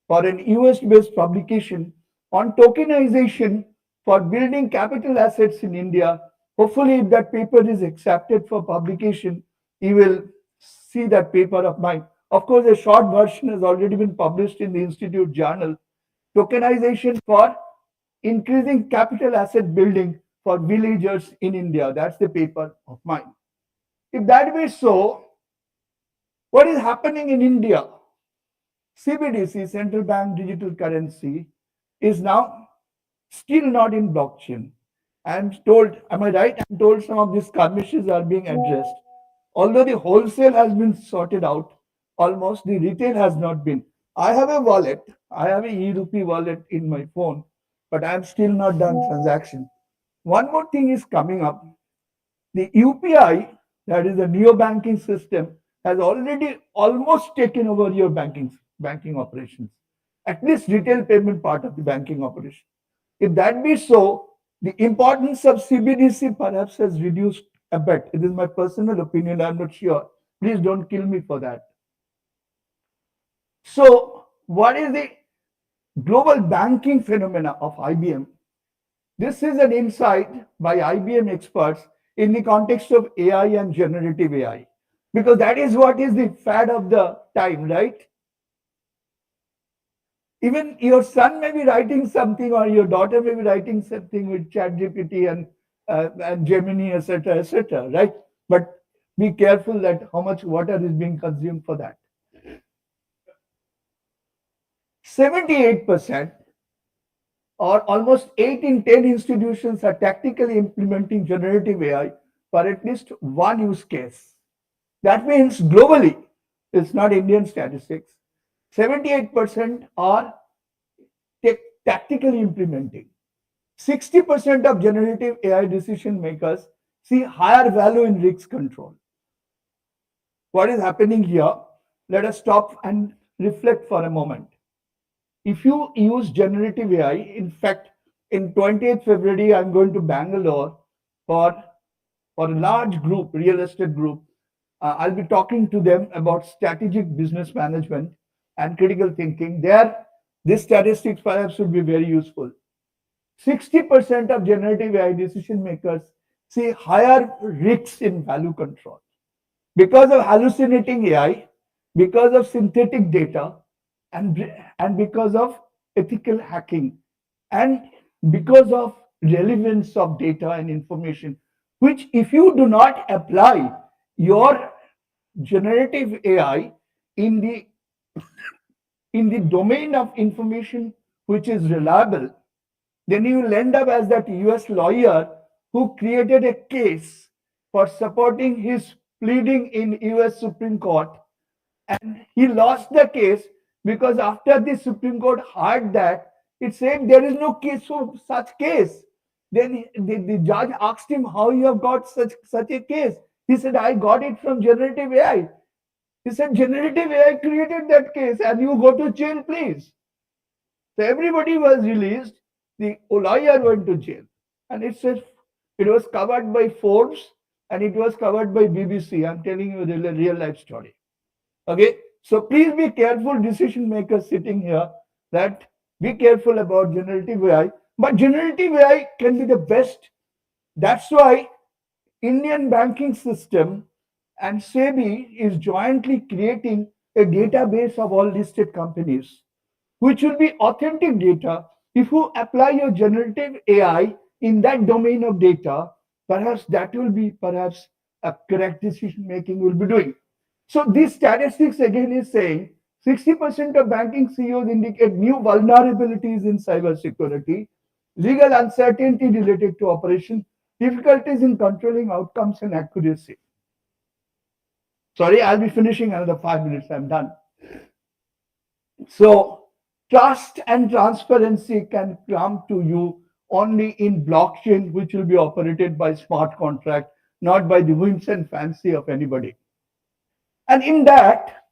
for an US-based publication on tokenization for building capital assets in India. Hopefully, if that paper is accepted for publication, you will see that paper of mine. Of course, a short version has already been published in the Institute Journal. Tokenization for increasing capital asset building for villagers in India. That's the paper of mine. If that be so, what is happening in India? CBDC, central bank digital currency, is now still not in blockchain. I'm told, am I right? I'm told some of these skirmishes are being addressed. Although the wholesale has been sorted out, almost the retail has not been. I have a wallet, I have a e-rupee wallet in my phone, but I'm still not done transaction. One more thing is coming up. The UPI, that is the neo-banking system, has already almost taken over your banking operations, at least retail payment part of the banking operation. If that be so, the importance of CBDC perhaps has reduced a bit. It is my personal opinion, I'm not sure. Please don't kill me for that. So, what is the global banking phenomena of IBM? This is an insight by IBM experts in the context of AI and generative AI, because that is what is the fad of the time, right? Even your son may be writing something, or your daughter may be writing something with ChatGPT and Gemini, etc., right? But be careful that how much water is being consumed for that. 78%, or almost 8 in 10 institutions, are tactically implementing generative AI for at least one use case. That means globally, it's not Indian statistics, 78% are tactically implementing. 60% of generative AI decision makers see higher value in risk control. What is happening here? Let us stop and reflect for a moment. If you use generative AI, in fact, in 20th February, I'm going to Bangalore for a large group, real estate group. I'll be talking to them about strategic business management and critical thinking. There, these statistics perhaps would be very useful. 60% of generative AI decision makers see higher risks in value control because of hallucinating AI, because of synthetic data, and because of ethical hacking, and because of relevance of data and information, which if you do not apply your generative AI in the domain of information which is reliable, then you will end up as that US lawyer who created a case for supporting his pleading in US Supreme Court, and he lost the case because after the Supreme Court heard that, it said there is no case for such case. Then the judge asked him how you have got such a case. He said, I got it from generative AI. He said, generative AI created that case and you go to jail, please. So everybody was released. The lawyer went to jail. And it was covered by Forbes and it was covered by BBC. I'm telling you the real life story. Okay. So please be careful, decision makers sitting here, that be careful about generative AI. But generative AI can be the best. That's why Indian banking system and SEBI is jointly creating a database of all listed companies, which will be authentic data. If you apply your generative AI in that domain of data, perhaps that will be perhaps a correct decision making will be doing. So these statistics again is saying 60% of banking CEOs indicate new vulnerabilities in cybersecurity, legal uncertainty related to operation, difficulties in controlling outcomes and accuracy. Sorry, I'll be finishing another 5 minutes. I'm done. So trust and transparency can come to you only in blockchain, which will be operated by smart contract, not by the whims and fancy of anybody. And in that,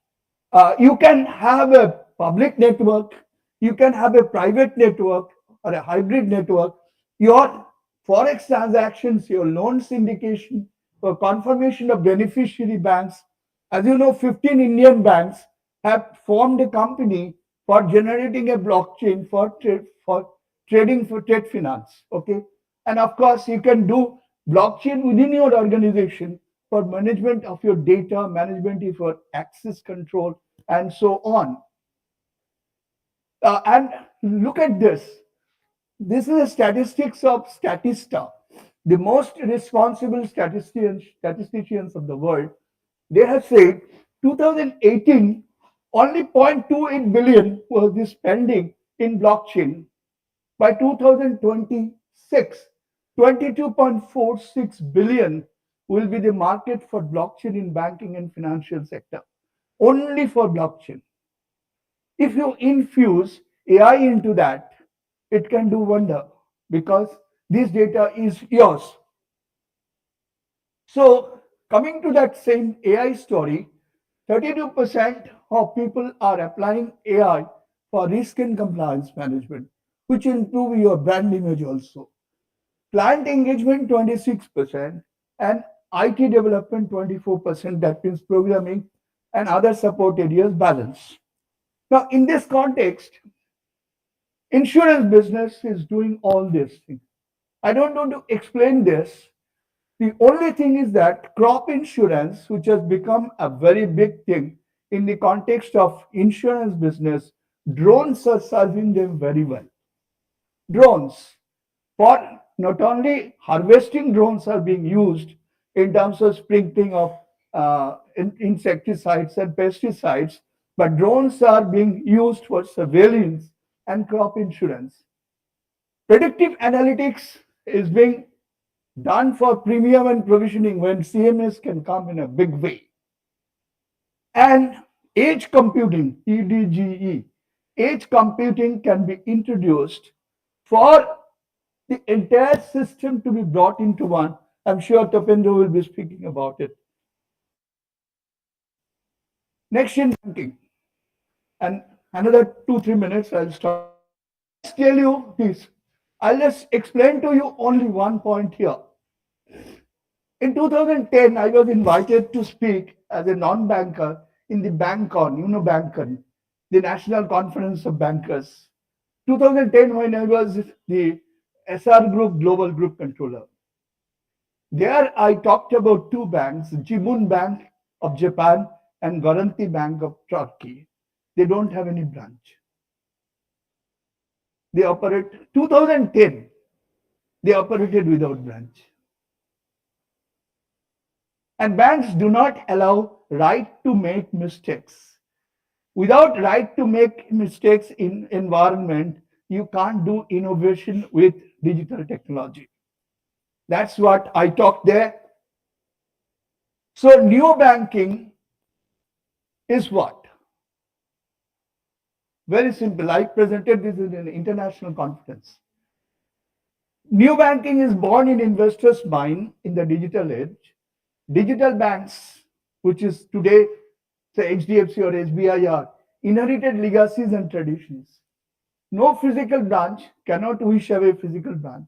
you can have a public network, you can have a private network or a hybrid network. Your forex transactions, your loan syndication, your confirmation of beneficiary banks. As you know, 15 Indian banks have formed a company for generating a blockchain for trading for trade finance. Okay, and of course, you can do blockchain within your organization for management of your data, management of your access control, and so on. And look at this. This is the statistics of Statista, the most responsible statisticians of the world. They have said 2018, only 0.28 billion was the spending in blockchain. By 2026, 22.46 billion will be the market for blockchain in banking and financial sector. Only for blockchain. If you infuse AI into that, it can do wonder because this data is yours. So coming to that same AI story, 32% of people are applying AI for risk and compliance management, which improve your brand image also. Client engagement 26% and IT development 24%, that means programming and other support areas balance. Now in this context, insurance business is doing all these things. I don't want to explain this. The only thing is that crop insurance, which has become a very big thing in the context of insurance business, drones are serving them very well. Drones, for not only harvesting, drones are being used in terms of sprinkling of insecticides and pesticides, but drones are being used for surveillance and crop insurance. Predictive analytics is being done for premium and provisioning when CMS can come in a big way. And edge computing, EDGE, edge computing can be introduced for the entire system to be brought into one. I'm sure Tapendra will be speaking about it. Next in banking. And another 2-3 minutes, I'll stop. I'll just tell you this. I'll just explain to you only one point here. In 2010, I was invited to speak as a non-banker in the BankCon, BankCon, the National Conference of Bankers. 2010, when I was the SR Group Global Group Controller. There I talked about two banks, Jibun Bank of Japan and Garanti Bank of Turkey. They don't have any branch. They operate, 2010, they operated without branch. And banks do not allow right to make mistakes. Without right to make mistakes in environment, you can't do innovation with digital technology. That's what I talked there. So new banking is what? Very simple. I presented this in an international conference. New banking is born in investors' mind in the digital age. Digital banks, which is today, say HDFC or SBI, are inherited legacies and traditions. No physical branch cannot wish away physical branch.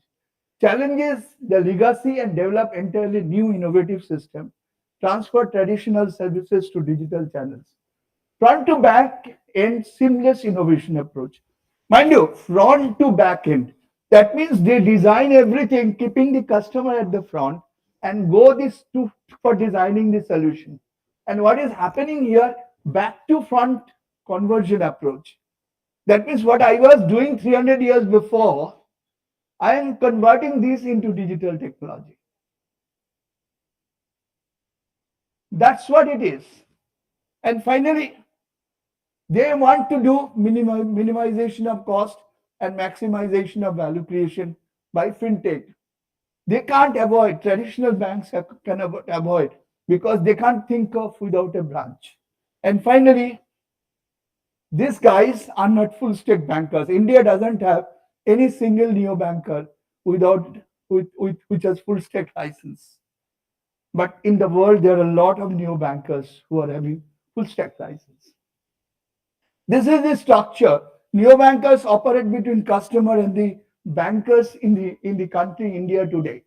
Challenges the legacy and develop entirely new innovative system. Transfer traditional services to digital channels. Front to back end seamless innovation approach. Mind you, front to back end. That means they design everything, keeping the customer at the front and go this to for designing the solution. And what is happening here? Back to front conversion approach. That means what I was doing 300 years before, I am converting this into digital technology. That's what it is. And finally, they want to do minimization of cost and maximization of value creation by fintech. They can't avoid, traditional banks can avoid because they can't think of without a branch. And finally, these guys are not full stack bankers. India doesn't have any single neo banker without which has full stack license. But in the world, there are a lot of neo bankers who are having full stack license. This is the structure. Neobankers operate between customer and the bankers in the country India today.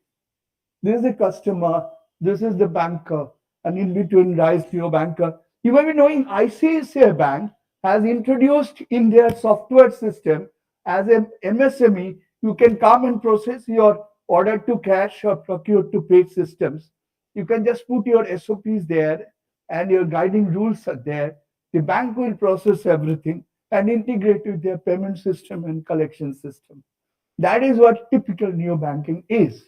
This is the customer, this is the banker, and in between lies neobanker. You may be knowing ICICI Bank has introduced in their software system as an MSME, you can come and process your order to cash or procure to pay systems. You can just put your SOPs there and your guiding rules are there. The bank will process everything and integrate with their payment system and collection system. That is what typical neobanking is.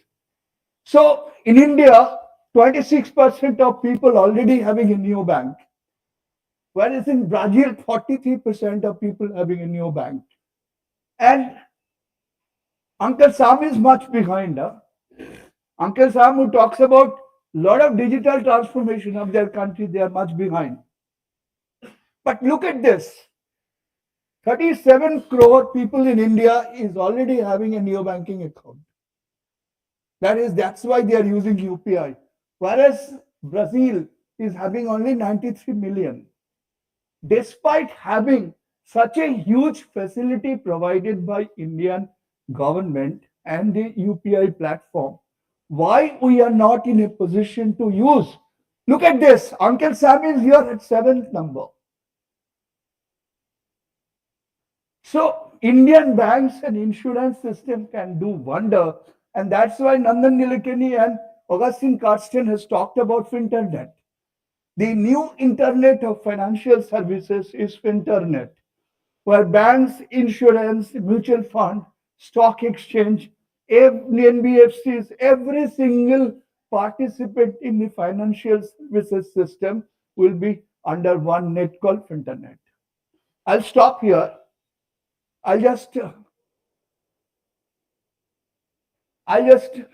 So in India, 26% of people already having a neobank, whereas in Brazil, 43% of people having a neobank. And Uncle Sam is much behind. Uncle Sam, who talks about a lot of digital transformation of their country, they are much behind. But look at this. 37 crore people in India is already having a neobanking account. That's why they are using UPI. Whereas Brazil is having only 93 million. Despite having such a huge facility provided by Indian government and the UPI platform, why we are not in a position to use? Look at this. Uncle Sam is here at 7th number. So Indian banks and insurance system can do wonder, and that's why Nandan Nilekani and Augustine Carsten has talked about Finternet. The new internet of financial services is Finternet, where banks, insurance, mutual fund, stock exchange, NBFCs, every single participant in the financial services system will be under one net called Finternet. I'll stop here. I'll just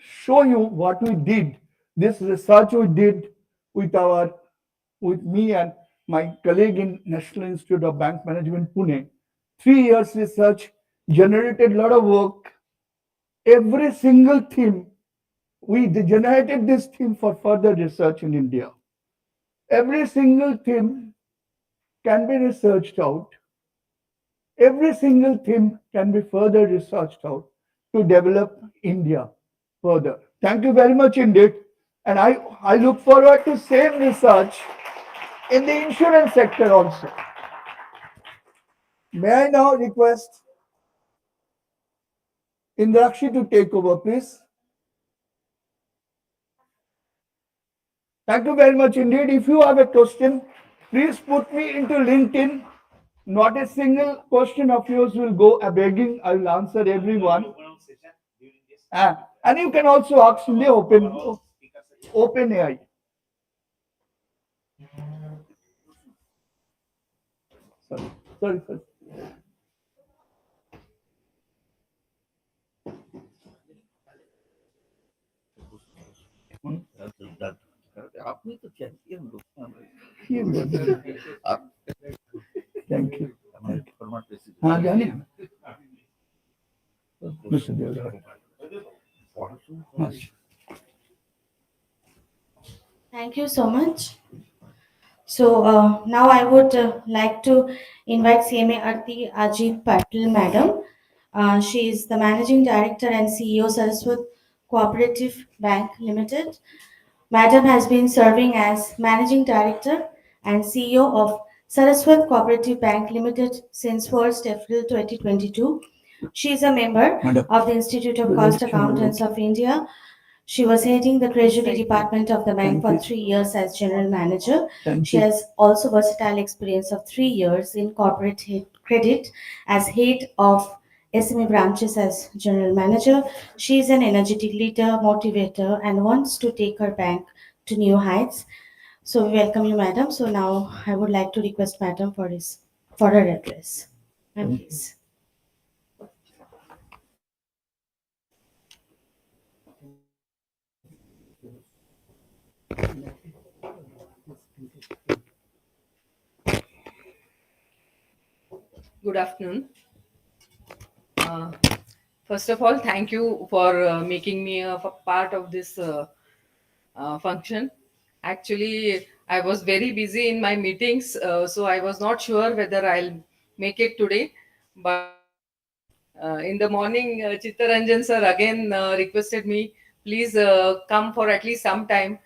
show you what we did. This research we did with me and my colleague in National Institute of Bank Management, Pune. 3 years research, generated a lot of work. Every single theme, we generated this theme for further research in India. Every single theme can be researched out. Every single theme can be further researched out to develop India further. Thank you very much indeed. And I look forward to same research in the insurance sector also. May I now request Indrakshi to take over, please? Thank you very much indeed. If you have a question, please put me into LinkedIn. Not a single question of yours will go a begging. I will answer everyone. And you can also ask in the open AI. Sorry. Thank you. हाँ जाने mister देवरा। हाँ Thank you so much. So now I would like to invite CMA Arti Ajit Patil, Madam. She is the Managing Director and CEO, Saraswat Cooperative Bank Limited. Madam has been serving as Managing Director and CEO of Saraswat Cooperative Bank Limited since 1st April 2022. She is a member Madam, of the Institute of Cost Accountants of India. She was heading the Treasury Department of the bank for 3 years as General Manager. thank She you. has also versatile experience of 3 years in corporate credit as head of SME branches as General Manager. She is an energetic leader, motivator, and wants to take her bank to new heights. So we welcome you, Madam. So now I would like to request Madam for her address. Ma'am, please. Good afternoon. Uh, First of all, thank you for making me a part of this function. Actually, I was very busy in my meetings, so I was not sure whether I'll make it today. But in the morning, Chittaranjan sir again requested me, please come for at least some time.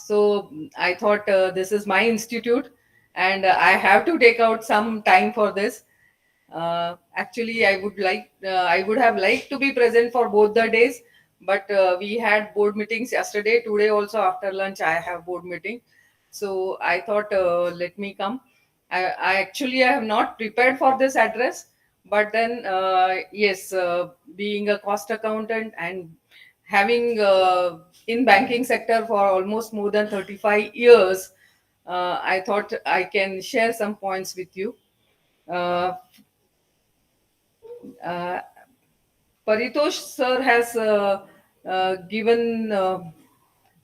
So I thought this is my institute and I have to take out some time for this. Actually, I would have liked to be present for both the days, but we had board meetings yesterday. Today also after lunch, I have board meeting. So I thought, let me come. I have not prepared for this address, but then yes, being a cost accountant and having in banking sector for almost more than 35 years, I thought I can share some points with you. Uh, uh, Paritosh sir has given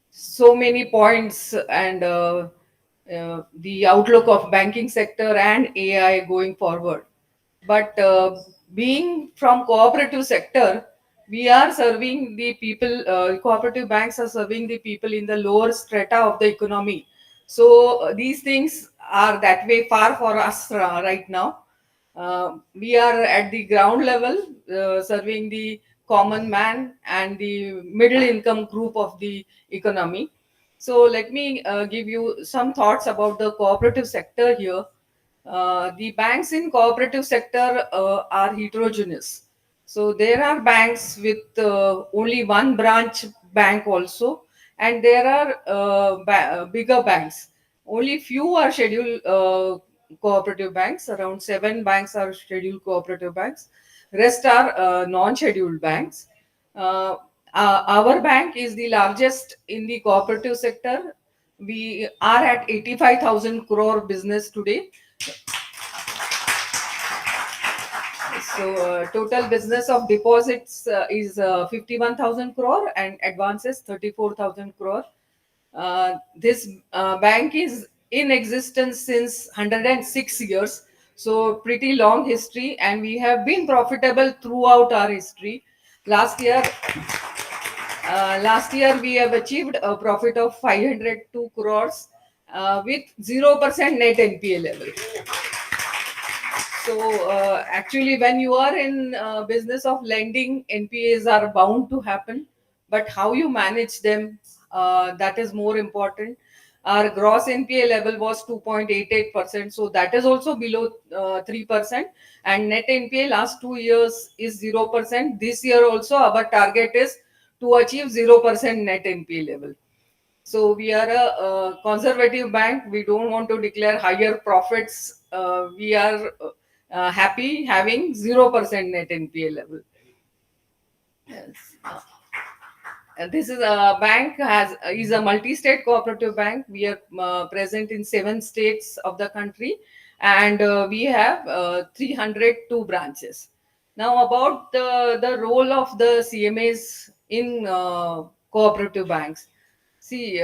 so many points and the outlook of banking sector and AI going forward. But being from cooperative sector, we are serving the people. Cooperative banks are serving the people in the lower strata of the economy. So these things are that way far for us right now. We are at the ground level, serving the common man and the middle income group of the economy. So let me give you some thoughts about the cooperative sector here. The banks in cooperative sector are heterogeneous. So there are banks with only one branch bank also, and there are bigger banks. Only few are scheduled cooperative banks. Around 7 banks are scheduled cooperative banks. Rest are non-scheduled banks. Uh, our bank is the largest in the cooperative sector. We are at 85,000 crore business today. So total business of deposits is 51,000 crore and advances 34,000 crore. This bank is in existence since 106 years. So pretty long history, and we have been profitable throughout our history. Last year, we have achieved a profit of 502 crores with 0% net NPA level. So actually, when you are in business of lending, NPAs are bound to happen, but how you manage them, that is more important. Our gross NPA level was 2.88%, so that is also below 3%. And net NPA last 2 years is 0%. This year also our target is to achieve 0% net NPA level. So we are a conservative bank. We don't want to declare higher profits. We are happy having 0% net NPA level. Yes. And this is a bank has is a multi-state cooperative bank. We are present in 7 states of the country, and we have 302 branches. Now about the role of the CMAs in cooperative banks. See,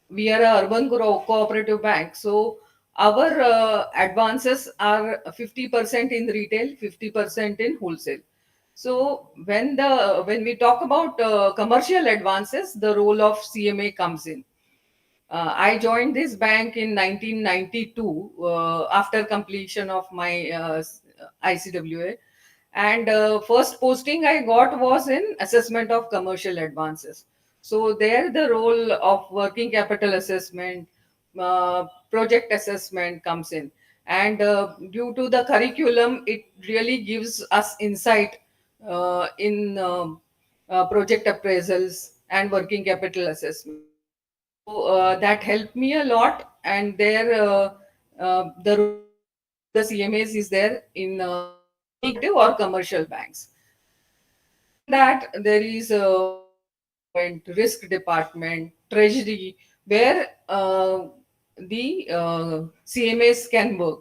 we are a urban cooperative bank, so our advances are 50% in retail, 50% in wholesale. So when we talk about commercial advances, the role of CMA comes in. I joined this bank in 1992 after completion of my ICWA, and first posting I got was in assessment of commercial advances. So there the role of working capital assessment, project assessment comes in, and due to the curriculum, it really gives us insight in project appraisals and working capital assessment. So that helped me a lot, and there the role of the CMAs is there in any or commercial banks. Other than that, there is a risk department, treasury, where the CMAs can work.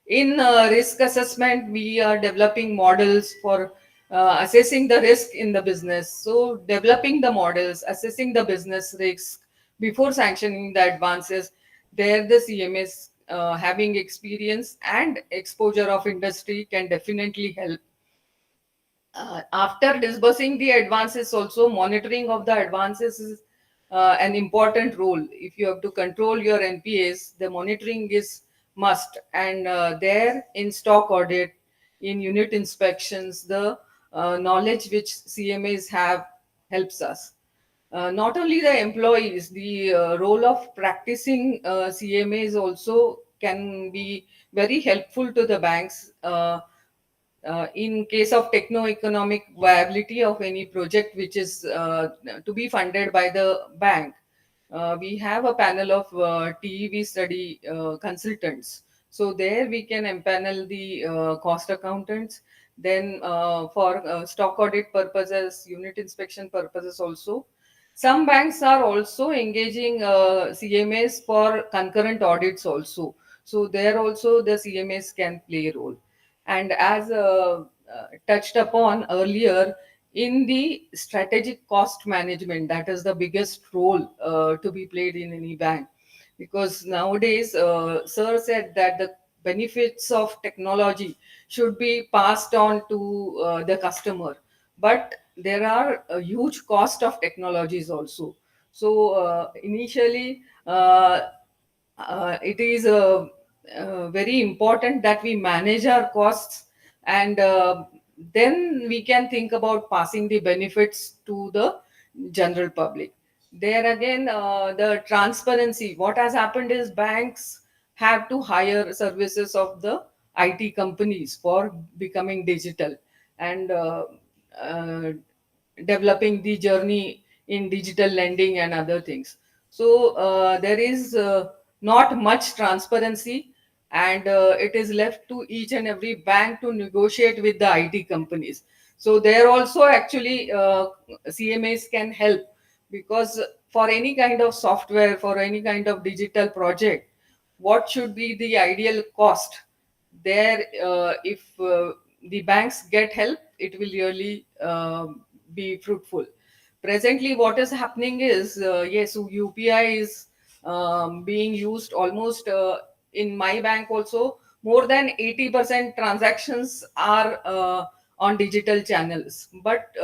In risk assessment, we are developing models for assessing the risk in the business. So, developing the models, assessing the business risk before sanctioning the advances, there the CMAs having experience and exposure of industry can definitely help. After disbursing the advances, also monitoring of the advances is an important role. If you have to control your NPAs, the monitoring is must. And there in stock audit, in unit inspections, the knowledge which CMAs have helps us. Not only the employees, the role of practicing CMAs also can be very helpful to the banks. In case of techno-economic viability of any project which is to be funded by the bank, we have a panel of TEV study consultants. So there we can empanel the cost accountants. Then for stock audit purposes, unit inspection purposes also. Some banks are also engaging CMAs for concurrent audits also. So there also the CMAs can play a role. And as touched upon earlier, in the strategic cost management, that is the biggest role to be played in any bank. Because nowadays, Sir said that the benefits of technology should be passed on to the customer. But there are a huge cost of technologies also. So initially, it is very important that we manage our costs, and then we can think about passing the benefits to the general public. There again, the transparency, what has happened is banks have to hire services of the IT companies for becoming digital, and uh, developing the journey in digital lending and other things. So there is not much transparency, and it is left to each and every bank to negotiate with the IT companies. So there also actually CMAs can help, because for any kind of software, for any kind of digital project, what should be the ideal cost? There, if the banks get help, it will really be fruitful. Presently, what is happening is, yes, UPI is being used almost in my bank also. More than 80% transactions are on digital channels, but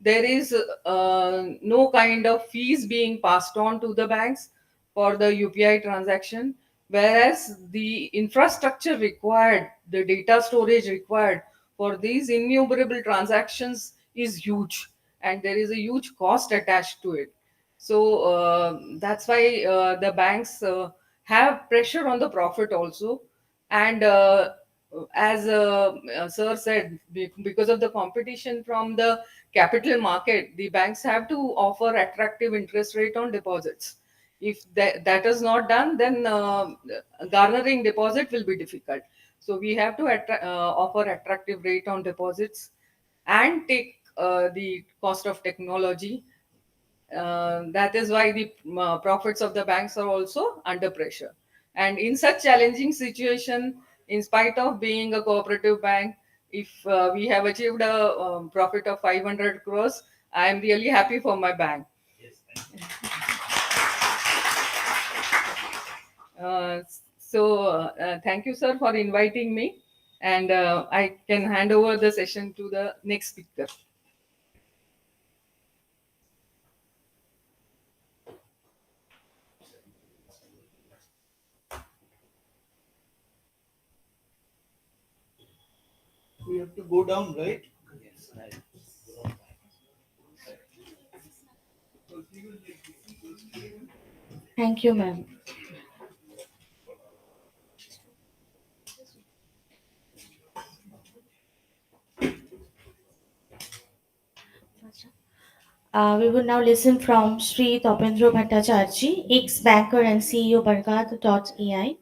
there is no kind of fees being passed on to the banks for the UPI transaction, whereas the infrastructure required, the data storage required for these innumerable transactions is huge, and there is a huge cost attached to it. So that's why the banks have pressure on the profit also. And as Sir said, because of the competition from the capital market, the banks have to offer attractive interest rate on deposits. If that is not done, then garnering deposit will be difficult. So we have to offer attractive rate on deposits and take the cost of technology. That is why the profits of the banks are also under pressure. And in such challenging situation, in spite of being a cooperative bank, if we have achieved a profit of 500 crores, I am really happy for my bank. Thank you, sir, for inviting me, and I can hand over the session to the next speaker. We have to go down, right? Thank you, ma'am. We will now listen from Sri Topendra Bhattacharjee, ex-banker and CEO Barkat.ai.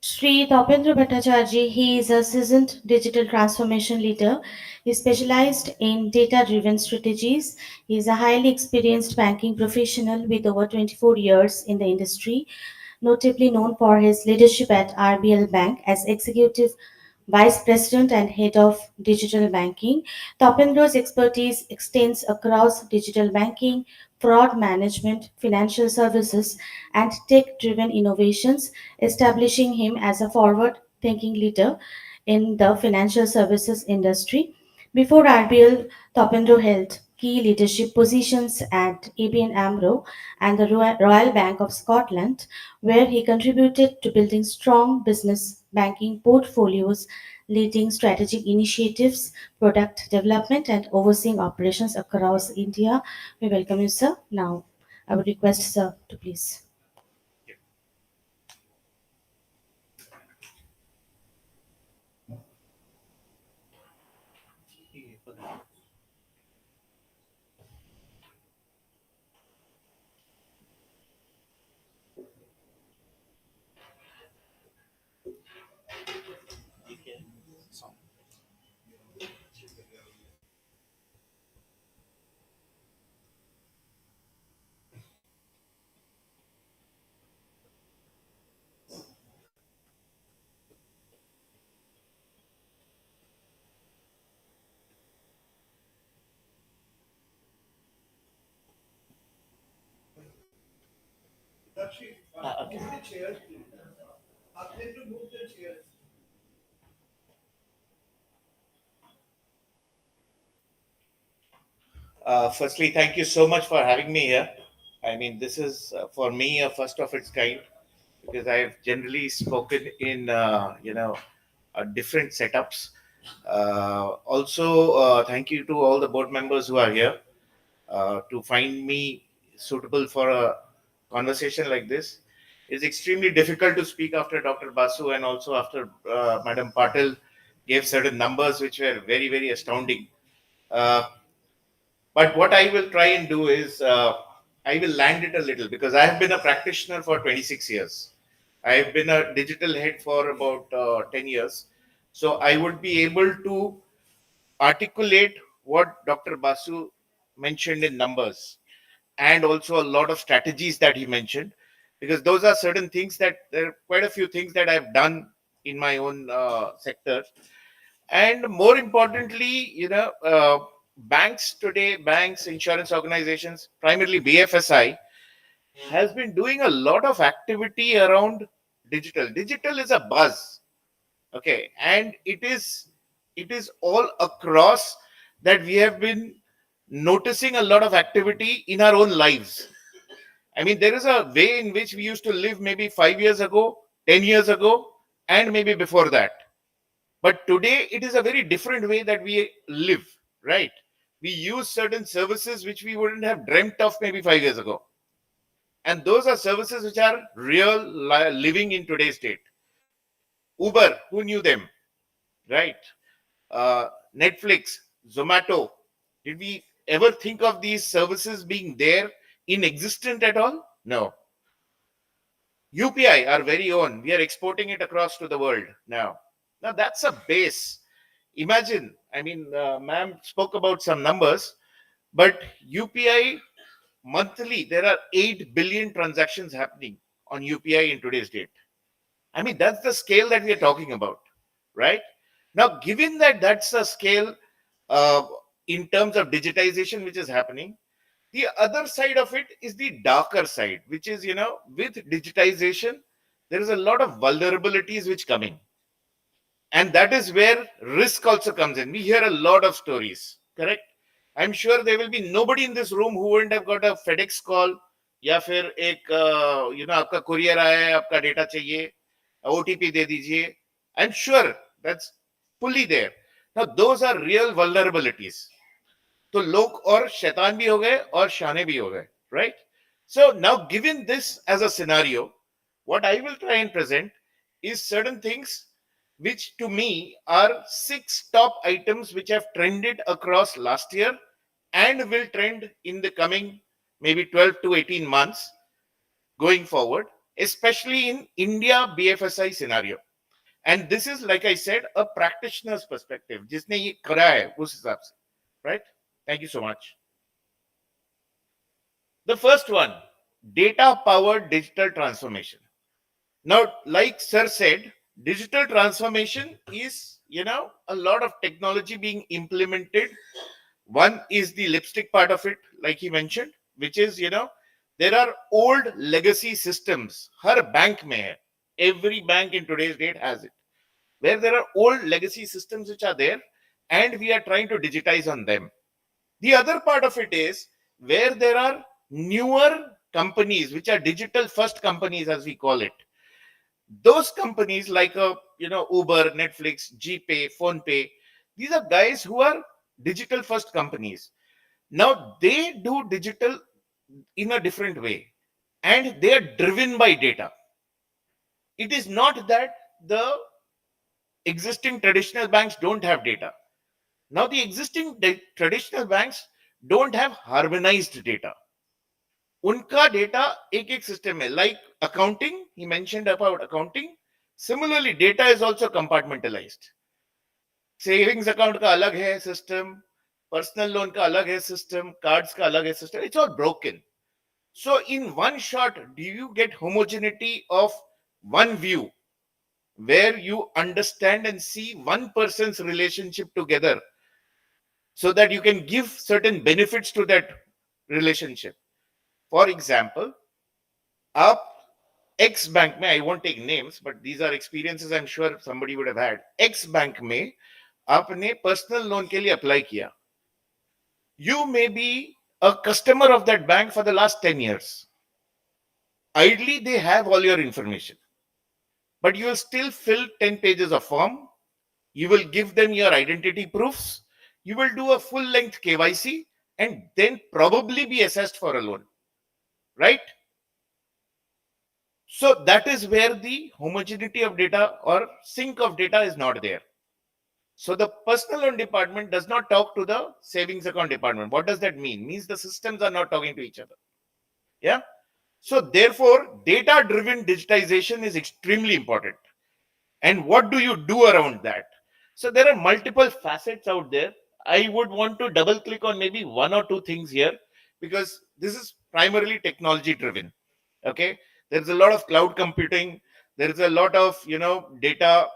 Sri Topendra Bhattacharjee, he is a seasoned digital transformation leader. He specialized in data-driven strategies. He is a highly experienced banking professional with over 24 years in the industry, notably known for his leadership at RBL Bank as executive vice president and head of digital banking. Tapendra's expertise extends across digital banking, fraud management, financial services, and tech driven innovations, establishing him as a forward thinking leader in the financial services industry. Before RBL, Topendro held key leadership positions at ABN AMRO and the Royal Bank of Scotland, where he contributed to building strong business banking portfolios, leading strategic initiatives, product development, and overseeing operations across India. We welcome you, sir. Now, I would request, sir, to please. Firstly, thank you so much for having me here. I mean, this is for me a first of its kind because I've generally spoken in different setups. Also, thank you to all the board members who are here to find me suitable for a conversation like this. It's extremely difficult to speak after Dr. Basu and also after Madam Patil gave certain numbers which were very, very astounding. Uh, but what I will try and do is I will land it a little because I have been a practitioner for 26 years. I have been a digital head for about 10 years. So I would be able to articulate what Dr. Basu mentioned in numbers and also a lot of strategies that he mentioned, because those are certain things that there are quite a few things that I've done in my own sector. And more importantly, banks today, banks, insurance organizations, primarily BFSI, has been doing a lot of activity around digital. Digital is a buzz, okay, and it is all across that we have been noticing a lot of activity in our own lives. I mean, there is a way in which we used to live maybe 5 years ago, 10 years ago, and maybe before that. But today it is a very different way that we live, right? We use certain services which we wouldn't have dreamt of maybe 5 years ago. And those are services which are real living in today's date. Uber, who knew them, right? Netflix, Zomato. Did we ever think of these services being there in existent at all? No. UPI, our very own, we are exporting it across to the world now. Now that's a base. Imagine, I mean, ma'am spoke about some numbers, but UPI monthly, there are 8 billion transactions happening on UPI in today's date. I mean, that's the scale that we are talking about, right? Now, given that that's the scale uh, in terms of digitization which is happening, the other side of it is the darker side, which is, with digitization, there is a lot of vulnerabilities which come in. And that is where risk also comes in. We hear a lot of stories, correct? I'm sure there will be nobody in this room who wouldn't have got a FedEx call या फिर एक आपका courier आया है, आपका data चाहिए, OTP दे दीजिए. I'm sure that's fully there. Now those are real vulnerabilities. तो लोग और शैतान भी हो गए और शाने भी हो गए, right? So now given this as a scenario, what I will try and present is certain things which to me are 6 top items which have trended across last year and will trend in the coming maybe 12 to 18 months going forward, especially in India BFSI scenario. And this is, like I said, a practitioner's perspective. जिसने ये करा है उस हिसाब से, right? Thank you so much. The first one, data powered digital transformation. Now, like Sir said, digital transformation is, a lot of technology being implemented. One is the lipstick part of it, like he mentioned, which is, there are old legacy systems. Har bank mein hai. Every bank in today's date has it. Where there are old legacy systems which are there, and we are trying to digitize on them. The other part of it is where there are newer companies, which are digital first companies, as we call it. Those companies like Uber, Netflix, GPay, PhonePe, these are guys who are digital first companies. Now they do digital in a different way, and they are driven by data. It is not that the existing traditional banks don't have data. Now the existing traditional banks don't have harmonized data. उनका data एक एक system है, like accounting, he mentioned about accounting. Similarly, data is also compartmentalized. Savings account का अलग है system, personal loan का अलग है system, cards का अलग है system. It's all broken. So in one shot, do you get homogeneity of one view where you understand and see one person's relationship together so that you can give certain benefits to that relationship? For example, up X bank में, I won't take names, but these are experiences I'm sure somebody would have had. X bank में आपने personal loan के लिए apply किया. You may be a customer of that bank for the last 10 years. Ideally, they have all your information, but you will still fill 10 pages of form. You will give them your identity proofs. You will do a full length KYC and then probably be assessed for a loan, right? So that is where the homogeneity of data or sync of data is not there. So the personal loan department does not talk to the savings account department. What does that mean? Means the systems are not talking to each other. Yeah. So therefore, data-driven digitization is extremely important. And what do you do around that? So there are multiple facets out there. I would want to double click on maybe one or two things here because this is primarily technology driven. Okay. There's a lot of cloud computing. There is a lot of, data.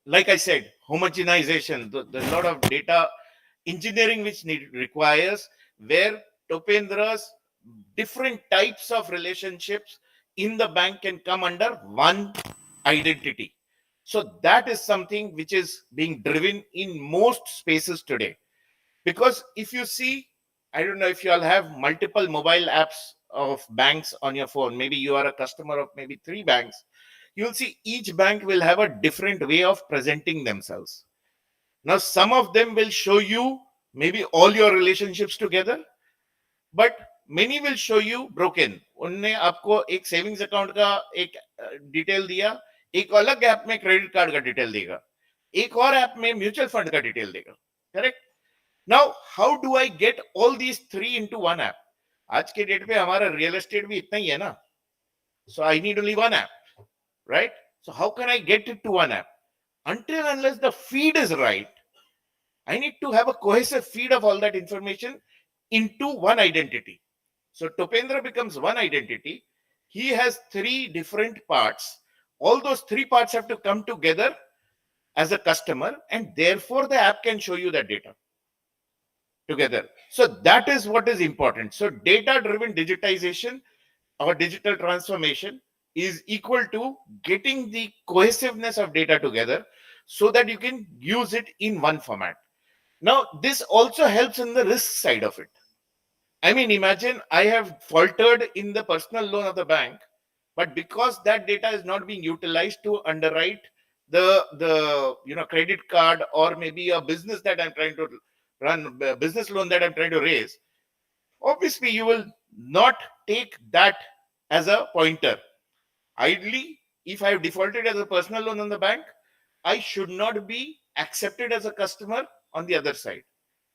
Like I said, homogenization. There's a lot of data engineering which requires where Topendra's different types of relationships in the bank can come under one identity. So that is something which is being driven in most spaces today. Because if you see, I don't know if you all have multiple mobile apps of banks on your phone. Maybe you are a customer of maybe 3 banks. You'll see each bank will have a different way of presenting themselves. Now, some of them will show you maybe all your relationships together, but many will show you broken. उनने आपको एक savings account का एक detail दिया, एक अलग app में credit card का डिटेल देगा, एक और ऐप में म्यूचुअल फंड का डिटेल देगा. Correct? Now how do I get all these 3 into one app? आज के डेट पे हमारा रियल एस्टेट भी इतना ही है ना. So I need only one app, right? So how can I get it to one app? Until unless the feed is right, I need to have a cohesive feed of all that information into one identity. So Topendra becomes one identity. he has three different parts. All those three parts have to come together as a customer, and therefore the app can show you that data together. So that is what is important. So data driven digitization or digital transformation is equal to getting the cohesiveness of data together so that you can use it in one format. Now, this also helps in the risk side of it. I mean, imagine I have faltered in the personal loan of the bank, but because that data is not being utilized to underwrite the credit card or maybe a business that I'm trying to run, a business loan that I'm trying to raise, obviously you will not take that as a pointer. Ideally, if I have defaulted as a personal loan on the bank, I should not be accepted as a customer on the other side,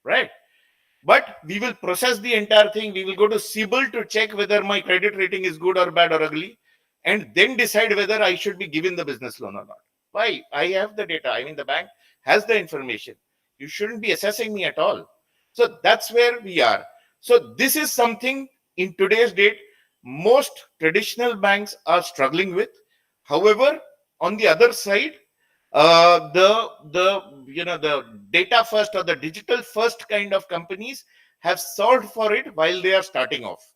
right? But we will process the entire thing. We will go to CIBIL to check whether my credit rating is good or bad or ugly, and then decide whether I should be given the business loan or not. Why? I have the data. I mean, the bank has the information. You shouldn't be assessing me at all. So that's where we are. So this is something in today's date most traditional banks are struggling with. However, on the other side, the data first or the digital first kind of companies have solved for it while they are starting off.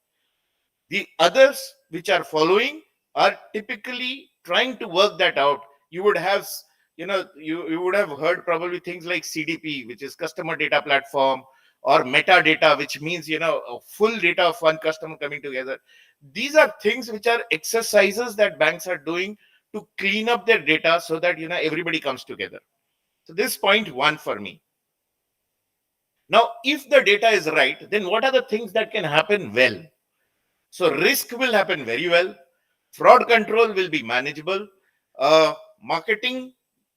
The others which are following are typically trying to work that out. You would have, you would have heard probably things like CDP, which is customer data platform, or metadata, which means, a full data of one customer coming together. These are things which are exercises that banks are doing to clean up their data so that, everybody comes together. So this is point one for me. Now, if the data is right, then what are the things that can happen well? So risk will happen very well. Fraud control will be manageable. Marketing,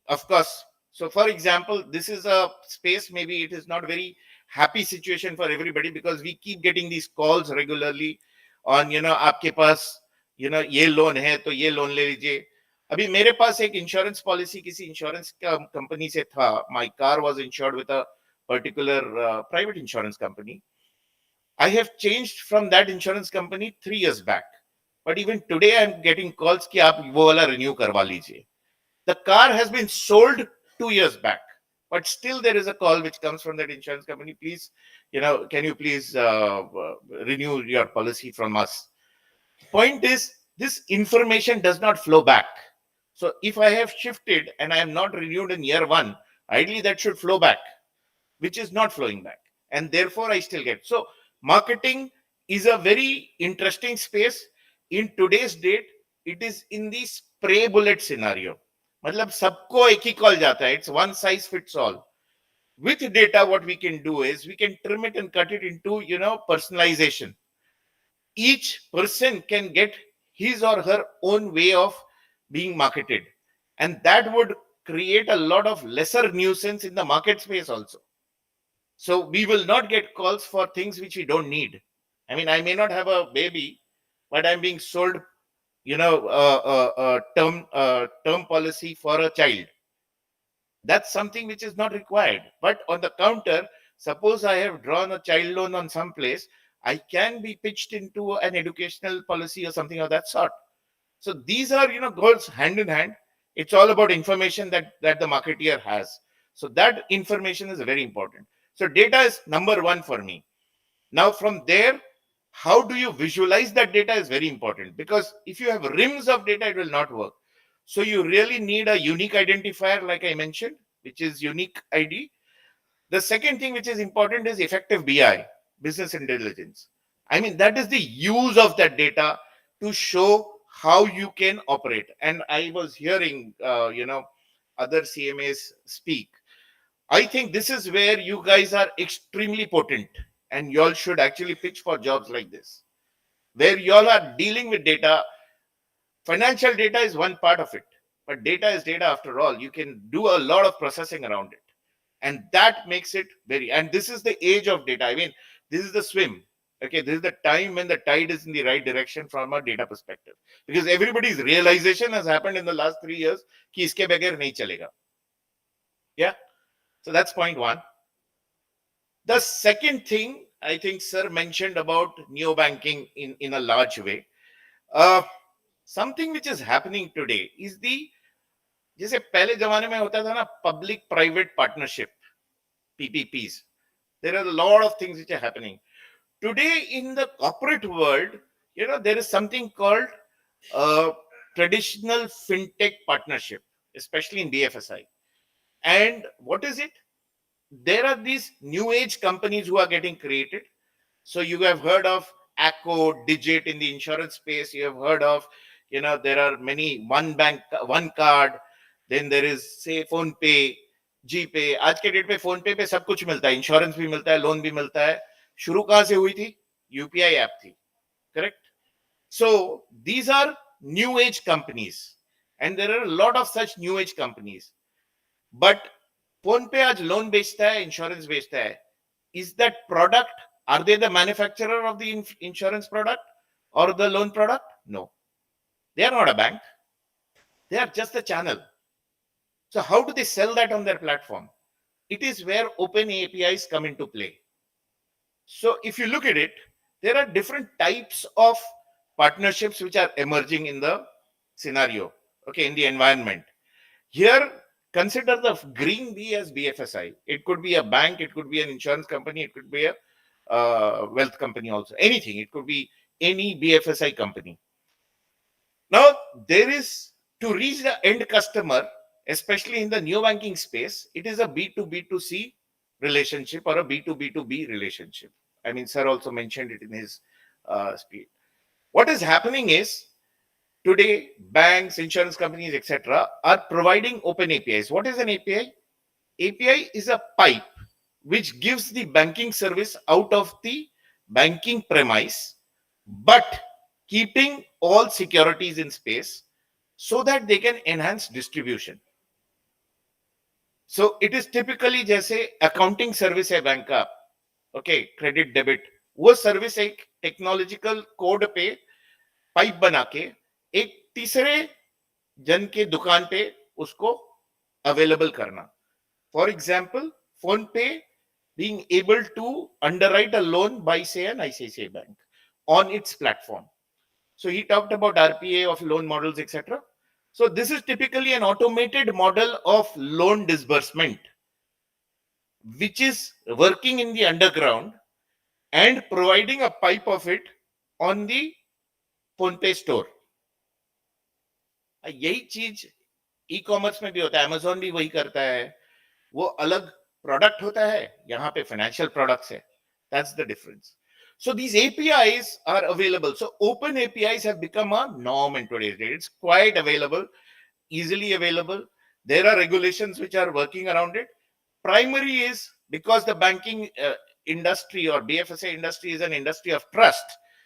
of course. So for example, this is a space, maybe it is not very happy situation for everybody because we keep getting these calls regularly on, आपके पास, ये loan है तो ये loan ले लीजिए. अभी मेरे पास एक इंश्योरेंस पॉलिसी किसी इंश्योरेंस कंपनी से था. My car was insured with a particular private insurance company. I have changed from that insurance company 3 years back. But even today, I'm getting calls कि आप वो वाला renew करवा लीजिए. The car has been sold 2 years back. But still there is a call which comes from that insurance company. Please, can you please renew your policy from us? Point is, this information does not flow back. So if I have shifted and I am not renewed in year one, ideally that should flow back, which is not flowing back. And therefore I still get. So marketing is a very interesting space. In today's date, it is in the spray bullet scenario. मतलब सबको एक ही call जाता है. It's one size fits all. With data, what we can do is we can trim it and cut it into, personalization. Each person can get his or her own way of being marketed. And that would create a lot of lesser nuisance in the market space also. So we will not get calls for things which we don't need. I mean, I may not have a baby, but I'm being sold, a term policy for a child. That's something which is not required. But on the counter, suppose I have drawn a child loan on some place, I can be pitched into an educational policy or something of that sort. So these are, goes hand in hand. It's all about information that the marketeer has. So that information is very important. So data is number one for me. Now from there, how do you visualize that data is very important, because if you have rims of data, it will not work. So you really need a unique identifier, like I mentioned, which is unique ID. The second thing which is important is effective BI, business intelligence. I mean, that is the use of that data to show how you can operate. And I was hearing, other CMAs speak. I think this is where you guys are extremely potent, and y'all should actually pitch for jobs like this, where y'all are dealing with data. Financial data is one part of it, but data is data after all. You can do a lot of processing around it, and that makes it very. And this is the age of data. I mean, this is the swim. Okay, this is the time when the tide is in the right direction from a data perspective, because everybody's realization has happened in the last 3 years कि इसके बगैर नहीं चलेगा. Yeah. So that's point one. The second thing, I think sir mentioned about neo banking in a large way. Something which is happening today is the, जैसे पहले जमाने में होता था ना, public private partnership, PPPs. There are a lot of things which are happening today in the corporate world. There is something called traditional fintech partnership, especially in BFSI. And what is it? There are these new age companies who are getting created. So you have heard of Acco, Digit in the insurance space. You have heard of, there are many one bank, one card. Then there is, say, Phone Pay, GPay. आज के date पे phone पे सब कुछ मिलता है, insurance भी मिलता है, लोन भी मिलता है. शुरू कहां से हुई थी? यूपीआई ऐप थी, correct? So these are new age companies, and there are a lot of such new age companies. But phone पे आज लोन बेचता है, इंश्योरेंस बेचता है. Is that product, are they the manufacturer of the insurance product or the loan product? No. They are not a bank. They are just a channel. So how do they sell that on their platform? It is where open APIs come into play. So if you look at it, there are different types of partnerships which are emerging in the scenario, okay, in the environment. Here, consider the green B as BFSI. It could be a bank, it could be an insurance company, it could be a wealth company also. Anything. It could be any BFSI company. Now, there is, to reach the end customer, especially in the new banking space, it is a B2B2C relationship or a B2B2B relationship. I mean, sir also mentioned it in his speech. What is happening is, today, banks, insurance companies, etc., are providing open APIs. What is an API? API is a pipe which gives the banking service out of the banking premise, but keeping all securities in space so that they can enhance distribution. So it is typically जैसे accounting service है bank का, okay, credit debit, वो service एक technological code पे pipe बना के एक तीसरे जन के दुकान पे उसको available करना. For example, phone pay being able to underwrite a loan by, say, an ICICI bank on its platform. So he talked about RPA of loan models, etc. So this is typically an automated model of loan disbursement, which is working in the underground and providing a pipe of it on the PhonePe store. यही चीज e-commerce में भी होता है, Amazon भी वही करता है. वो अलग प्रोडक्ट होता है, यहाँ पे फाइनेंशियल प्रोडक्ट्स है. That's the difference. So these APIs are available. So open APIs have become a norm in today's day. It's quite available, easily available. There are regulations which are working around it. Primary is because the banking industry or BFSI industry is an industry of trust.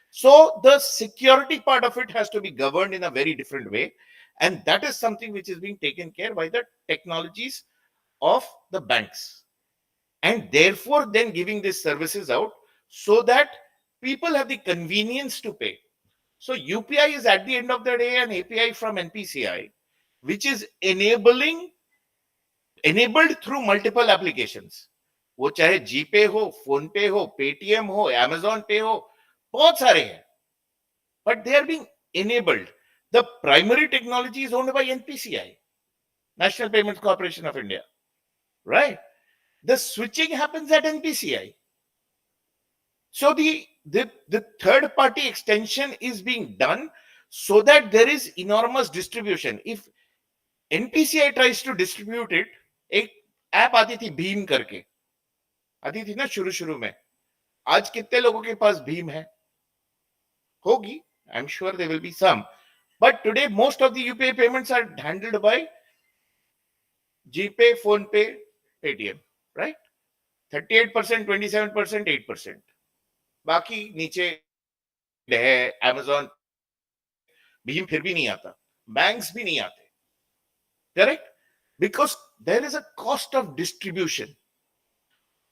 So the security part of it has to be governed in a very different way. And that is something which is being taken care by the technologies of the banks. And therefore, then giving these services out so that people have the convenience to pay. So UPI is at the end of the day an API from NPCI, which is enabled through multiple applications. वो चाहे जीपे हो, phone पे हो, Paytm हो, Amazon पे हो, बहुत सारे हैं. But they are being enabled. The primary technology is owned by NPCI, National Payments Corporation of India, right? The switching happens at NPCI. So the third party extension is being done so that there is enormous distribution. If NPCI tries to distribute it, एक app आती थी भीम करके, आती थी ना शुरू में. आज कितने लोगों के पास भीम है? होगी, I'm sure there will be some. But today most of the UPI payments are handled by GPay, PhonePe, Paytm, right? 38%, 27%, 8%. बाकी नीचे है Amazon पे, भीम फिर भी नहीं आता, बैंक्स भी नहीं आते, correct? Because there is a cost of distribution.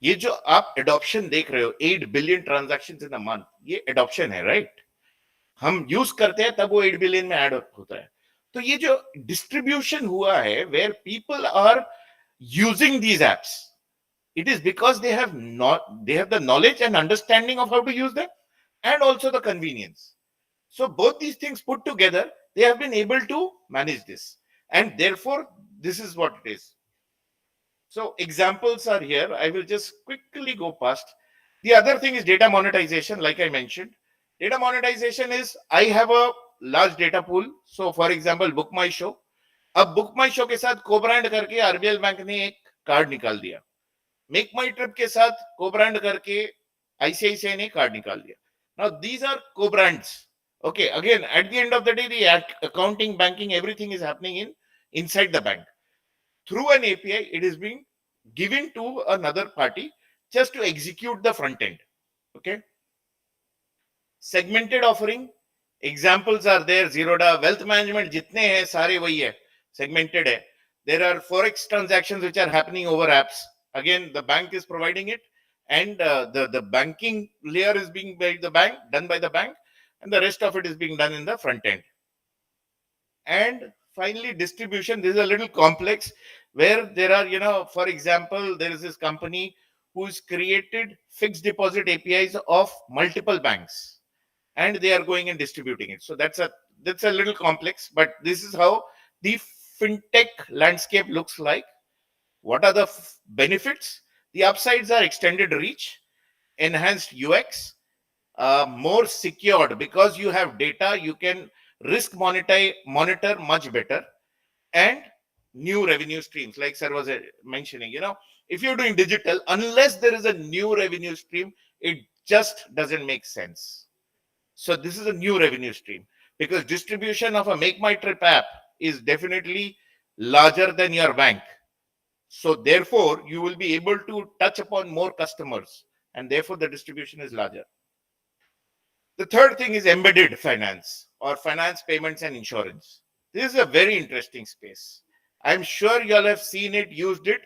ये जो आप एडॉप्शन देख रहे हो, 8 billion transactions in a month, ये एडॉप्शन है, राइट? हम यूज करते हैं तब वो 8 बिलियन में ऐड होता है. तो ये जो डिस्ट्रीब्यूशन हुआ है, where people are using these apps, it is because they have the knowledge and understanding of how to use them, and also the convenience. So both these things put together, they have been able to manage this. And therefore, this is what it is. So examples are here. I will just quickly go past. The other thing is data monetization, like I mentioned. Data monetization is, I have a large data pool. So for example, Book My Show. अब book माई show के साथ को brand करके RBL bank ने एक card निकाल दिया. Make माई trip के साथ को ब्रांड करके आईसीआईसीआई ने कार्ड निकाल दिया. नाउ दीज आर को brands. Okay, again, at the end of the day, the accounting, banking, everything is happening inside the bank. Through an API, it is being given to another party just to execute the front end. Okay. Segmented offering, examples are there. Zerodha, wealth management, jitne hai, sare wahi hai. Segmented hai. There are forex transactions which are happening over apps. Again, the bank is providing it, and the banking layer is being done by the bank, and the rest of it is being done in the front end. And finally, distribution. This is a little complex, where there are, for example, there is this company who's created fixed deposit APIs of multiple banks, and they are going and distributing it. So that's a little complex, but this is how the fintech landscape looks like. What are the benefits? The upsides are extended reach, enhanced UX, more secured, because you have data, you can risk monitor much better, and new revenue streams, like sir was mentioning. If you're doing digital, unless there is a new revenue stream, it just doesn't make sense. So this is a new revenue stream, because distribution of a Make My Trip app is definitely larger than your bank. So therefore, you will be able to touch upon more customers, and therefore the distribution is larger. The third thing is embedded finance, or finance, payments, and insurance. This is a very interesting space. I'm sure you all have seen it, used it,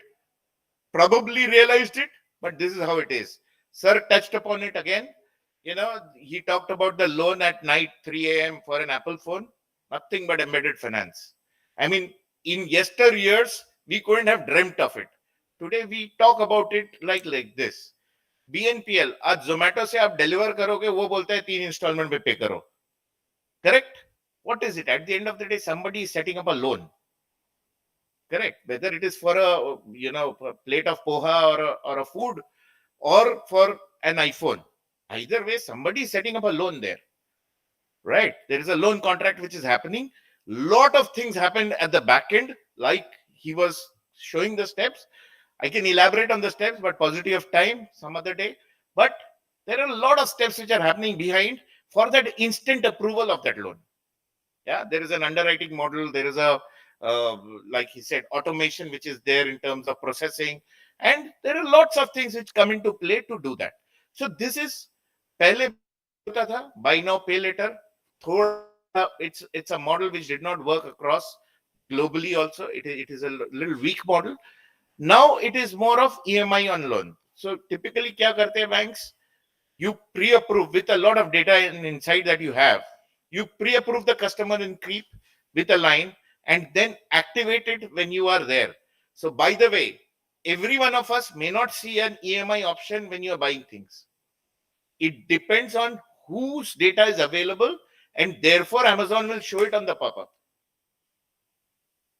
probably realized it, but this is how it is. Sir touched upon it again. He talked about the loan at night, 3 a.m. for an Apple phone. Nothing but embedded finance. I mean, in yesteryears, we couldn't have dreamt of it. Today, we talk about it like this. BNPL, आज Zomato से आप deliver करोगे, वो बोलता है 3 installment में pay करो. Correct? What is it? At the end of the day, somebody is setting up a loan. Correct? Whether it is for a plate of poha or a food, or for an iPhone. Either way, somebody is setting up a loan there. Right? There is a loan contract which is happening. Lot of things happened at the back end, like he was showing the steps. I can elaborate on the steps, but paucity of time some other day. But there are a lot of steps which are happening behind for that instant approval of that loan. Yeah, there is an underwriting model. There is a, like he said, automation which is there in terms of processing. And there are lots of things which come into play to do that. So this is, pehle hota tha, buy now, pay later. It's a model which did not work across globally also. It is a little weak model. Now it is more of EMI on loan. So typically kya karte hai banks? You pre-approve with a lot of data inside that you have. You pre-approve the customer in creep with a line, and then activate it when you are there. So by the way, every one of us may not see an EMI option when you are buying things. It depends on whose data is available, and therefore Amazon will show it on the pop-up.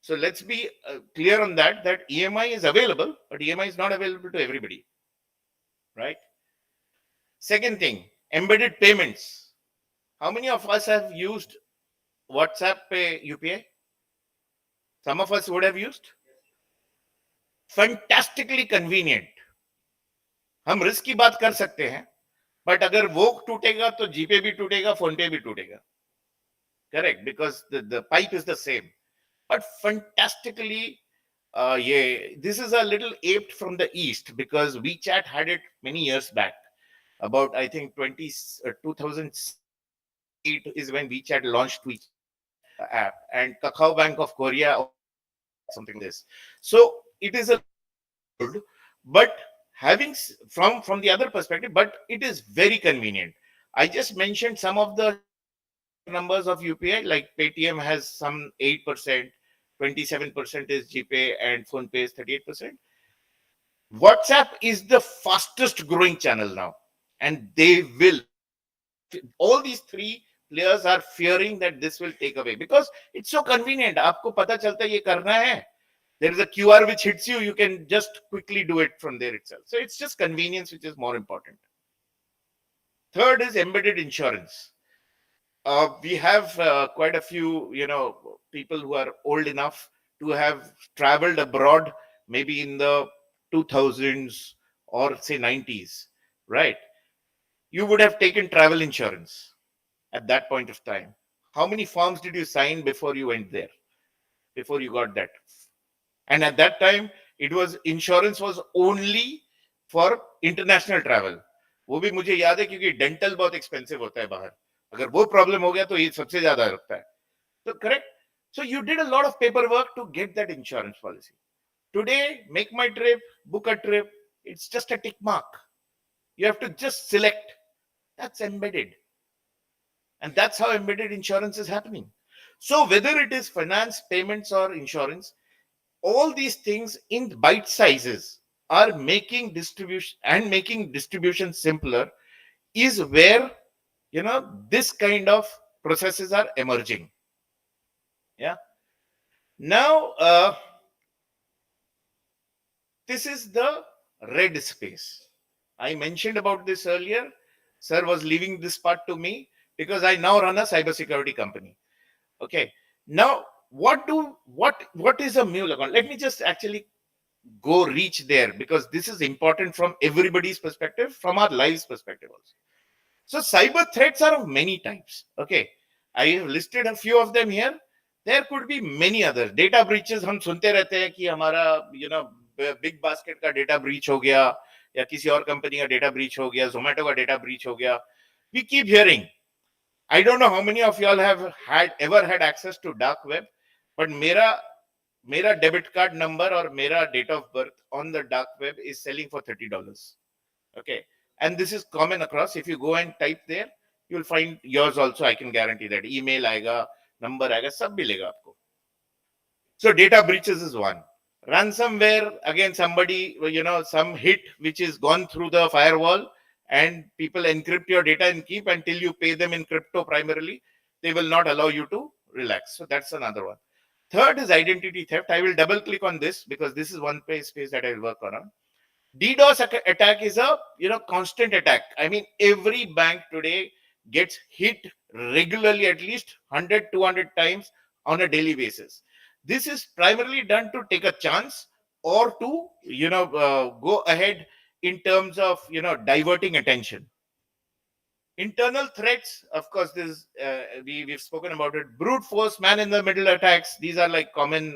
So let's be clear on that EMI is available, but EMI is not available to everybody. Right? Second thing, embedded payments. How many of us have used WhatsApp Pay UPI? Some of us would have used. Fantastically convenient. हम risk की बात कर सकते हैं, but अगर वो टूटेगा तो जीपे भी टूटेगा, फोन पे भी टूटेगा. Correct, because the pipe is the same. But fantastically, this is a little aped from the East, because WeChat had it many years back. About, I think, 2008 is when WeChat launched WeChat app, and Kakao Bank of Korea, something like this. So it is a good, but having from the other perspective, but it is very convenient. I just mentioned some of the numbers of UPI, like Paytm has some 8%, 27% is GPay, and PhonePe is 38%. WhatsApp is the fastest growing channel now, and they will. All these three players are fearing that this will take away because it's so convenient. आपको पता चलता है ये करना है. There is a QR which hits you. You can just quickly do it from there itself. So it's just convenience which is more important. Third is embedded insurance. We have quite a few, people who are old enough to have traveled abroad, maybe in the 2000s or say 90s, right? You would have taken travel insurance at that point of time. How many forms did you sign before you went there, before you got that? And at that time, insurance was only for international travel. वो भी मुझे याद है क्योंकि dental बहुत expensive होता है बाहर. अगर वो प्रॉब्लम हो गया तो ये सबसे ज्यादा लगता है. So correct. So you did a lot of paperwork to get that insurance policy. Today, make my trip, book a trip. It's just a tick mark. You have to just select. That's embedded. And that's how embedded insurance is happening. So whether it is finance, payments, or insurance, all these things in bite sizes are making distribution simpler, is where this kind of processes are emerging. Yeah. Now this is the red space. I mentioned about this earlier. Sir was leaving this part to me because I now run a cybersecurity company. Okay. Now, what is a mule account? Let me just actually go reach there because this is important from everybody's perspective, from our lives perspective also. So cyber threats are of many types. Okay. I have listed a few of them here. There could be many others. Data breaches, हम सुनते रहते हैं कि हमारा big basket का data breach हो गया या किसी और कंपनी का डेटा ब्रीच हो गया, जोमेटो का डेटा ब्रीच हो गया. We keep hearing. I don't know how many of y'all have ever had access to dark web, but मेरा debit card number or मेरा date of birth on the dark web is selling for $30. Okay. And this is common across. If you go and type there, you'll find yours also. I can guarantee that. Email आएगा, number आएगा, सब मिलेगा आपको. So data breaches is one. Ransomware, again, somebody, some hit which is gone through the firewall and people encrypt your data and keep until you pay them in crypto primarily. They will not allow you to relax. So that's another one. Third is identity theft. I will double click on this because this is one space that I will work on. DDoS attack is a constant attack. I mean, every bank today gets hit regularly, at least 100, 200 times on a daily basis. This is primarily done to take a chance or to go ahead in terms of diverting attention. Internal threats, of course, this we've spoken about it. Brute force, man in the middle attacks. These are like common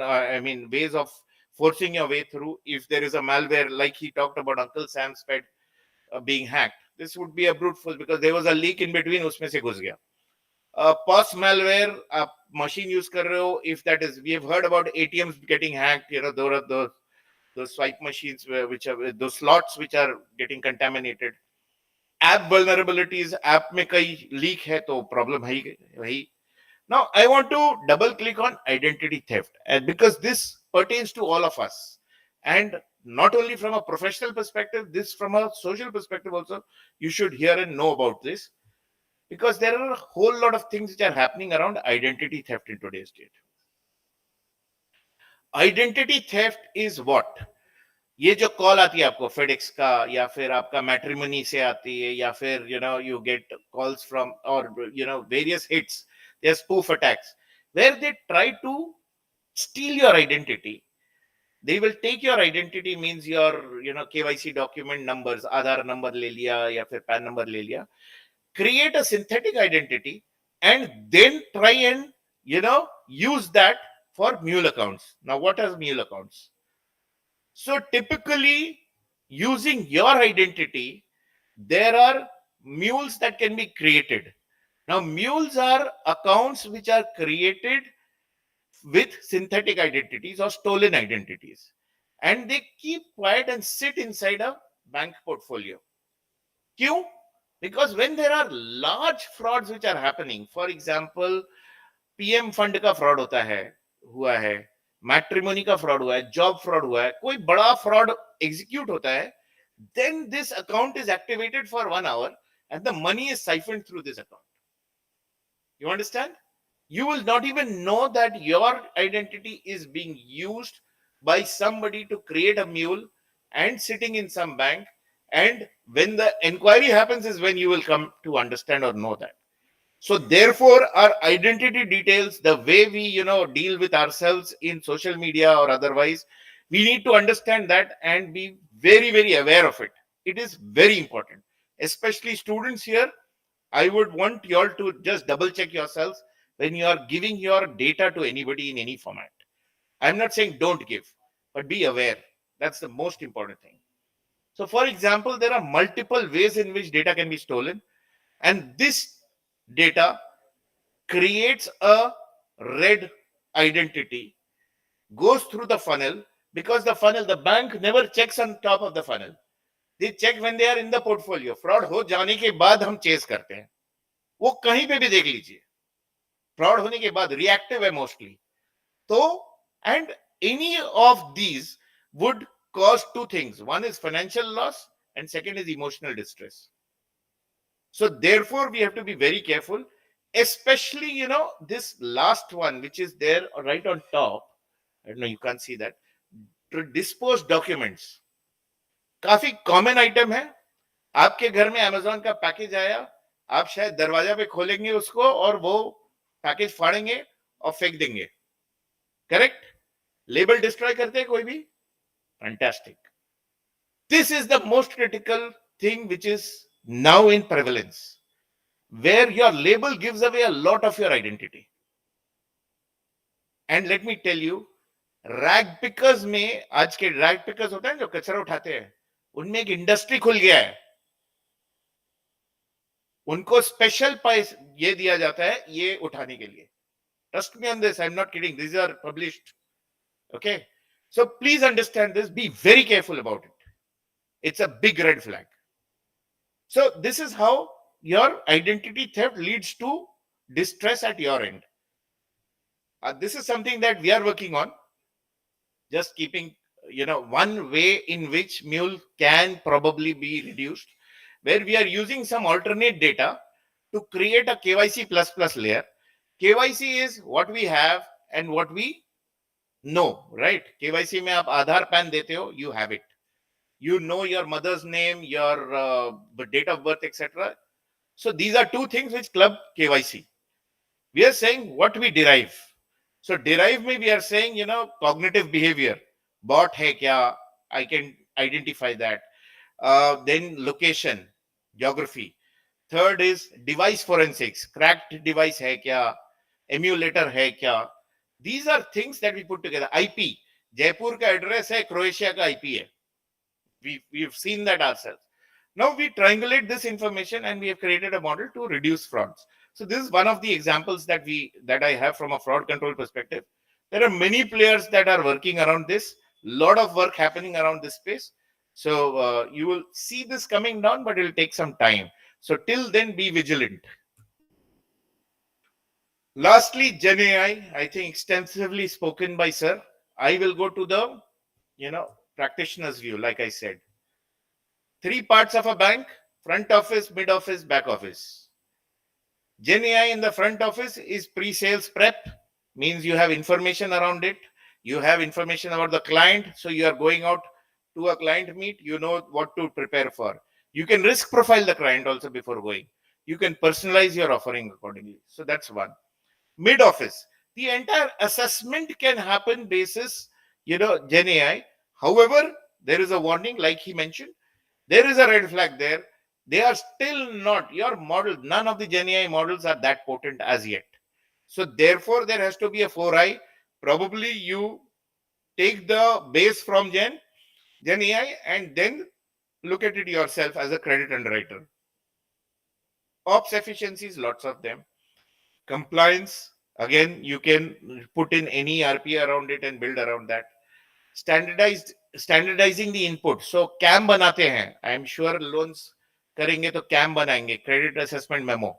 ways of forcing your way through. If there is a malware, like he talked about Uncle Sam's pet being hacked, this would be a brute force because there was a leak in between, उसमें से घुस गया. POS malware, machine use कर रहे हो, if that is, we have heard about ATMs getting hacked, those swipe machines which are those slots which are getting contaminated. App vulnerabilities, app में कई leak है तो problem है ही. Now I want to double click on identity theft because this pertains to all of us, and not only from a professional perspective, this from a social perspective also, you should hear and know about this. Because there are a whole lot of things which are happening around identity theft in today's date. Identity theft is what? ये जो call आती है आपको FedEx का या फिर आपका matrimony से आती है या फिर you get calls from or various hits. There's spoof attacks where they try to steal your identity. They will take your identity, means your KYC document numbers, Aadhaar number ले लिया या फिर PAN number ले लिया, create a synthetic identity and then try and use that for mule accounts. Now what are mule accounts? So typically using your identity, there are mules that can be created. Now mules are accounts which are created with synthetic identities or stolen identities, and they keep quiet and sit inside a bank portfolio. Kyun? Because when there are large frauds which are happening, for example, PM fund का fraud हुआ है, matrimony का fraud हुआ है, job fraud हुआ है, कोई बड़ा fraud execute होता है, then this account is activated for 1 hour and the money is siphoned through this account. You understand? You will not even know that your identity is being used by somebody to create a mule and sitting in some bank. And when the inquiry happens is when you will come to understand or know that. So therefore, our identity details, the way we, deal with ourselves in social media or otherwise, we need to understand that and be very, very aware of it. It is very important, especially students here. I would want you all to just double check yourselves when you are giving your data to anybody in any format. I'm not saying don't give, but be aware. That's the most important thing. So, for example, there are multiple ways in which data can be stolen, and this data creates a red identity, goes through the funnel, because the bank never checks on top of the funnel. They check when they are in the portfolio. Fraud हो जाने के बाद हम chess करते हैं, वो कहीं पे भी देख लीजिए. फ्रॉड होने के बाद रिएक्टिव है मोस्टली. तो and any of these would cause two things. One is financial loss and second is emotional distress. So therefore we have to be very careful, especially this last one which is there right on top. I don't know, you can't see that. To dispose documents, काफी common item है. आपके घर में Amazon का package आया, आप शायद दरवाजा पे खोलेंगे उसको और वो पैकेज फाड़ेंगे और फेंक देंगे. करेक्ट? लेबल डिस्ट्रॉय करते हैं कोई भी? Fantastic. This is the most critical thing which is now in prevalence, where your label gives away a lot of your identity. And let me tell you, rag pickers में, आज के rag pickers होते हैं जो कचरा उठाते हैं, उनमें एक इंडस्ट्री खुल गया है. उनको स्पेशल प्राइस ये दिया जाता है ये उठाने के लिए. Trust me on this, I am not kidding, this are published. Okay, so please understand this, be very careful about it. It's a big red flag. So this is how your identity theft leads to distress at your end. This is something that we are working on, just keeping one way in which mule can probably be reduced, where we are using some alternate data to create a KYC++ layer. KYC is what we have and what we know, right? KYC में आप आधार pan देते हो, you have it. You know your mother's name, your date of birth, etc. So these are two things which club KYC. We are saying what we derive. So derive me, we are saying, cognitive behavior. Bot hai kya? I can identify that. Then location, geography. Third is device forensics. Cracked device hai kya? Emulator hai kya? These are things that we put together. IP. Jaipur ka address hai, Croatia ka IP hai. We've seen that ourselves. Now we triangulate this information and we have created a model to reduce frauds. So this is one of the examples that I have from a fraud control perspective. There are many players that are working around this. Lot of work happening around this space. So you will see this coming down, but it will take some time. So till then, be vigilant. Lastly, Gen AI, I think extensively spoken by sir. I will go to the practitioner's view. Like I said, 3 parts of a bank: front office, mid office, back office. Gen AI in the front office is pre-sales prep, means you have information around it. You have information about the client. So you are going out to a client meet, you know what to prepare for. You can risk profile the client also before going. You can personalize your offering accordingly. So that's one. Mid office, the entire assessment can happen basis, Gen AI. However, there is a warning, like he mentioned, there is a red flag there. They are still not your model. None of the Gen AI models are that potent as yet. So therefore, there has to be a 4i. Probably you take the base from Gen AI and then look at it yourself as a credit underwriter. Ops efficiencies, lots of them. Compliance, again, you can put in any RPA around it and build around that. Standardizing the input. So CAM बनाते हैं. I am sure loans करेंगे तो CAM बनाएंगे, credit assessment memo.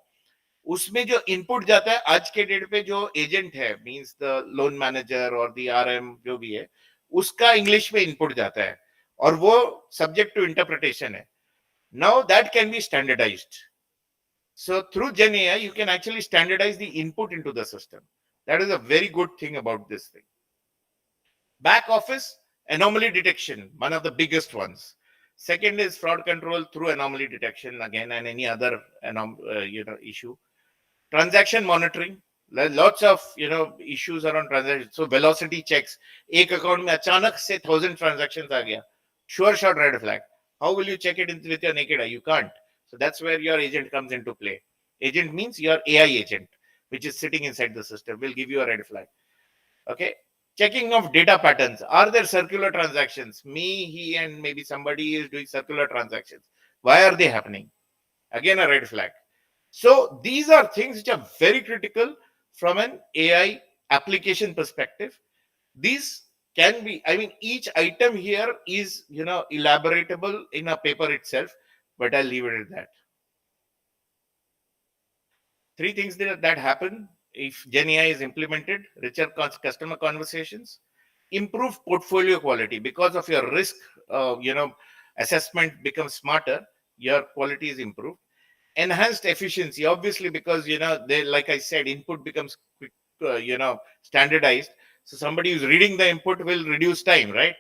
उसमें जो input जाता है आज के डेट पे, जो एजेंट है, मींस द लोन मैनेजर और द आरएम जो भी है, उसका इंग्लिश में इनपुट जाता है और वो सब्जेक्ट टू इंटरप्रिटेशन है. Now that can be standardised. So through Gen AI, you can actually standardize the input into the system. That is a very good thing about this thing. Back office, anomaly detection, one of the biggest ones. Second is fraud control through anomaly detection again, and any other issue. Transaction monitoring, lots of issues around transactions. So velocity checks. एक account में अचानक से 1,000 transactions आ गया. Sure shot red flag. How will you check it with your naked eye? You can't. So that's where your agent comes into play. Agent means your AI agent, which is sitting inside the system, will give you a red flag. Okay. Checking of data patterns. Are there circular transactions? Me, he, and maybe somebody is doing circular transactions. Why are they happening? Again, a red flag. So these are things which are very critical from an AI application perspective. These can be, I mean, each item here is, elaboratable in a paper itself, but I'll leave it at that. Three things that happen if Gen AI is implemented: richer customer conversations, improved portfolio quality because of your risk, assessment becomes smarter, your quality is improved. Enhanced efficiency, obviously, because they, like I said, input becomes quick, standardized. So somebody who's reading the input will reduce time, right?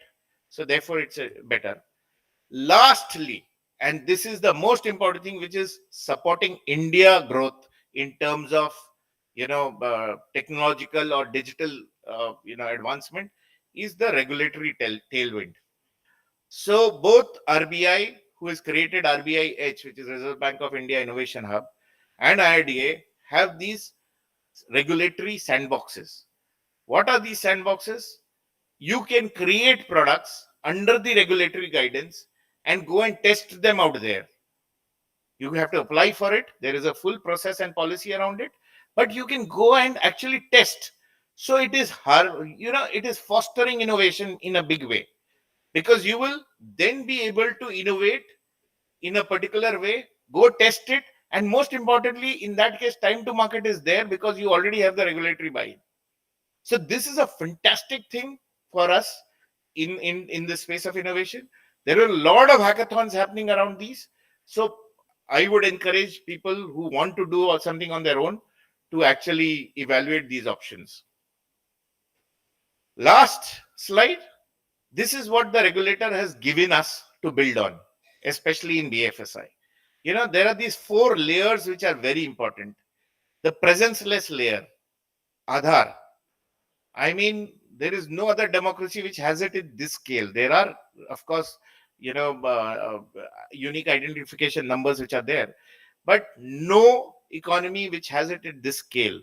So therefore, it's better. Lastly, and this is the most important thing, which is supporting India growth in terms of technological or digital advancement, is the regulatory tailwind. So both RBI, who has created RBI-H, which is Reserve Bank of India Innovation Hub, and IRDA have these regulatory sandboxes. What are these sandboxes? You can create products under the regulatory guidance and go and test them out there. You have to apply for it. There is a full process and policy around it, but you can go and actually test. So it is hard, it is fostering innovation in a big way, because you will then be able to innovate in a particular way, go test it, and most importantly, in that case, time to market is there because you already have the regulatory buy-in. So this is a fantastic thing for us in the space of innovation. There are a lot of hackathons happening around these. So I would encourage people who want to do something on their own to actually evaluate these options. Last slide. This is what the regulator has given us to build on, especially in BFSI. There are these 4 layers which are very important. The presence-less layer, Aadhaar. I mean, there is no other democracy which has it in this scale. There are, of course, unique identification numbers which are there, but no economy which has it at this scale.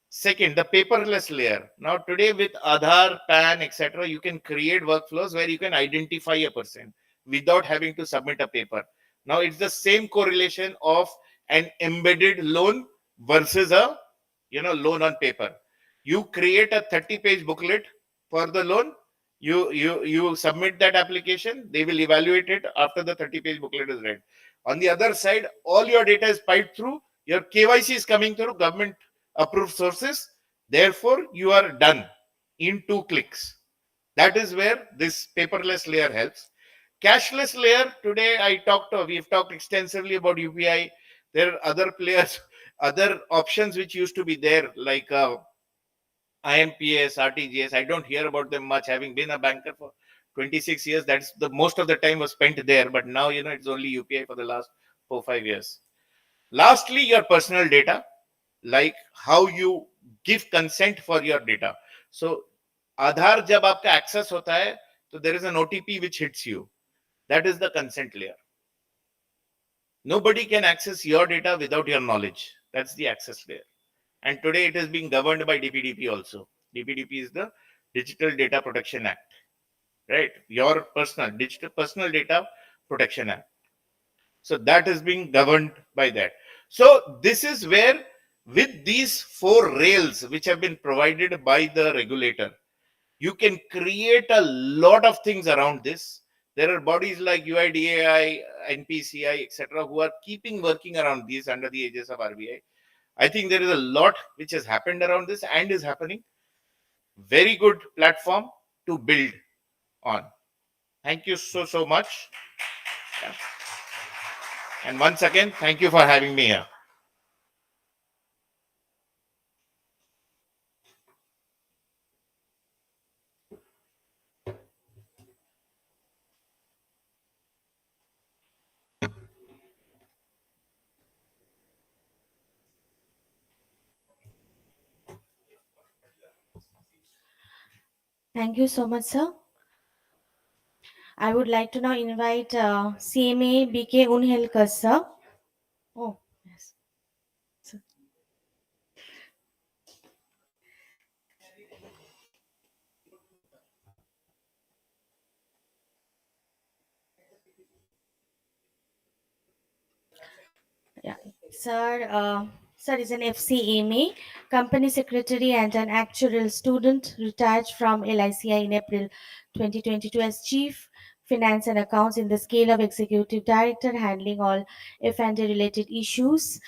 Second, the paperless layer. Now, today with Aadhaar, PAN, etc., you can create workflows where you can identify a person without having to submit a paper. Now, it's the same correlation of an embedded loan versus a loan on paper. You create a 30-page booklet for the loan. You submit that application. They will evaluate it after the 30-page booklet is read. On the other side, all your data is piped through. Your KYC is coming through government approved sources. Therefore, you are done in 2 clicks. That is where this paperless layer helps. Cashless layer, today we've talked extensively about UPI. There are other players, other options which used to be there, like IMPS, RTGS. I don't hear about them much, having been a banker for 26 years. That's the most of the time was spent there. But now, it's only UPI for the last 4-5 years. Lastly, your personal data, like how you give consent for your data. So Aadhaar jab aapka access hota hai, so there is an OTP which hits you. That is the consent layer. Nobody can access your data without your knowledge. That's the access layer. And today it is being governed by DPDP also. DPDP is the Digital Data Protection Act, right? Your digital personal data protection act. So that is being governed by that. So this is where, with these 4 rails which have been provided by the regulator, you can create a lot of things around this. There are bodies like UIDAI, NPCI, etc., who are keeping working around these under the aegis of RBI. I think there is a lot which has happened around this and is happening. Very good platform to build on. Thank you so much. Yeah. And once again, thank you for having me here. Thank you so much, sir. I would like to now invite CMA BK Unhelkar, sir. Oh, yes. Sir. Yeah. Sir is an FCMA, company secretary and an actuarial student, retired from LICI in April 2022 as chief finance and accounts in the scale of executive director, handling all F&A related issues.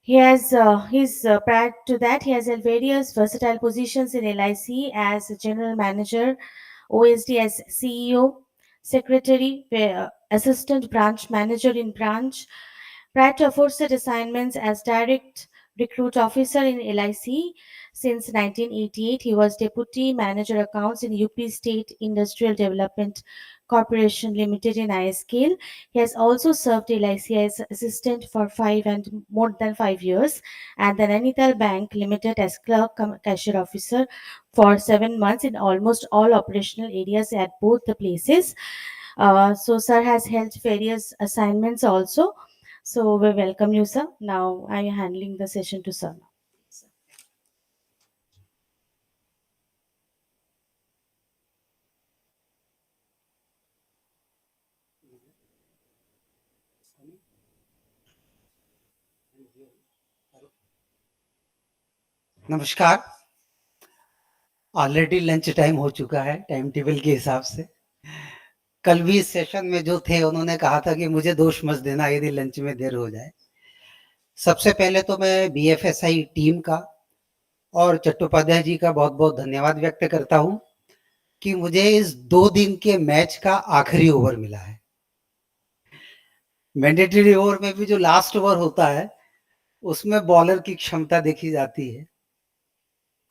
Prior to that, he has held various versatile positions in LIC as general manager, OSD as CEO, secretary, assistant branch manager in branch. Prior to aforesaid assignments as direct recruit officer in LIC since 1988, he was deputy manager accounts in UP State Industrial Development Corporation Limited in ISKL. He has also served LIC as assistant for more than 5 years, and the Nainital Bank Limited as clerk cashier officer for 7 months in almost all operational areas at both the places. So, sir has held various assignments also. So, we welcome you, sir. Now, I am handling the session to sir. नमस्कार। Already lunch time हो चुका है time table के हिसाब से। कल भी इस सेशन में जो थे उन्होंने कहा था कि मुझे दोष मत देना यदि लंच में देर हो जाए। सबसे पहले तो मैं BFSI टीम का और चट्टोपाध्याय जी का बहुत बहुत धन्यवाद व्यक्त करता हूं कि मुझे इस 2 दिन के मैच का आखिरी ओवर मिला है। मैंडेटरी ओवर में भी जो लास्ट ओवर होता है उसमें बॉलर की क्षमता देखी जाती है,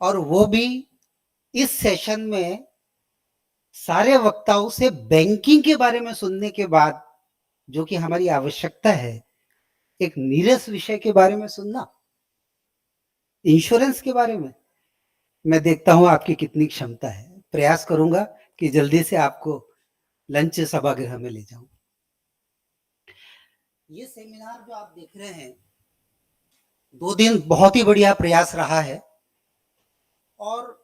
और वो भी इस सेशन में सारे वक्ताओं से बैंकिंग के बारे में सुनने के बाद, जो कि हमारी आवश्यकता है, एक नीरस विषय के बारे में सुनना, इंश्योरेंस के बारे में। मैं देखता हूं आपकी कितनी क्षमता है। प्रयास करूंगा कि जल्दी से आपको लंच सभागृह में ले जाऊं। ये सेमिनार जो आप देख रहे हैं 2 दिन बहुत ही बढ़िया प्रयास रहा है, और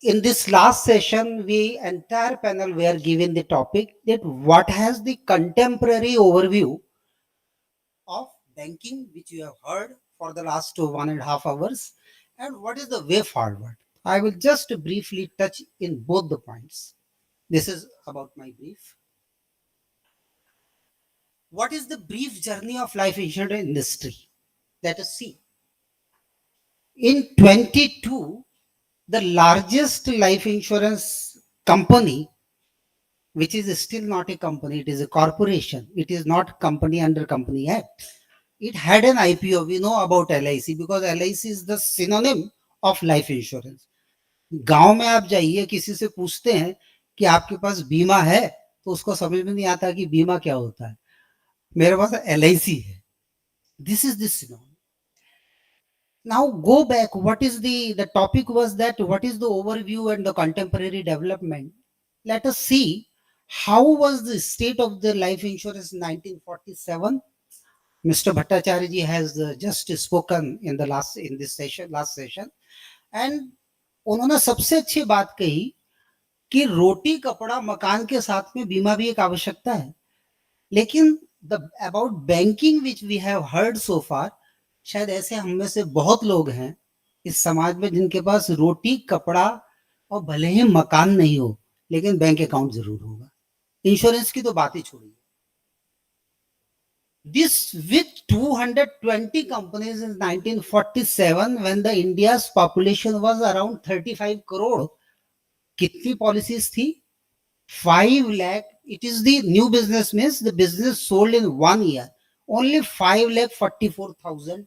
in this last session we entire panel were given the topic that what has the contemporary overview of banking which you have heard for the last 1.5 hours, and what is the way forward. I will just briefly touch in both the points. This is about my brief. What is the brief journey of life insurance industry? Let us see. In 22, the largest life insurance company, which is still not a company, it is a corporation, it is not company under Company Act. It had an IPO. We know about LIC because LIC is the synonym of life insurance. गांव में आप जाइए, किसी से पूछते हैं कि आपके पास बीमा है, तो उसको समझ में नहीं आता कि बीमा क्या होता है। मेरे पास LIC है। This is the synonym. Now go back. What is the topic was that what is the overview and the contemporary development? Let us see how was the state of the life insurance in 1947. Mr. Bhattacharya ji has just spoken in the last session, and उन्होंने सबसे अच्छी बात कही कि रोटी कपड़ा मकान के साथ में बीमा भी एक आवश्यकता है। लेकिन about banking which we have heard so far, शायद ऐसे हम में से बहुत लोग हैं इस समाज में जिनके पास रोटी कपड़ा और भले ही मकान नहीं हो लेकिन बैंक अकाउंट जरूर होगा। इंश्योरेंस की तो बात ही छोड़िए। This with 220 companies in 1947 when the India's population was around 35 crore, कितनी पॉलिसीज थी? 5 lakh. It is the new business, means the business sold in 1 year only 5,44,000.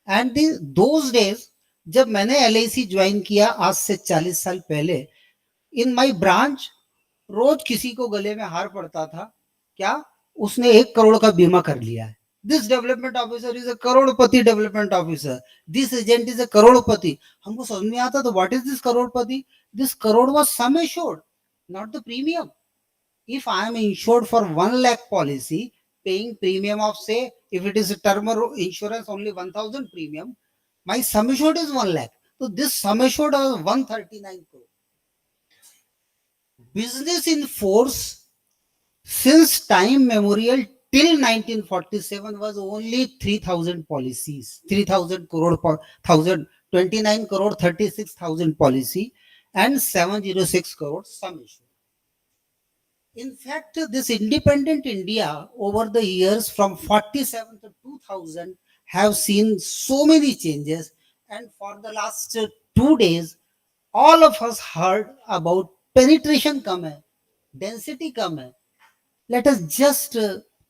and those days जब मैंने LIC ज्वाइन किया आज से 40 साल पहले, in my branch रोज किसी को गले में हार पड़ता था, क्या उसने 1 करोड़ का बीमा कर लिया है। This development officer is a Crorepati development officer. This agent is a करोड़पति. हमको समझ में आता तो what is this Crorepati? This crore was sum assured, not the premium. If I am insured for 1 lakh policy, paying premium of, say, if it is a term insurance only 1000 premium, my sum assured is 1 lakh. So this sum assured was 139 crore. Business in force since time memorial till 1947 was only 3000 policies, 3000 crore, 29 crore 36,000 policy, and 706 crore sum assured. In fact, this independent India over the years from 47 to 2000 have seen so many changes, and for the last 2 days, all of us heard about penetration come hai, density come hai. Let us just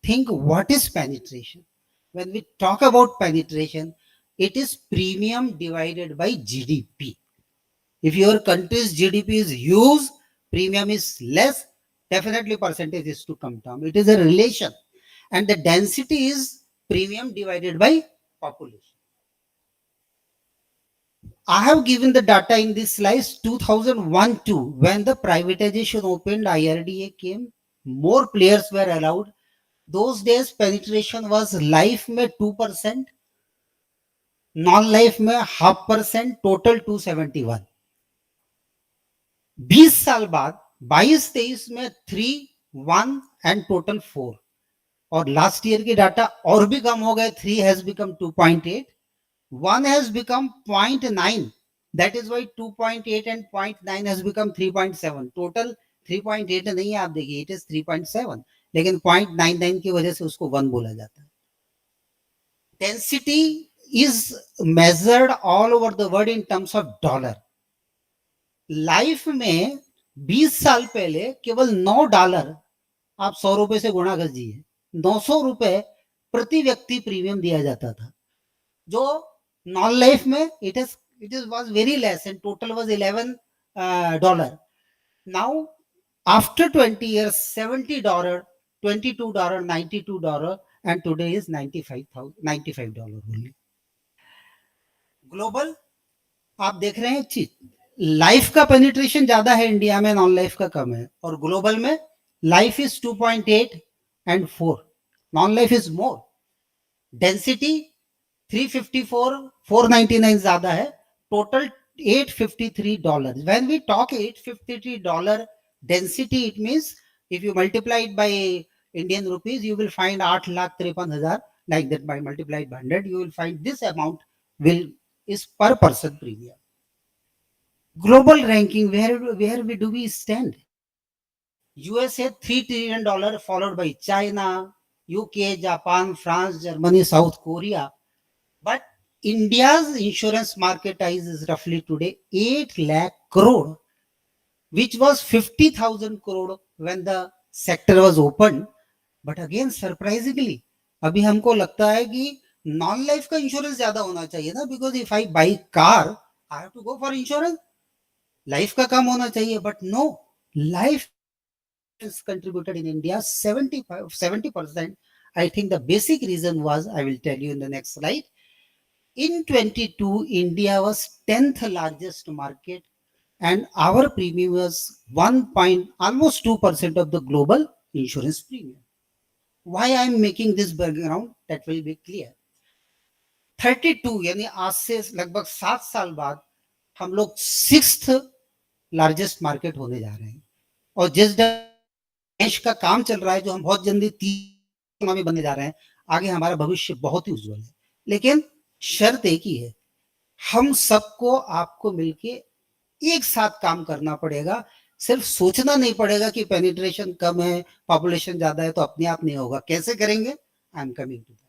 think what is penetration. When we talk about penetration, it is premium divided by GDP. If your country's GDP is huge, premium is less, definitely percentage is to come down. It is a relation. And the density is premium divided by population. I have given the data in this slide 2001-2 when the privatization opened, IRDA came, more players were allowed. Those days penetration was life में 2%, non-life में 0.5%, total 271. 20 साल बाद 22-23 में 3, 1 and total 4 और last year की data और भी कम हो गए 3 has become 2.8 1 has become 0.9 that is why 2.8 and 0.9 has become 3.7 total 3.8 नहीं है आप देखिए it is 3.7 लेकिन 0.99 की वजह से उसको 1 बोला जाता है density is measured all over the world in terms of dollar life में 20 साल पहले केवल $9 आप 100 रुपए से गुणा कर दीजिए 900 रुपए प्रति व्यक्ति प्रीमियम दिया जाता था जो नॉन लाइफ में it is was very less and total was $11 now after 20 years $70 $22 $92 and today is $95 only global आप देख रहे हैं एक चीज लाइफ का पेनिट्रेशन ज्यादा है इंडिया में नॉन लाइफ का कम है और ग्लोबल में life is 2.8 and 4 non life is more density 354 499 ज्यादा है total $853 when we talk $853 density it means if you multiply it by Indian rupees you will find 8,53,000 like that by multiplied by 100 you will find this amount will is per person premium global ranking where do we stand USA $3 trillion followed by China UK Japan France Germany South Korea but India's insurance market size is roughly today 8 lakh crore which was 50,000 crore when the sector was opened but again surprisingly अभी हमको लगता है कि non life का insurance ज्यादा होना चाहिए ना because if I buy car I have to go for insurance life का कम होना चाहिए but no life contributed in India 70%. I think the basic reason was I will tell you in the next slide. In 22, India was 10th largest market and our premium was almost 2% of the global insurance premium. Why I am making this background that will be clear. 32 यानी आज से लगभग 7 साल बाद हम लोग 6th largest market होने जा रहे हैं और जिस देश का काम चल रहा है जो हम बहुत जल्दी 3 में बनने जा रहे हैं आगे हमारा भविष्य बहुत ही उज्जवल है लेकिन शर्त एक ही है हम सबको आपको मिलके एक साथ काम करना पड़ेगा सिर्फ सोचना नहीं पड़ेगा कि पेनिट्रेशन कम है पॉपुलेशन ज्यादा है तो अपने आप नहीं होगा कैसे करेंगे I am coming to that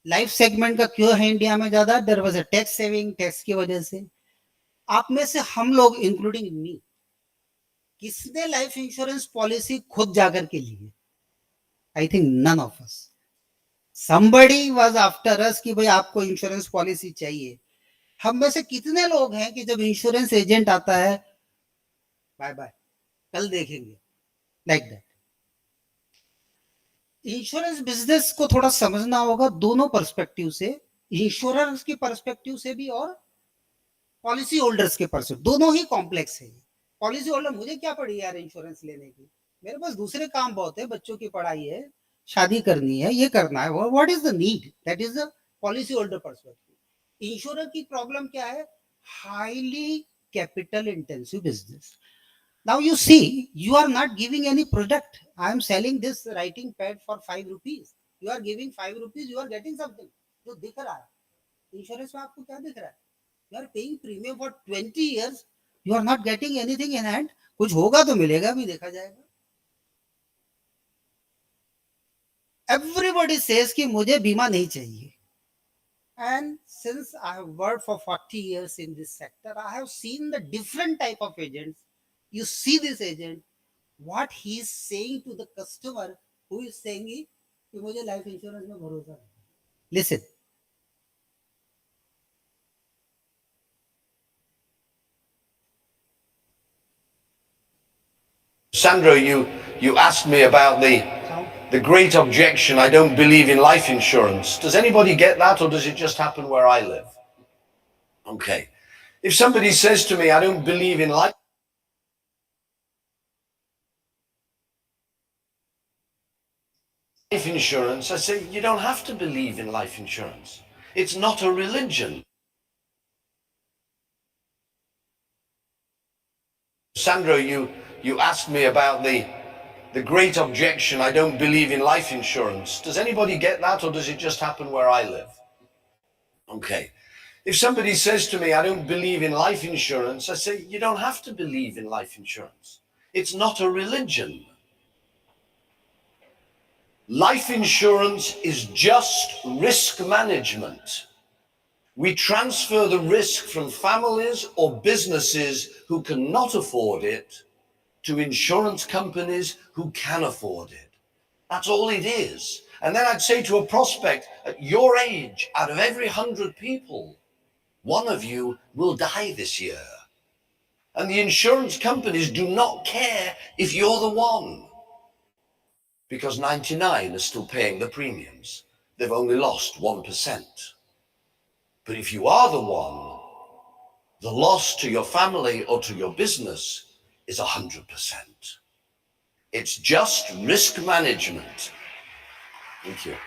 life segment का क्यों है इंडिया में ज्यादा there was a tax saving tax की वजह से आप में से हम लोग इंक्लूडिंग मी किसने लाइफ इंश्योरेंस पॉलिसी खुद जाकर के लिए I think none of us somebody was after us कि भाई आपको इंश्योरेंस पॉलिसी चाहिए हम में से कितने लोग हैं कि जब इंश्योरेंस एजेंट आता है बाय बाय कल देखेंगे लाइक दैट इंश्योरेंस बिजनेस को थोड़ा समझना होगा दोनों पर्सपेक्टिव से, इंश्योरेंस की पर्सपेक्टिव से भी और पॉलिसी होल्डर्स के पर्सपेक्टिव, दोनों ही कॉम्प्लेक्स है। पॉलिसी होल्डर, मुझे क्या पड़ी यार इंश्योरेंस लेने की, मेरे पास दूसरे काम बहुत है, बच्चों की पढ़ाई है, शादी करनी है, ये करना है, what is the need, that is the policy holder perspective. Insurer की प्रॉब्लम क्या है, highly capital intensive business. Now you see, you are not giving any product. I am selling this writing pad for 5 rupees. You are giving 5 rupees, you are getting something. जो दिख रहा है insurance में, आपको क्या दिख रहा है, you are paying premium for 20 years, you are not getting anything in hand. कुछ होगा तो मिलेगा भी, देखा जाएगा। Everybody says कि मुझे बीमा नहीं चाहिए, and since I have worked for 40 years in this sector, I have seen the different type of agents. You see this agent, what he is saying to the customer who is saying कि मुझे life insurance में भरोसा नहीं। Listen. Sandro, you asked me about the great objection, I don't believe in life insurance. Does anybody get that, or does it just happen where I live? Okay. If somebody says to me, I don't believe in life insurance, I say, you don't have to believe in life insurance. It's not a religion. Sandro, you asked me about the great objection, I don't believe in life insurance. Does anybody get that, or does it just happen where I live? Okay. If somebody says to me, I don't believe in life insurance, I say, you don't have to believe in life insurance. It's not a religion. Life insurance is just risk management. We transfer the risk from families or businesses who cannot afford it to insurance companies who can afford it. That's all it is. And then I'd say to a prospect, at your age, out of every 100 people, one of you will die this year. And the insurance companies do not care if you're the one, because 99 are still paying the premiums. They've only lost 1%. But if you are the one, the loss to your family or to your business is 100%. It's just risk management. Thank you.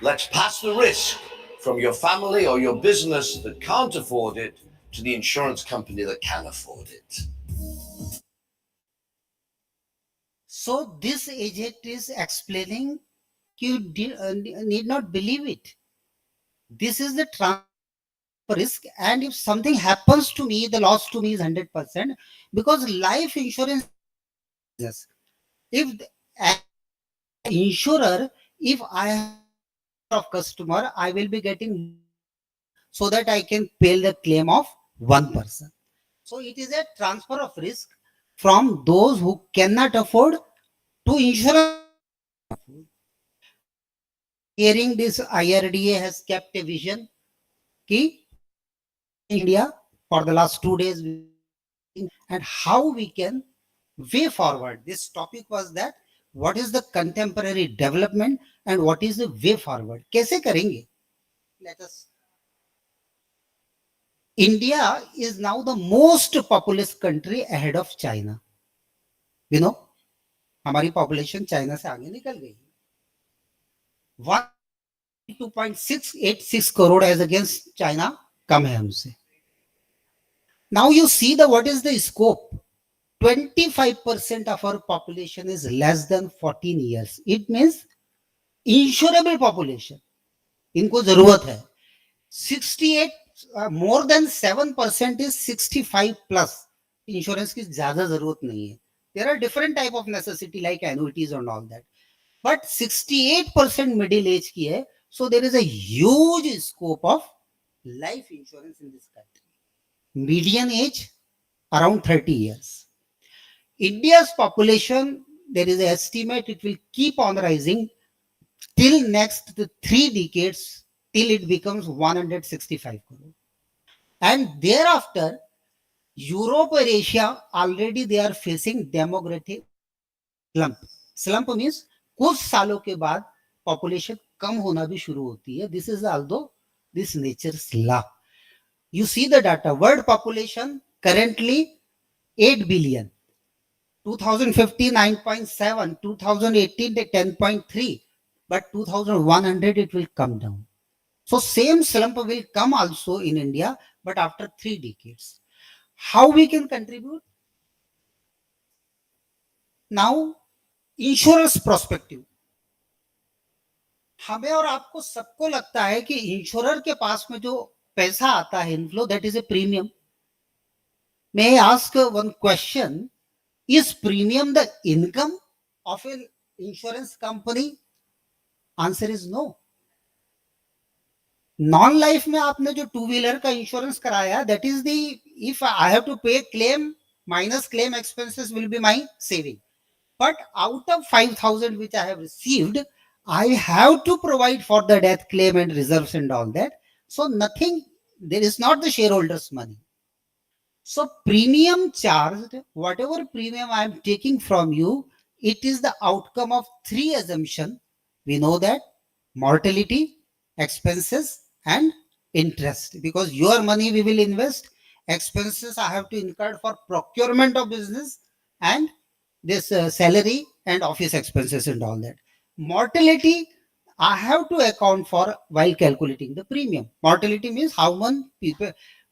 Let's pass the risk from your family or your business that can't afford it to the insurance company that can afford it. So this agent is explaining you need not believe it. This is the risk, and if something happens to me, the loss to me is 100%, because life insurance is, if insurer, if I have of customer, I will be getting so that I can pay the claim of one person. So it is a transfer of risk from those who cannot afford to insurance. Hearing this, IRDA has kept a vision key India for the last 2 days, and how we can way forward. This topic was that what is the contemporary development and what is the way forward. कैसे करेंगे? Let us. India is now the most populous country ahead of China. You know, हमारी population China से आगे निकल गई. 2.686 crore as against China कम है हमसे. Now you see the what is the scope. 25% of our population is less than 14 years. It means insurable population. इनको जरूरत है. 68 more than 7% is 65 plus. Insurance की ज्यादा जरूरत नहीं है. There are different type of necessity like annuities and all that. But 68% middle age की है. So there is a huge scope of life insurance in this country. Median age around 30 years. India's population, there is an estimate it will keep on rising till next 3 decades, till it becomes 165 crore. And thereafter, Europe or Asia, already they are facing demographic slump. Slump means कुछ सालों के बाद population कम होना भी शुरू होती है. This is although this nature's law. You see the data. World population currently 8 billion. 2050 9.7, 2018 10.3, but 2100 it will come down. So same slump will come also in India, but after 3 decades. How we can contribute? Now, insurance perspective. हमें और आपको सबको लगता है कि insurer के पास में जो पैसा आता है inflow, that is a premium. May I ask one question, is premium the income of an insurance company? Answer is no. Non life में आपने जो टू व्हीलर का इंश्योरेंस कराया, that is the, if I have to pay claim minus claim expenses will be my saving. But out of 5,000 which I have received, I have to provide for the death claim and reserves and all that. So nothing, there is not the shareholders' money. So premium charged, whatever premium I am taking from you, it is the outcome of 3 assumptions. We know that mortality, expenses, and interest. Because your money we will invest, expenses I have to incur for procurement of business, and this salary and office expenses and all that. Mortality I have to account for while calculating the premium. Mortality means how many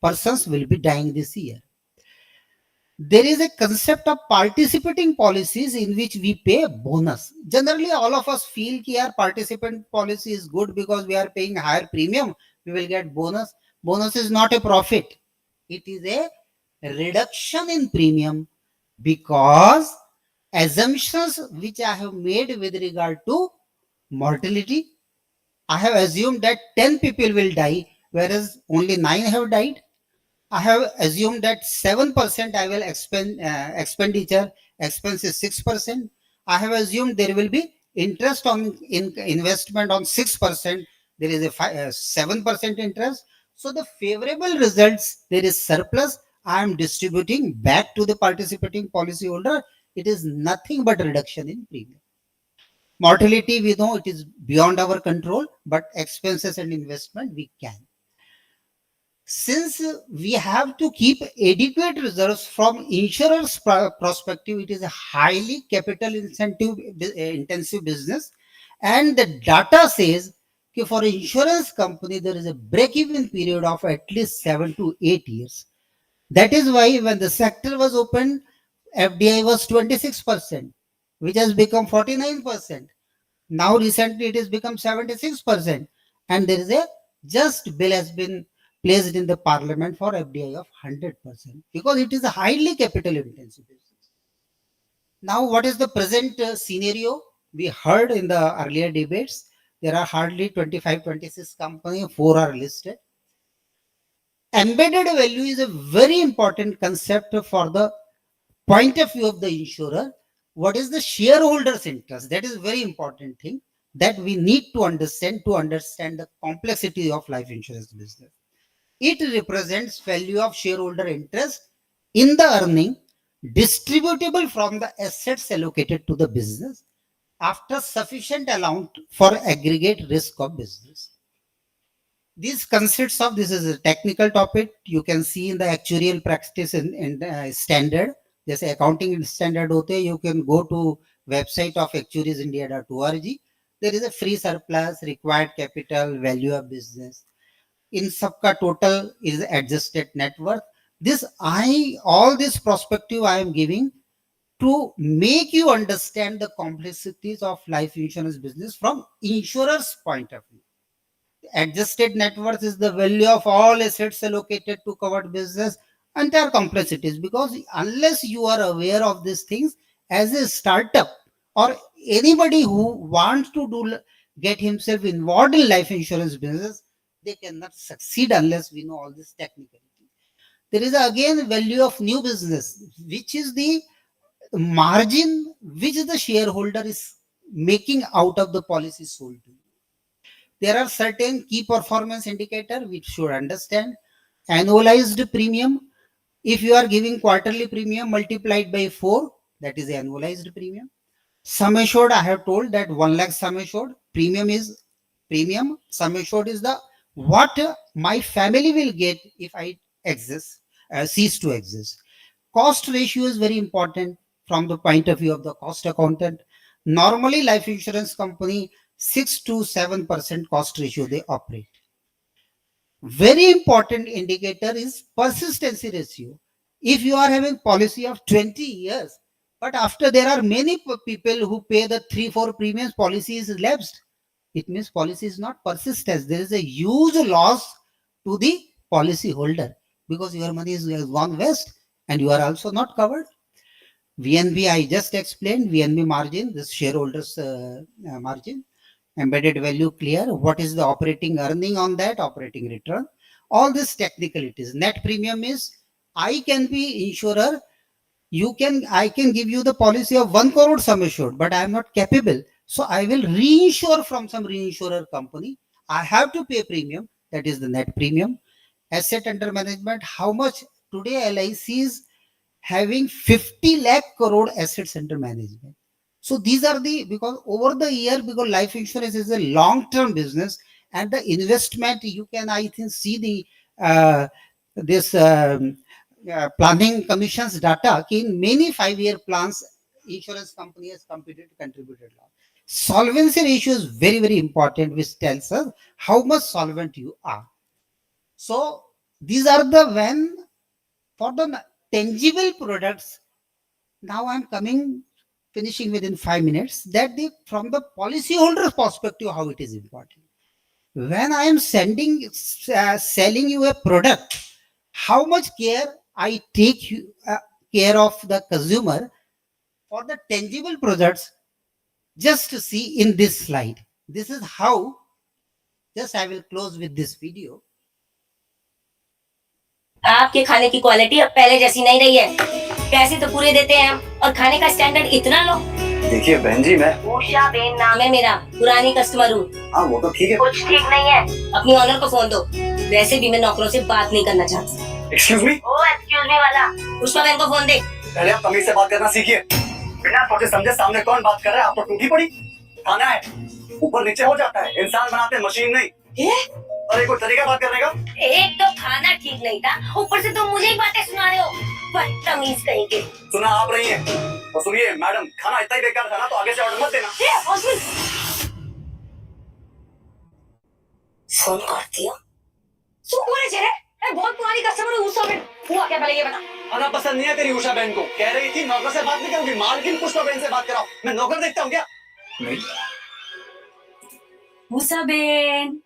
persons will be dying this year. There is a concept of participating policies in which we pay bonus. Generally, all of us feel that participant policy is good because we are paying higher premium, we will get bonus. Bonus is not a profit. It is a reduction in premium because assumptions which I have made with regard to mortality, I have assumed that 10 people will die, whereas only 9 have died. I have assumed that 7% I will expenditure, expense is 6%. I have assumed there will be interest on investment on 6%. There is a 7% interest. So the favorable results, there is surplus. I am distributing back to the participating policyholder. It is nothing but reduction in premium. Mortality, we know it is beyond our control, but expenses and investment we can. Since we have to keep adequate reserves from insurer's perspective, it is a highly capital intensive business, and the data says that for insurance company there is a break-even period of at least 7 to 8 years. That is why when the sector was opened, FDI was 26%, which has become 49%. Now recently it has become 76%, and there is a just bill has been placed in the parliament for FDI of 100% because it is a highly capital intensive business. Now, what is the present scenario? We heard in the earlier debates, there are hardly 25, 26 companies, 4 are listed. Embedded value is a very important concept for the point of view of the insurer. What is the shareholders' interest? That is a very important thing that we need to understand the complexity of life insurance business. It represents value of shareholder interest in the earning distributable from the assets allocated to the business after sufficient amount for aggregate risk of business. This consists of, this is a technical topic, you can see in the actuarial practice in standard. जैसे accounting standard होते हैं, you can go to website of actuariesindia.org. There is a free surplus, required capital, value of business. In सबका total is adjusted net worth. All this perspective I am giving to make you understand the complexities of life insurance business from insurer's point of view. Adjusted net worth is the value of all assets allocated to covered business, entire complexities, because unless you are aware of these things as a startup or anybody who wants to get himself involved in life insurance business, they cannot succeed unless we know all this technically. There is again value of new business, which is the margin which the shareholder is making out of the policy sold to you. There are certain key performance indicators which should understand. Annualized premium, if you are giving quarterly premium multiplied by 4, that is annualized premium. Sum assured, I have told that 1 lakh sum assured. Premium. Sum assured is the what my family will get if I cease to exist. Cost ratio is very important from the point of view of the cost accountant. Normally, life insurance company 6 to 7% cost ratio they operate. Very important indicator is persistency ratio. If you are having policy of 20 years, but after there are many people who pay the 3-4 premiums, policy is lapsed. It means policy is not persistent. There is a huge loss to the policy holder because your money has gone west and you are also not covered. VNB, I just explained, VNB margin, this shareholders margin. Embedded value clear. What is the operating earning on that? Operating return. All this technicalities. Net premium is, I can be insurer. I can give you the policy of 1 crore sum assured, but I am not capable. So I will reinsure from some reinsurer company. I have to pay premium. That is the net premium. Asset under management. How much today LIC is having 50 lakh crore assets under management. So these are because over the year, because life insurance is a long-term business and the investment, you can, I think, see this planning commission's data in many 5-year plans, insurance company has contributed a lot. Solvency ratio is very, very important, which tells us how much solvent you are. So these are for the tangible products. Now I'm finishing within 5 minutes, that from the policyholder's perspective, how it is important. When I am selling you a product, how much care I take care of the consumer for the tangible products, just to see in this slide. This is how, just I will close with this video. आपके खाने की quality अब पहले जैसी नहीं रही है। पैसे तो पूरे देते हैं हम और खाने का स्टैंडर्ड इतना लो। देखिए बहन जी, मैं उषा बेन नाम है मेरा, पुरानी कस्टमर हूँ। हाँ वो तो ठीक है। कुछ ठीक नहीं है, अपनी ऑनर को फोन दो। वैसे भी मैं नौकरों से बात नहीं करना चाहती। Excuse me. ओ एक्सक्यूज मी वाला, उषा बेन को फोन दे। पहले आप तमीज से बात करना सीखिए। बिना सोचे समझे सामने कौन बात कर रहा है, आप तो टूटी पड़ी। खाना है ऊपर नीचे हो जाता है, इंसान बनाते मशीन नहीं। अरे कोई तरीका बात करने का? एक तो खाना ठीक नहीं था, ऊपर से तुम मुझे ही बातें सुना रहे हो। बदतमीज कहेंगे। सुना आप रही हैं। तो सुनिए मैडम, खाना इतना ही बेकार था ना, तो आगे से ऑर्डर मत देना। फोन कर दिया। बहुत पुरानी कस्टमर है उषा बेन। हुआ क्या पहले ये बता। खाना पसंद नहीं है तेरी उषा बहन को, कह रही थी नौकर से बात नहीं करूंगी, मालकिन पुष्पा बहन से बात कराओ। मैं नौकर देखता हूँ क्या? नहीं। उषा बेन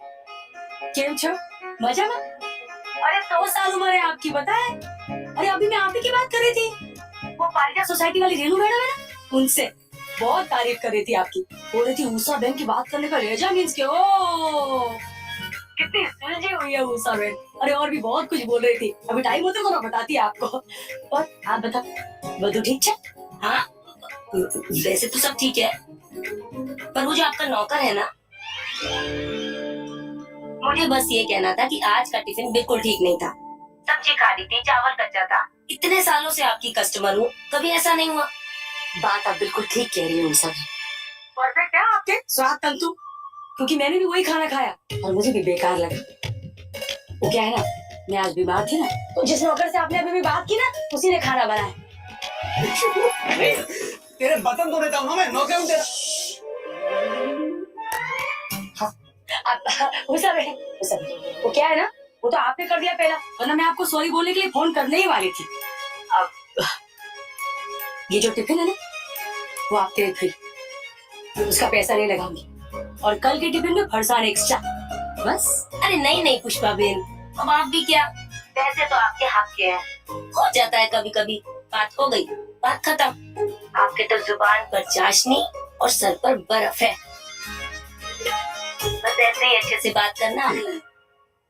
केम छो मजामा? अरे 2 साल उम्र है आपकी, पता है? अरे अभी मैं आप ही की बात कर रही थी। वो पारिजा सोसाइटी वाली रेनू मैडम है ना, उनसे बहुत तारीफ कर रही थी आपकी। बोल रही थी उषा बेन की बात करने का रेजा मीन्स के ओ कितनी सुलझी हुई है उषा बेन। अरे और भी बहुत कुछ बोल रही थी, अभी टाइम होते को बताती है आपको। और आप बता, बधु ठीक है? हाँ वैसे तो सब ठीक है, पर वो जो आपका नौकर है ना, मुझे बस ये कहना था कि आज का टिफिन बिल्कुल ठीक नहीं था। सब्जी खाली थी, चावल कच्चा था। इतने सालों से आपकी कस्टमर हूँ, कभी ऐसा नहीं हुआ। बात आप बिल्कुल ठीक कह रही हो सर। परफेक्ट है आपके स्वाद तंतु, क्योंकि मैंने भी वही खाना खाया और मुझे भी बेकार लगा। वो क्या है ना, मैं आज बीमार थी ना, तो जिस नौकर से आपने अभी भी बात की ना, उसी ने खाना बनाया। तेरे बर्तन धो देता हूँ ना मैं, नौकर हूँ तेरा। वो क्या है ना, वो तो आपने कर दिया पहला, वरना मैं आपको सॉरी बोलने के लिए फोन करने ही वाली थी। अब ये जो टिफिन है ना, वो आपके लिए फ्री, उसका पैसा नहीं लगाऊंगी। और कल के टिफिन में फरसान एक्स्ट्रा, बस। अरे नहीं पुष्पा बेन, अब आप भी क्या, पैसे तो आपके हक के हैं। हो जाता है कभी कभी, बात हो गई, बात खत्म। आपके तो जुबान पर चाशनी और सर पर बर्फ है। बस ऐसे ही अच्छे से बात करना।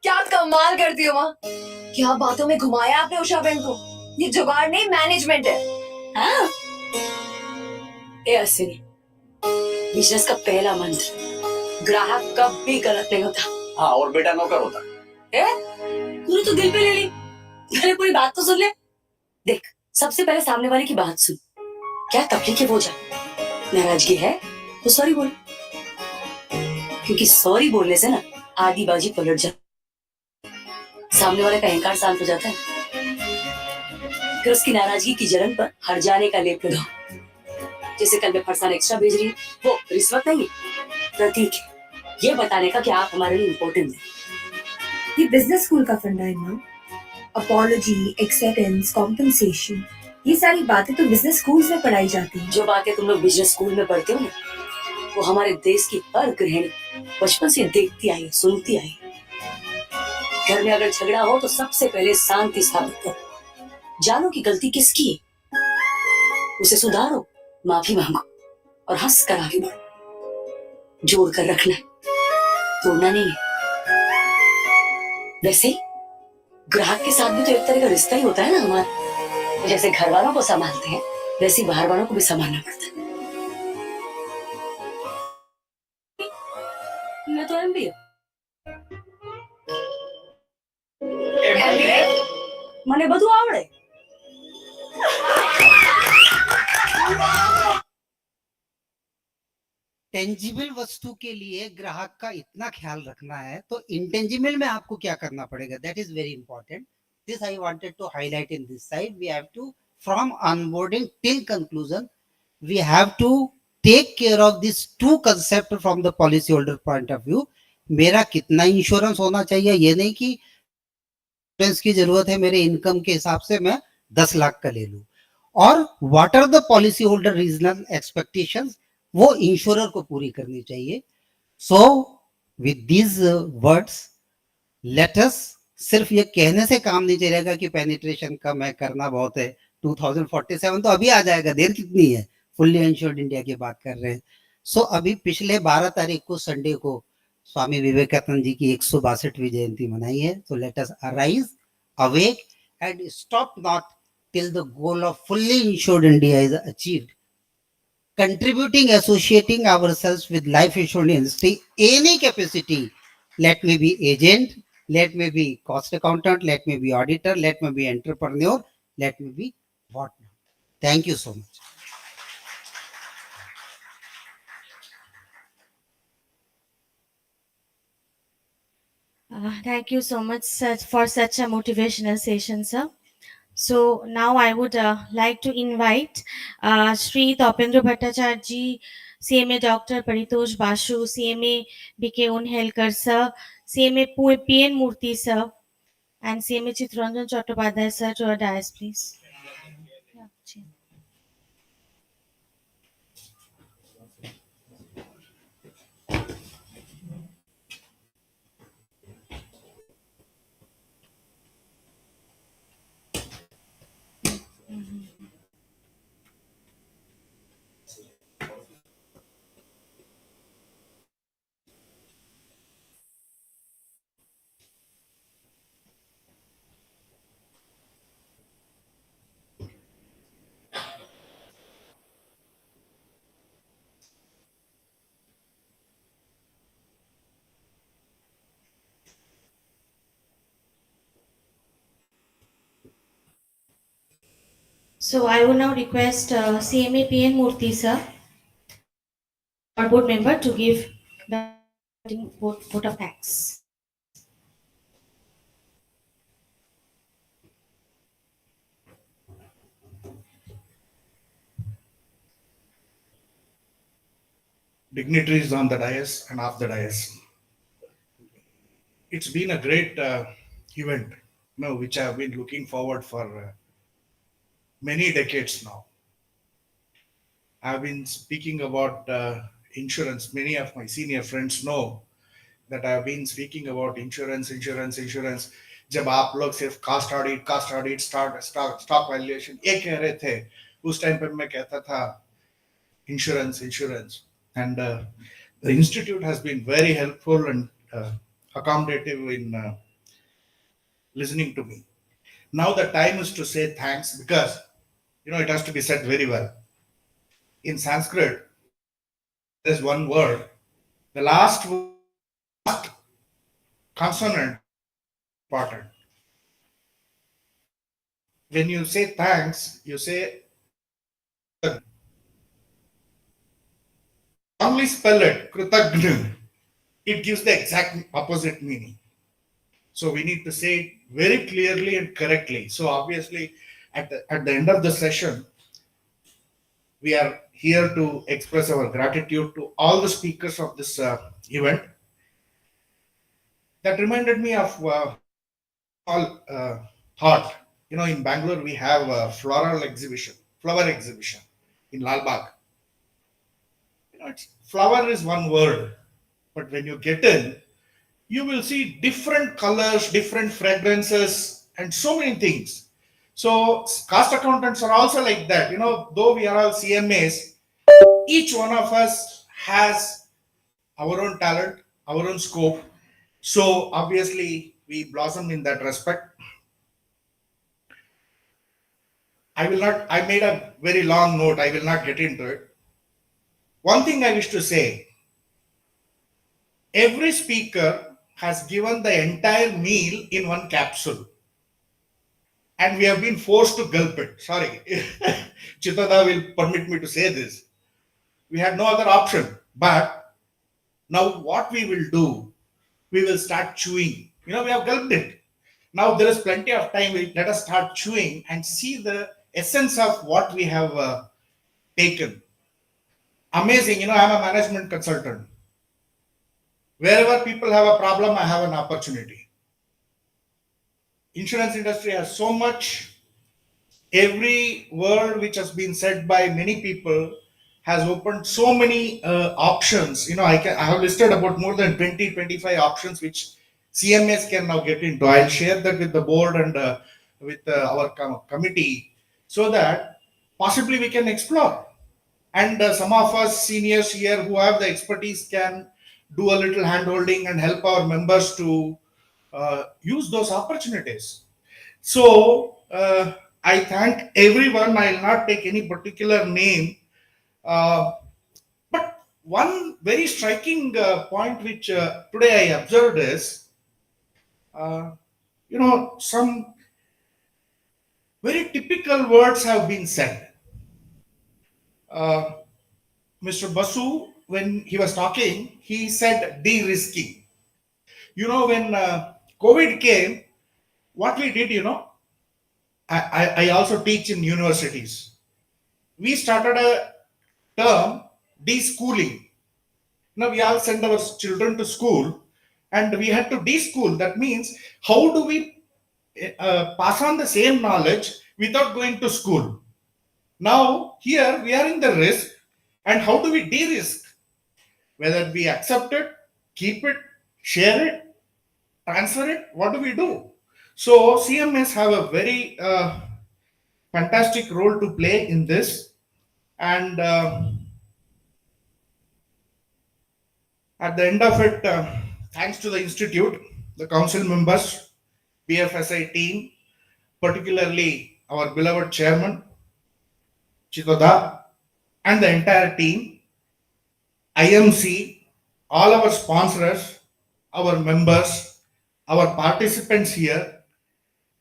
क्या कमाल करती हो माँ, क्या बातों में घुमाया आपने उषा बहन को। ये जुगाड़ नहीं, मैनेजमेंट है। हाँ? ए अश्विनी, बिजनेस का पहला मंत्र, ग्राहक कभी गलत नहीं होता। हाँ, और बेटा नौकर होता है। तूने तो दिल पे ले ली, पहले पूरी बात तो सुन ले। देख, सबसे पहले सामने वाले की बात सुन, क्या तकलीफ है वो जान। नाराजगी है तो सॉरी बोल, क्योंकि सॉरी बोलने से ना आधी बाजी पलट जाती, सामने वाले का अहंकार शांत हो जाता है, फिर उसकी नाराजगी की जलन पर हट जाने का लेप लगाओ। जैसे कल मैं फरसान एक्स्ट्रा भेज रही हूँ, वो रिश्वत नहीं है, प्रतीक है, ये बताने का कि आप हमारे लिए इम्पोर्टेंट हैं। ये बिजनेस स्कूल का फंडा है ना, अपॉलॉजी, एक्सेप्टेंस, कॉम्पेंसेशन, ये सारी बातें तो बिजनेस स्कूल्स में पढ़ाई जाती हैं। जो बातें तुम लोग बिजनेस स्कूल में पढ़ते हो ना, वो हमारे देश की हर गृहिणी बचपन से देखती आई, सुनती आई। घर में अगर झगड़ा हो तो सबसे पहले शांति स्थापित करो, जानो कि गलती किसकी है, उसे सुधारो, माफी मांगो और हंस कर आगे बढ़ो। जोड़ कर रखना है, तोड़ना नहीं है। वैसे ही ग्राहक के साथ भी तो एक तरह का रिश्ता ही होता है ना हमारा, जैसे घर वालों को संभालते हैं वैसे ही बाहर वालों को भी संभालना पड़ता है। मैं तो एमबीए મને બધું આવડે। टेंजिबल वस्तु के लिए ग्राहक का इतना ख्याल रखना है, तो इंटेंजिबल में आपको क्या करना पड़ेगा, that is very important. This I wanted to highlight in this side. We have to from onboarding till conclusion we have to take care of this two concept from the policy holder point of view. मेरा कितना insurance होना चाहिए, ये नहीं कि insurance की जरूरत है मेरे इनकम के हिसाब से मैं 10 लाख का ले लूं, और what are the policy holder regional expectations, वो इंश्योरर को पूरी करनी चाहिए। So with these words let us, सिर्फ ये कहने से काम नहीं चलेगा कि पेनिट्रेशन कम है, करना बहुत है, 2047 तो अभी आ जाएगा, देर कितनी है, फुल्ली इंश्योर्ड इंडिया की बात कर रहे हैं। सो अभी पिछले 12 तारीख को संडे को स्वामी विवेकानंद जी की 162वीं जयंती मनाई है। So let us arise, awake and stop not till the goal of fully insured India is achieved. Contributing, associating ourselves with life insurance industry, any capacity, let me be agent, let me be cost accountant, let me be auditor, let me be entrepreneur, let me be whatnot. Thank you so much. Thank you so much for such a motivational session, sir. So now I would like to invite Sri Topendra Bhattacharya ji, CMA Dr. Paritosh Basu, CMA BK Unhelkar sir, CMA PN Murthy sir, and CMA Chitranjan Chattopadhyay sir to our dais, please. Yeah, So I will now request CMA PN Murthy sir, our board member, to give the vote of thanks. Dignitaries on the dais and off the dais. It's been a great event, which I've been looking forward for many decades now. I've been speaking about insurance. Many of my senior friends know that I've been speaking about insurance. जब आप लोग सिर्फ cast audit stock valuation ये कह रहे थे, उस time पे मैं कहता था insurance, and the institute has been very helpful and accommodative in listening to me. Now the time is to say thanks, because it has to be said very well. In Sanskrit, there's one word. The last consonant important. When you say thanks, you say wrongly spell it, Kritagna, it gives the exact opposite meaning. So we need to say it very clearly and correctly. So obviously, at the end of the session, we are here to express our gratitude to all the speakers of this event. That reminded me of small thought. You know, in Bangalore, we have a flower exhibition in Lal Bagh. You know, flower is one word, but when you get in, you will see different colors, different fragrances, and so many things. So cost accountants are also like that. You know, though we are all CMAs, each one of us has our own talent, our own scope. So obviously, we blossom in that respect. I will not, I made a very long note. I will not get into it. One thing I wish to say, every speaker has given the entire meal in one capsule, and we have been forced to gulp it. Sorry, Chitada will permit me to say this. We had no other option. But now, what we will do, we will start chewing. You know, we have gulped it. Now there is plenty of time. Let us start chewing and see the essence of what we have taken. Amazing. You know, I'm a management consultant. Wherever people have a problem, I have an opportunity. Insurance industry has so much. Every word which has been said by many people has opened so many options. You know, I have listed about more than 20-25 options which CMS can now get into. I'll share that with the board and with our committee, so that possibly we can explore. And some of us seniors here who have the expertise can do a little hand holding and help our members to use those opportunities. So I thank everyone. I'll not take any particular name. But one very striking point which today I observed is, you know, some very typical words have been said. Uh, Mr. Basu, when he was talking, he said de-risking. You know, when COVID came, what we did, you know, I also teach in universities. We started a term, de-schooling. Now we all send our children to school and we had to de-school. That means, how do we pass on the same knowledge without going to school? Now, here we are in the risk, and how do we de-risk? Whether we accept it, keep it, share it, transfer it, what do we do? So CMS have a very fantastic role to play in this. And at the end of it, thanks to the institute, the council members, BFSI team, particularly our beloved chairman, Chitoda, and the entire team, IMC, all our sponsors, our members, our participants here,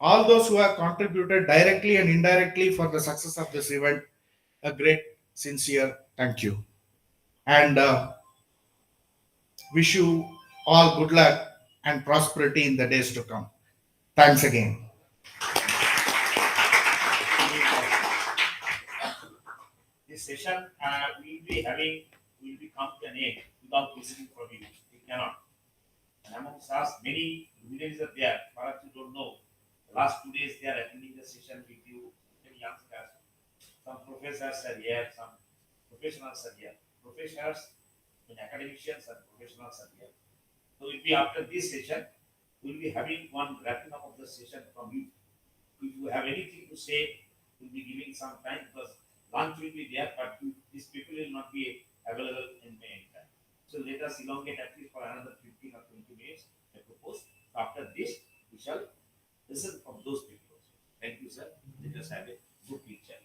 all those who have contributed directly and indirectly for the success of this event, a great, sincere thank you. And wish you all good luck and prosperity in the days to come. Thanks again. This session will be come to an end without listening from you. We cannot. And amongst us, many luminaries are there. Perhaps you don't know. The last 2 days they are attending the session with you, many youngsters. Some professors are here, some professionals are here. Professors, and academicians and professionals are here. So it will be after this session, we will be having one wrapping up of the session from you. If you have anything to say, we'll be giving some time because lunch will be there, but these people will not be available in May time. So let us elongate at least for another 15 or 20 minutes, I propose. After this, we shall listen from those people. Thank you, sir. Let us have a good picture.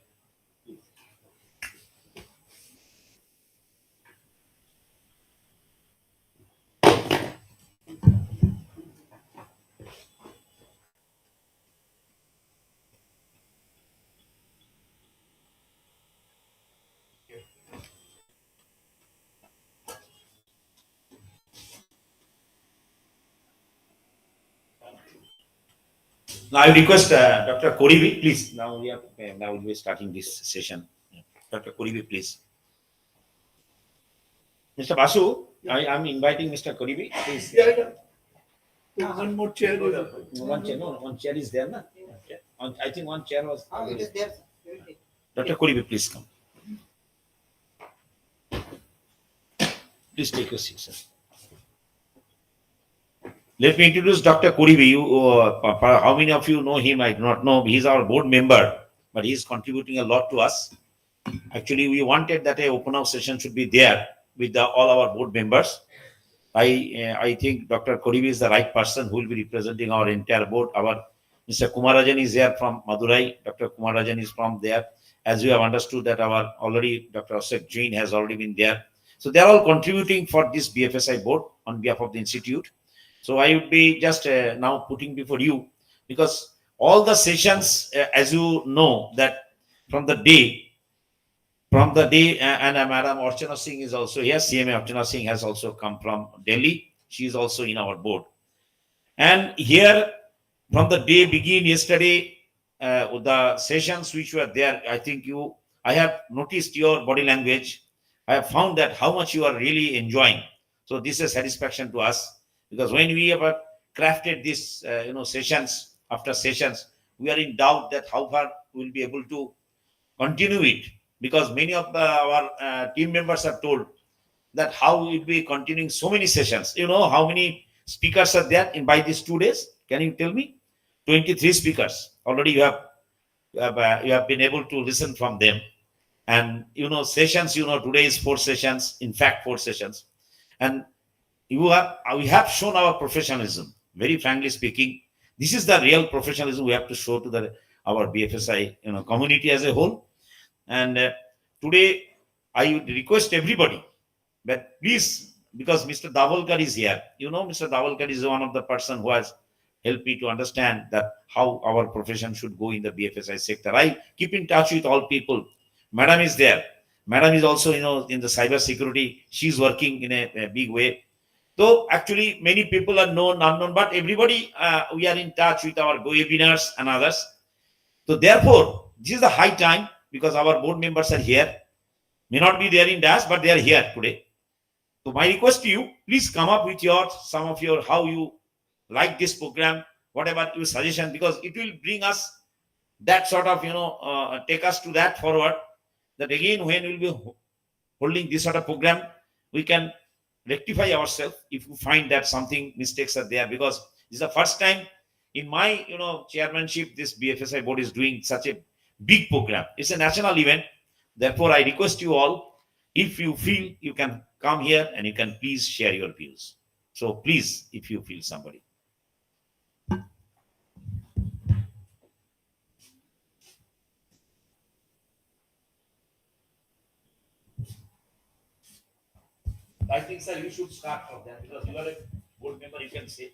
Now I request Dr. Koribi, please. Now we'll be starting this session. Dr. Koribi, please. Mr. Basu, I am inviting Mr. Koribi, please. One more chair. One chair, no, one chair is there, na? I think one chair was. It is there. Dr. Koribi, please come. Please take your seat, sir. Let me introduce Dr. Kuribi. How many of you know him? I do not know. He's our board member, but he's contributing a lot to us. Actually, we wanted that a open house session should be there with all our board members. I think Dr. Kuribi is the right person who will be representing our entire board. Our Mr. Kumarajan is here from Madurai. Dr. Kumarajan is from there. As you have understood that our already Dr. Osek Jain has already been there. So they are all contributing for this BFSI board on behalf of the institute. So I would be just now putting before you, because all the sessions, as you know, that from the day, and Madam Archana Singh is also here. CMA Archana Singh has also come from Delhi. She is also in our board. And here, from the day begin yesterday, the sessions which were there, I have noticed your body language. I have found that how much you are really enjoying. So this is satisfaction to us, because when we have crafted these, sessions after sessions, we are in doubt that how far we will be able to continue it, because many of our team members have told that how we will be continuing so many sessions. You know how many speakers are there by these 2 days? Can you tell me? 23 speakers. Already you have been able to listen from them. And sessions, today is 4 sessions, in fact 4 sessions. And we have shown our professionalism. Very frankly speaking, this is the real professionalism we have to show to our BFSI community as a whole. And today I would request everybody, but please, because Mr. Davolkar is here, Mr. Davolkar is one of the person who has helped me to understand that how our profession should go in the BFSI sector. I keep in touch with all people. Madam is there. Madam is also, in the cyber security. She's working in a big way. Though actually many people are known, unknown, but everybody, we are in touch with our webinars and others. So therefore, this is the high time, because our board members are here. May not be there in DAS, but they are here today. So my request to you, please come up with some of your how you like this program, whatever your suggestion, because it will bring us that sort of, take us to that forward, that again, when we will be holding this sort of program, we can rectify ourselves if we find that something mistakes are there, because this is the first time in my, chairmanship, this BFSI board is doing such a big program. It's a national event. Therefore, I request you all, if you feel you can come here and you can please share your views. So please, if you feel somebody. I think, sir, you should start from that, because you are a board member, you can say.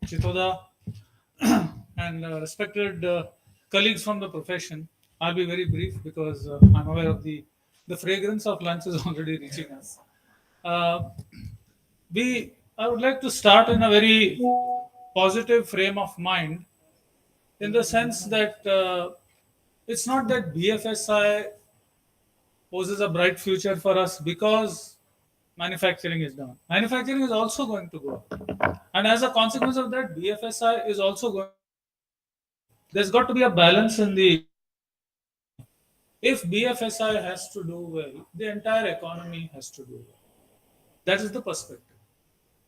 Chitoda and respected colleagues from the profession, I'll be very brief, because I'm aware of the fragrance of lunch is already reaching us. I would like to start in a very positive frame of mind, in the sense that it's not that BFSI poses a bright future for us because manufacturing is down. Manufacturing is also going to go up. And as a consequence of that, BFSI is also going. There's got to be a balance in the. If BFSI has to do well, the entire economy has to do well. That is the perspective.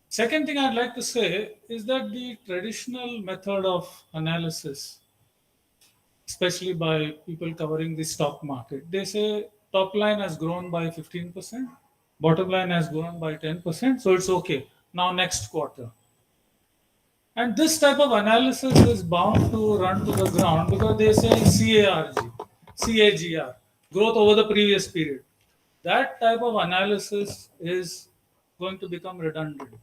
Second thing I'd like to say is that the traditional method of analysis, especially by people covering the stock market, they say top line has grown by 15%, bottom line has grown by 10%, so it's okay. Now next quarter. And this type of analysis is bound to run to the ground, because they say CAGR, growth over the previous period. That type of analysis is going to become redundant.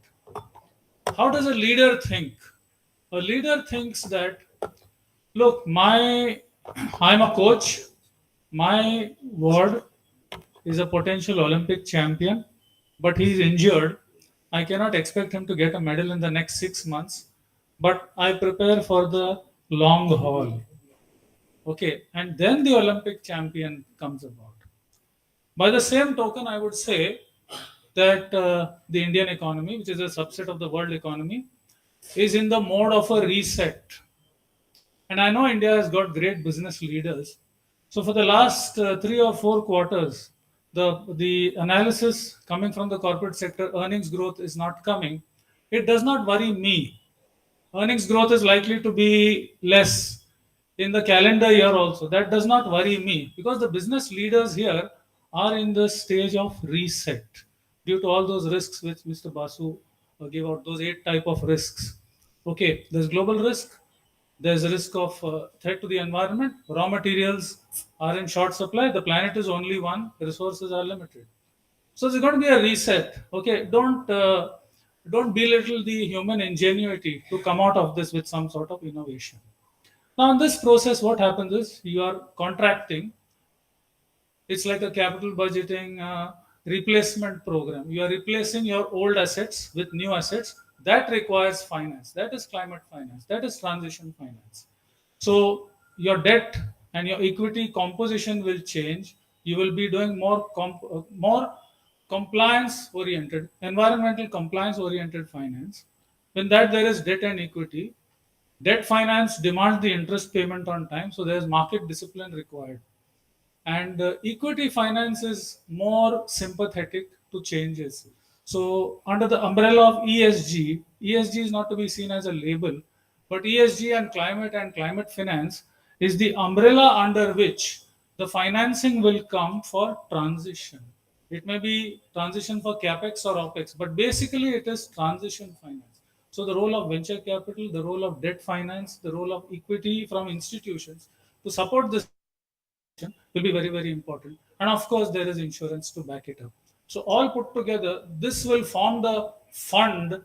How does a leader think? A leader thinks that, look, I'm a coach, my ward is a potential Olympic champion, but he's injured. I cannot expect him to get a medal in the next 6 months, but I prepare for the long haul. Okay, and then the Olympic champion comes about. By the same token, I would say that the Indian economy, which is a subset of the world economy, is in the mode of a reset. And I know India has got great business leaders. So for the last 3 or 4 quarters, the analysis coming from the corporate sector, earnings growth is not coming. It does not worry me. Earnings growth is likely to be less in the calendar year also. That does not worry me because the business leaders here are in the stage of reset due to all those risks which Mr. Basu gave out, those 8 type of risks. Okay, there's global risk, there's a risk of threat to the environment, raw materials are in short supply, the planet is only one, resources are limited. So there's going to be a reset. Okay, don't belittle the human ingenuity to come out of this with some sort of innovation. Now, in this process, what happens is you are contracting. It's like a capital budgeting replacement program. You are replacing your old assets with new assets. That requires finance. That is climate finance. That is transition finance. So your debt and your equity composition will change. You will be doing more compliance oriented, environmental compliance oriented finance. In that there is debt and equity. Debt finance demands the interest payment on time, so there is market discipline required. And equity finance is more sympathetic to changes. So under the umbrella of ESG is not to be seen as a label, but ESG and climate finance is the umbrella under which the financing will come for transition. It may be transition for capex or opex, but basically it is transition finance. So the role of venture capital, the role of debt finance, the role of equity from institutions to support this will be very, very important. And of course, there is insurance to back it up. So all put together, this will form the fund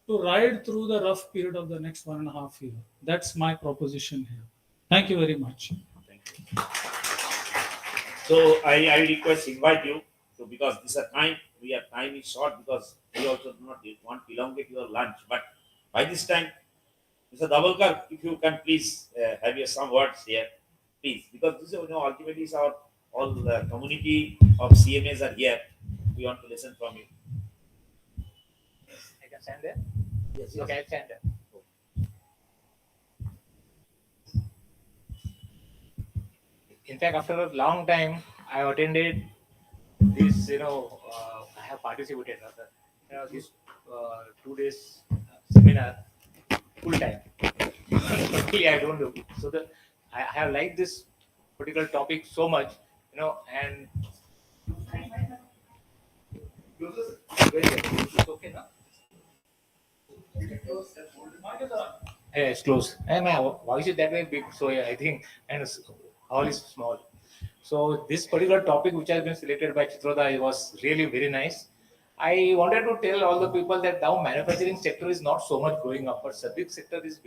to ride through the rough period of the next 1.5 years. That's my proposition here. Thank you very much. So I request invite you. So because this is a time, time is short because we also do not want to elongate your lunch. But by this time, Mr. Davalkar, if you can please have your some words here, please, because this is ultimately is our all the community of CMAs are here. We want to listen from you. I can stand there. Yes. Okay, I stand there. In fact, after a long time, I attended this. I have participated in this 2 days seminar full time. Actually, I don't do so. I have liked this particular topic so much, and it's okay now. Yeah, it's close. And my voice is that way big, so yeah, I think, and hall is small. So this particular topic which has been selected by Chitroda was really very nice. I wanted to tell all the people that now manufacturing sector is not so much growing up, but service sector is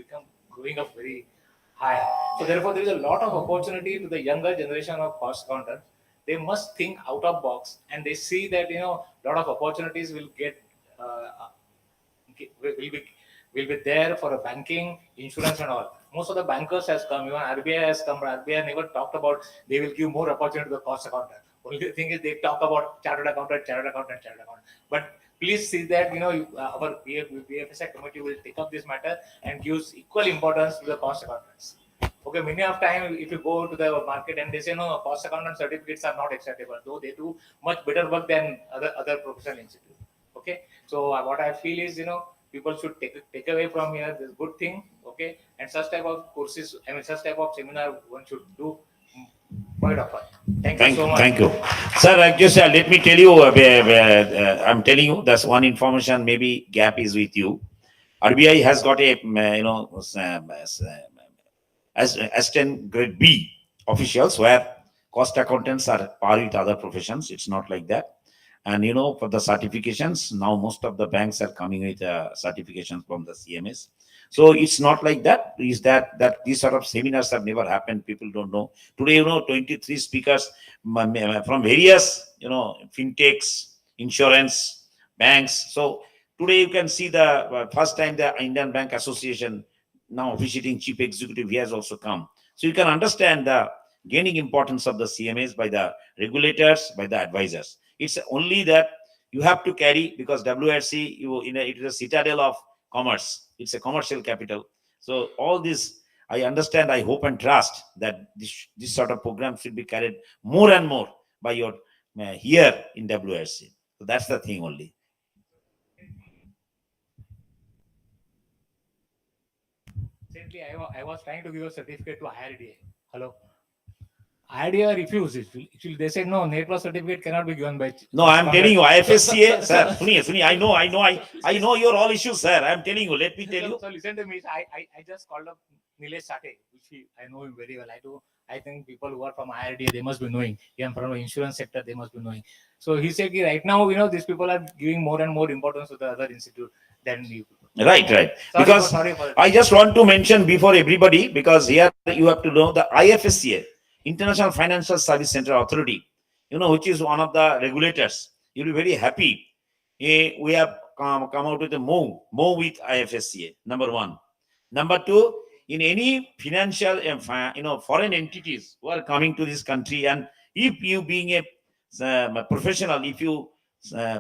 growing up very high. So therefore, there is a lot of opportunity to the younger generation of cost accountants. They must think out of box, and they see that a lot of opportunities will get will be there for a banking, insurance, and all. Most of the bankers has come, even RBI has come. RBI never talked about they will give more opportunity to the cost accountant. Only thing is they talk about chartered accountant. But please see that our BFSI committee will take up this matter and gives equal importance to the cost accountants. Okay, many of time if you go to the market and they say no, cost accountant certificates are not acceptable, though they do much better work than other professional institutes. Okay, so what I feel is people should take away from here this good thing. Okay, and such type of courses, such type of seminar one should do quite often. Thank you so much. Thank you, sir. Just let me tell you. I'm telling you, that's one information. Maybe gap is with you. RBI has got a as 10 grade B officials where cost accountants are par with other professions. It's not like that. And for the certifications, now most of the banks are coming with certifications from the CMS. So it's not like that. Is that these sort of seminars have never happened? People don't know. Today, 23 speakers from various, fintechs, insurance, banks. So today you can see the first time the Indian Bank Association now officiating chief executive, he has also come. So you can understand the gaining importance of the CMAs by the regulators, by the advisors. It's only that you have to carry, because WRC, it is a citadel of commerce. It's a commercial capital. So all this, I understand, I hope and trust that this sort of program should be carried more and more by your here in WRC. So that's the thing only. Recently, I was trying to give a certificate to IRDA. Hello. IRDA refused it. They said no, network certificate cannot be given by. No, I'm telling you, IFSCA, sir. Suni, I know your all issues, sir. I'm telling you. Let me tell you. So listen to me. I just called up Nilesh Sate, which I know him very well. I think people who are from IRDA, they must be knowing. Even from the insurance sector, they must be knowing. So he said, right now, these people are giving more and more importance to the other institute than you. Right. Because I just want to mention before everybody, because here you have to know the IFSCA, International Financial Service Center Authority, which is one of the regulators. You'll be very happy. We have come out with a move with IFSCA, number one. Number two, in any financial, foreign entities who are coming to this country, and if you being a professional, if you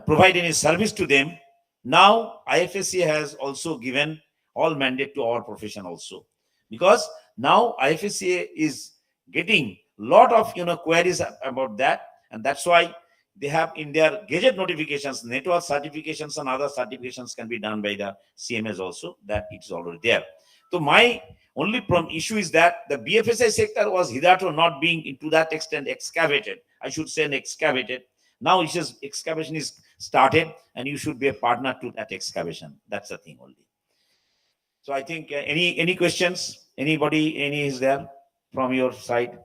provide any service to them, now IFSCA has also given all mandate to our profession also, because now IFSCA is getting lot of queries about that, and that's why they have in their gazette notifications, network certifications and other certifications can be done by the CMS also, that it's already there. So my only issue is that the BFSI sector was hitherto not being to that extent excavated. I should say excavated. Now it's just excavation is started, and you should be a partner to that excavation. That's the thing only. So I think any questions? Anybody? Any is there from your side?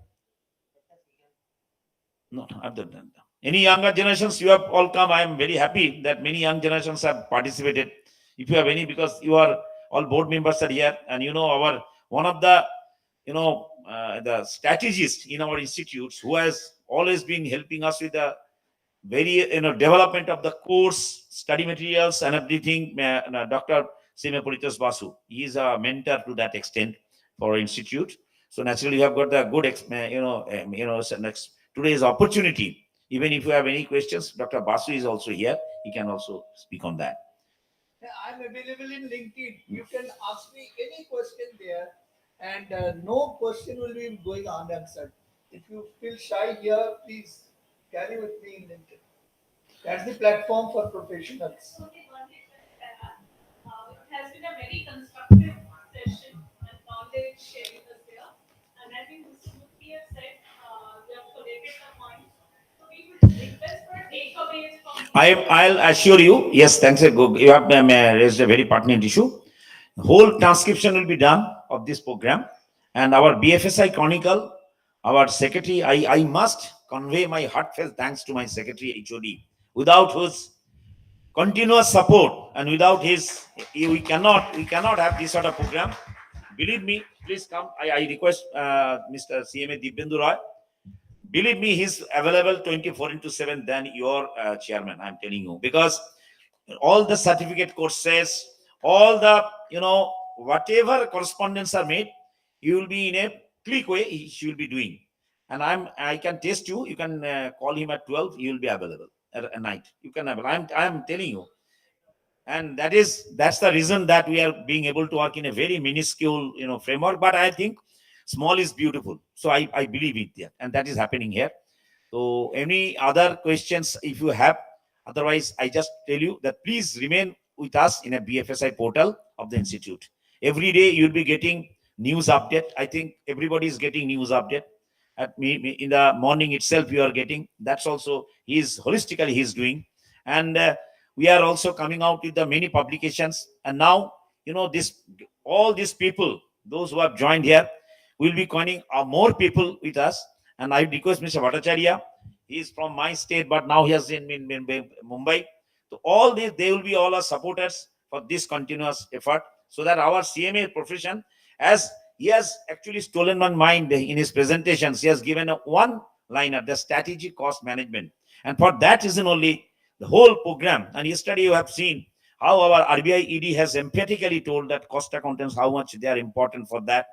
No, I've done that. Any younger generations, you have all come. I am very happy that many young generations have participated. If you have any, because you are all board members are here, and our one of the the strategists in our institutes who has always been helping us with the very development of the course, study materials and everything. Dr. Sime Paritos Basu, he is a mentor to that extent for our institute. So naturally, you have got the good, next today's opportunity. Even if you have any questions, Dr. Basu is also here. He can also speak on that. I'm available in LinkedIn. You can ask me any question there, and no question will be going unanswered. If you feel shy here, please carry with me in LinkedIn. That's the platform for professionals. It has been a very constructive session and knowledge sharing us there. And I think this is what we have said. We have collated the points. So we would request for takeaways from. I'll assure you. Yes, thanks. You have raised a very pertinent issue. Whole transcription will be done of this program, and our BFSI Chronicle, our secretary. I must convey my heartfelt thanks to my secretary HOD, without whose continuous support and without his, we cannot have this sort of program. Believe me, please come. I request Mr. CMA Dibyendu Roy. Believe me, he's available 24/7 than your chairman. I'm telling you, because all the certificate courses, all the whatever correspondence are made, he will be in a click way. He will be doing, and I can test you. You can call him at 12. He will be available at night. You can have. I'm telling you, and that's the reason that we are being able to work in a very minuscule framework. But I think small is beautiful. So I believe it there, and that is happening here. So any other questions if you have? Otherwise, I just tell you that please remain with us in a BFSI portal of the institute. Every day you'll be getting news update. I think everybody is getting news update. At me in the morning itself, you are getting. That's also he's doing, and we are also coming out with the many publications. And now all these people, those who have joined here, will be joining more people with us. And I request Mr. Bhattacharya, he is from my state, but now he is in Mumbai. So all these, they will be all our supporters for this continuous effort, so that our CMA profession, as he has actually stolen my mind in his presentations, he has given a one liner, the strategic cost management. And for that reason only, the whole program. And yesterday you have seen how our RBI ED has emphatically told that cost accountants, how much they are important for that.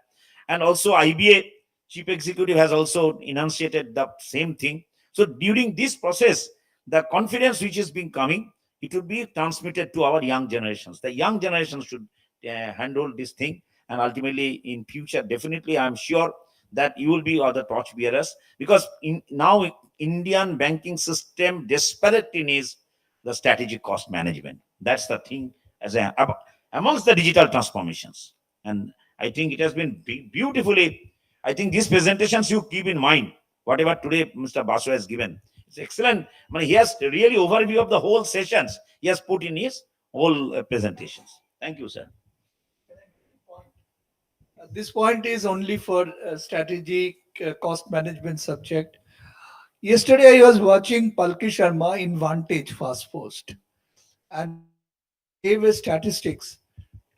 And also IBA chief executive has also enunciated the same thing. So during this process, the confidence which is being coming, it will be transmitted to our young generations. The young generations should handle this thing, and ultimately in future, definitely I'm sure that you will be other torch bearers, because now Indian banking system desperately needs the strategic cost management. That's the thing amongst the digital transformations. And I think it has been beautifully, I think these presentations you keep in mind, whatever today Mr. Basu has given. It's excellent. I mean, he has really overview of the whole sessions he has put in his whole presentations. Thank you, sir. This point is only for strategic cost management subject. Yesterday, I was watching Palki Sharma in Vantage Fast Post, and he gave a statistics.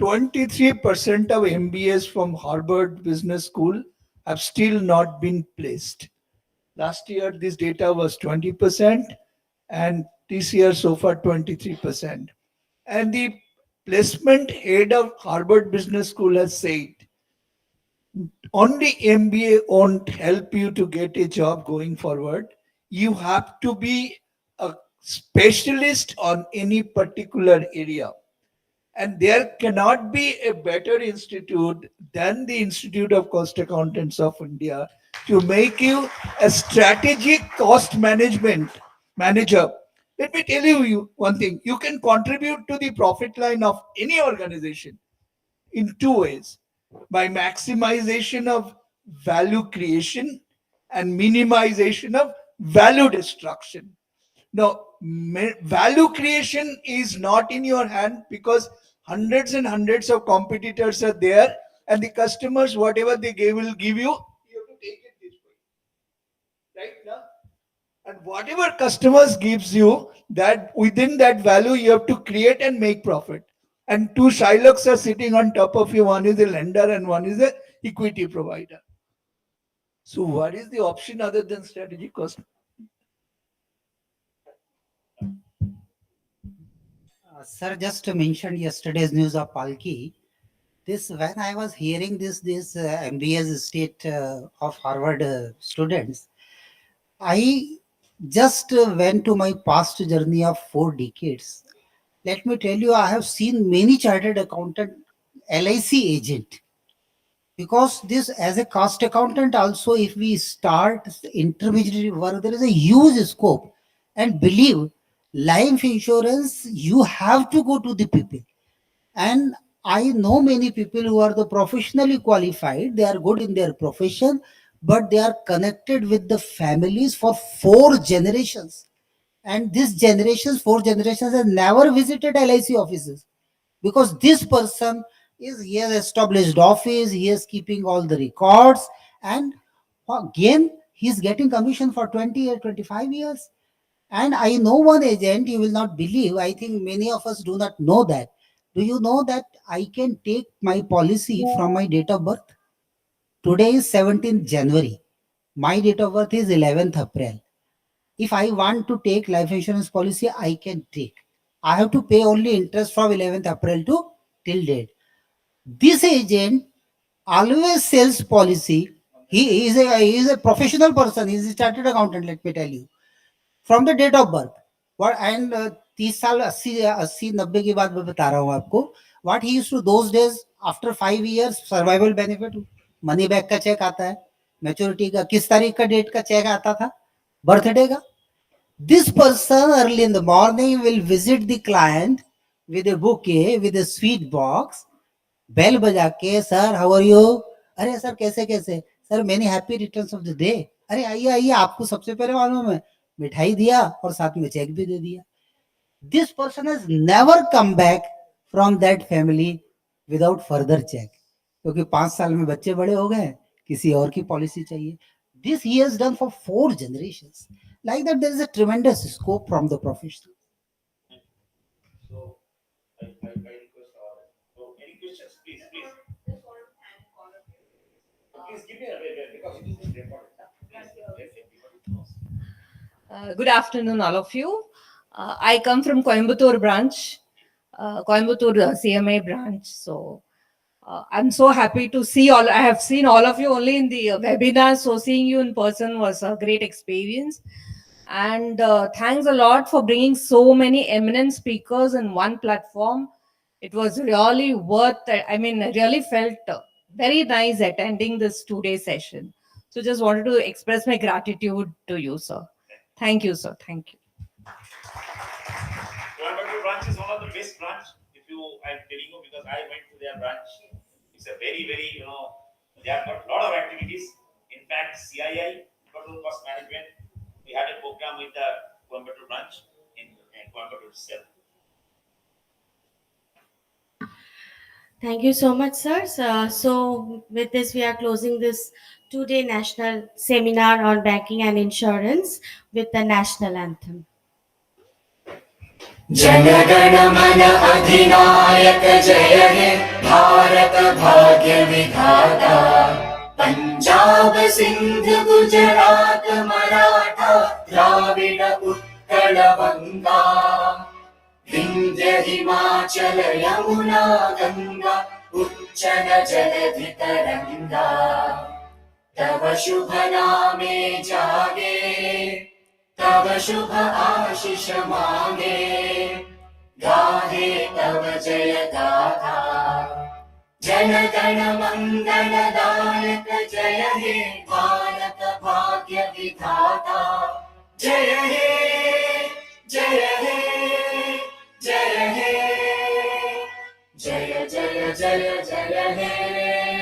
23% of MBAs from Harvard Business School have still not been placed. Last year, this data was 20%, and this year so far 23%. And the placement head of Harvard Business School has said, only MBA won't help you to get a job going forward. You have to be a specialist on any particular area. And there cannot be a better institute than the Institute of Cost Accountants of India to make you a strategic cost management manager. Let me tell you one thing. You can contribute to the profit line of any organization in two ways: by maximization of value creation and minimization of value destruction. Now, value creation is not in your hand, because hundreds and hundreds of competitors are there, and the customers, whatever they will give you, you have to take it this way. Right now? And whatever customers gives you, that within that value you have to create and make profit. And two Shylocks are sitting on top of you. One is a lender and one is a equity provider. So what is the option other than strategic cost? Sir, just to mention yesterday's news of Palki. This when I was hearing this MBA's state of Harvard students, I just went to my past journey of 4 decades. Let me tell you, I have seen many chartered accountant, LIC agent. Because this, as a cost accountant, also, if we start intermediary work, there is a huge scope. And believe, life insurance, you have to go to the people. And I know many people who are the professionally qualified, they are good in their profession, but they are connected with the families for 4 generations. And this generations, 4 generations, has never visited LIC offices, because this person he has established office, he is keeping all the records, and again he is getting commission for 20 or 25 years. And I know one agent, you will not believe, I think many of us do not know that. Do you know that I can take my policy from my date of birth? Today is 17th January. My date of birth is 11th April. If I want to take life insurance policy, I can take. I have to pay only interest from 11th April to till date. This agent always sells policy. He is a professional person. He is a chartered accountant, let me tell you. From the date of birth. What and 30 साल 80 90 की बात मैं बता रहा हूँ आपको. What he used to those days, after 5 years survival benefit, money back का check आता है, मैच्योरिटी का किस तारीख का डेट का चेक आता था, बर्थडे का. This person early in the morning will visit the client with a bouquet, with a sweet box, बेल बजा के, सर हाउ आर यू, अरे सर कैसे कैसे, sir many happy returns of the day, अरे आइए आइए, आपको सबसे पहले मालूम है, मिठाई दिया और साथ में चेक भी दे दिया. This person has never come back from that family without further cheque, क्योंकि 5 साल में बच्चे बड़े हो गए, किसी और की पॉलिसी चाहिए. This he has done for 4 generations. Like that, there is a tremendous scope from the professional. So, I request any questions, please. Please give me a because it is recorded. Good afternoon, all of you. I come from Coimbatore branch, Coimbatore CMA branch. So I'm so happy to see all. I have seen all of you only in the webinar, so seeing you in person was a great experience. And thanks a lot for bringing so many eminent speakers in one platform. It was really worth it. I mean, I really felt very nice attending this 2-day session. So just wanted to express my gratitude to you, sir. Thank you, sir. Thank you. Coimbatore branch is one of the best branch. I'm telling you because I went to their branch. It's a very, very, they have got a lot of activities. In fact, CII, Coimbatore Cost Management, we had a program with the Coimbatore branch in Coimbatore itself. Thank you so much, sir. So with this, we are closing this 2-day national seminar on banking and insurance with the national anthem. जनगण मन अधिनायक जय हे भारत भाग्य विधाता पंजाब सिंध गुजरात मराठा द्राविड उत्कल बंगा विंध्य हिमाचल यमुना गंगा उच्चल जलधि तरंगा तव शुभ नामे जागे तव शुभ आशीष मांगे गाहे तव जय गाथा जन गण मंगल दायक जय हे भारत भाग्य विधाता जय हे जय हे जय हे जय जय जय जय हे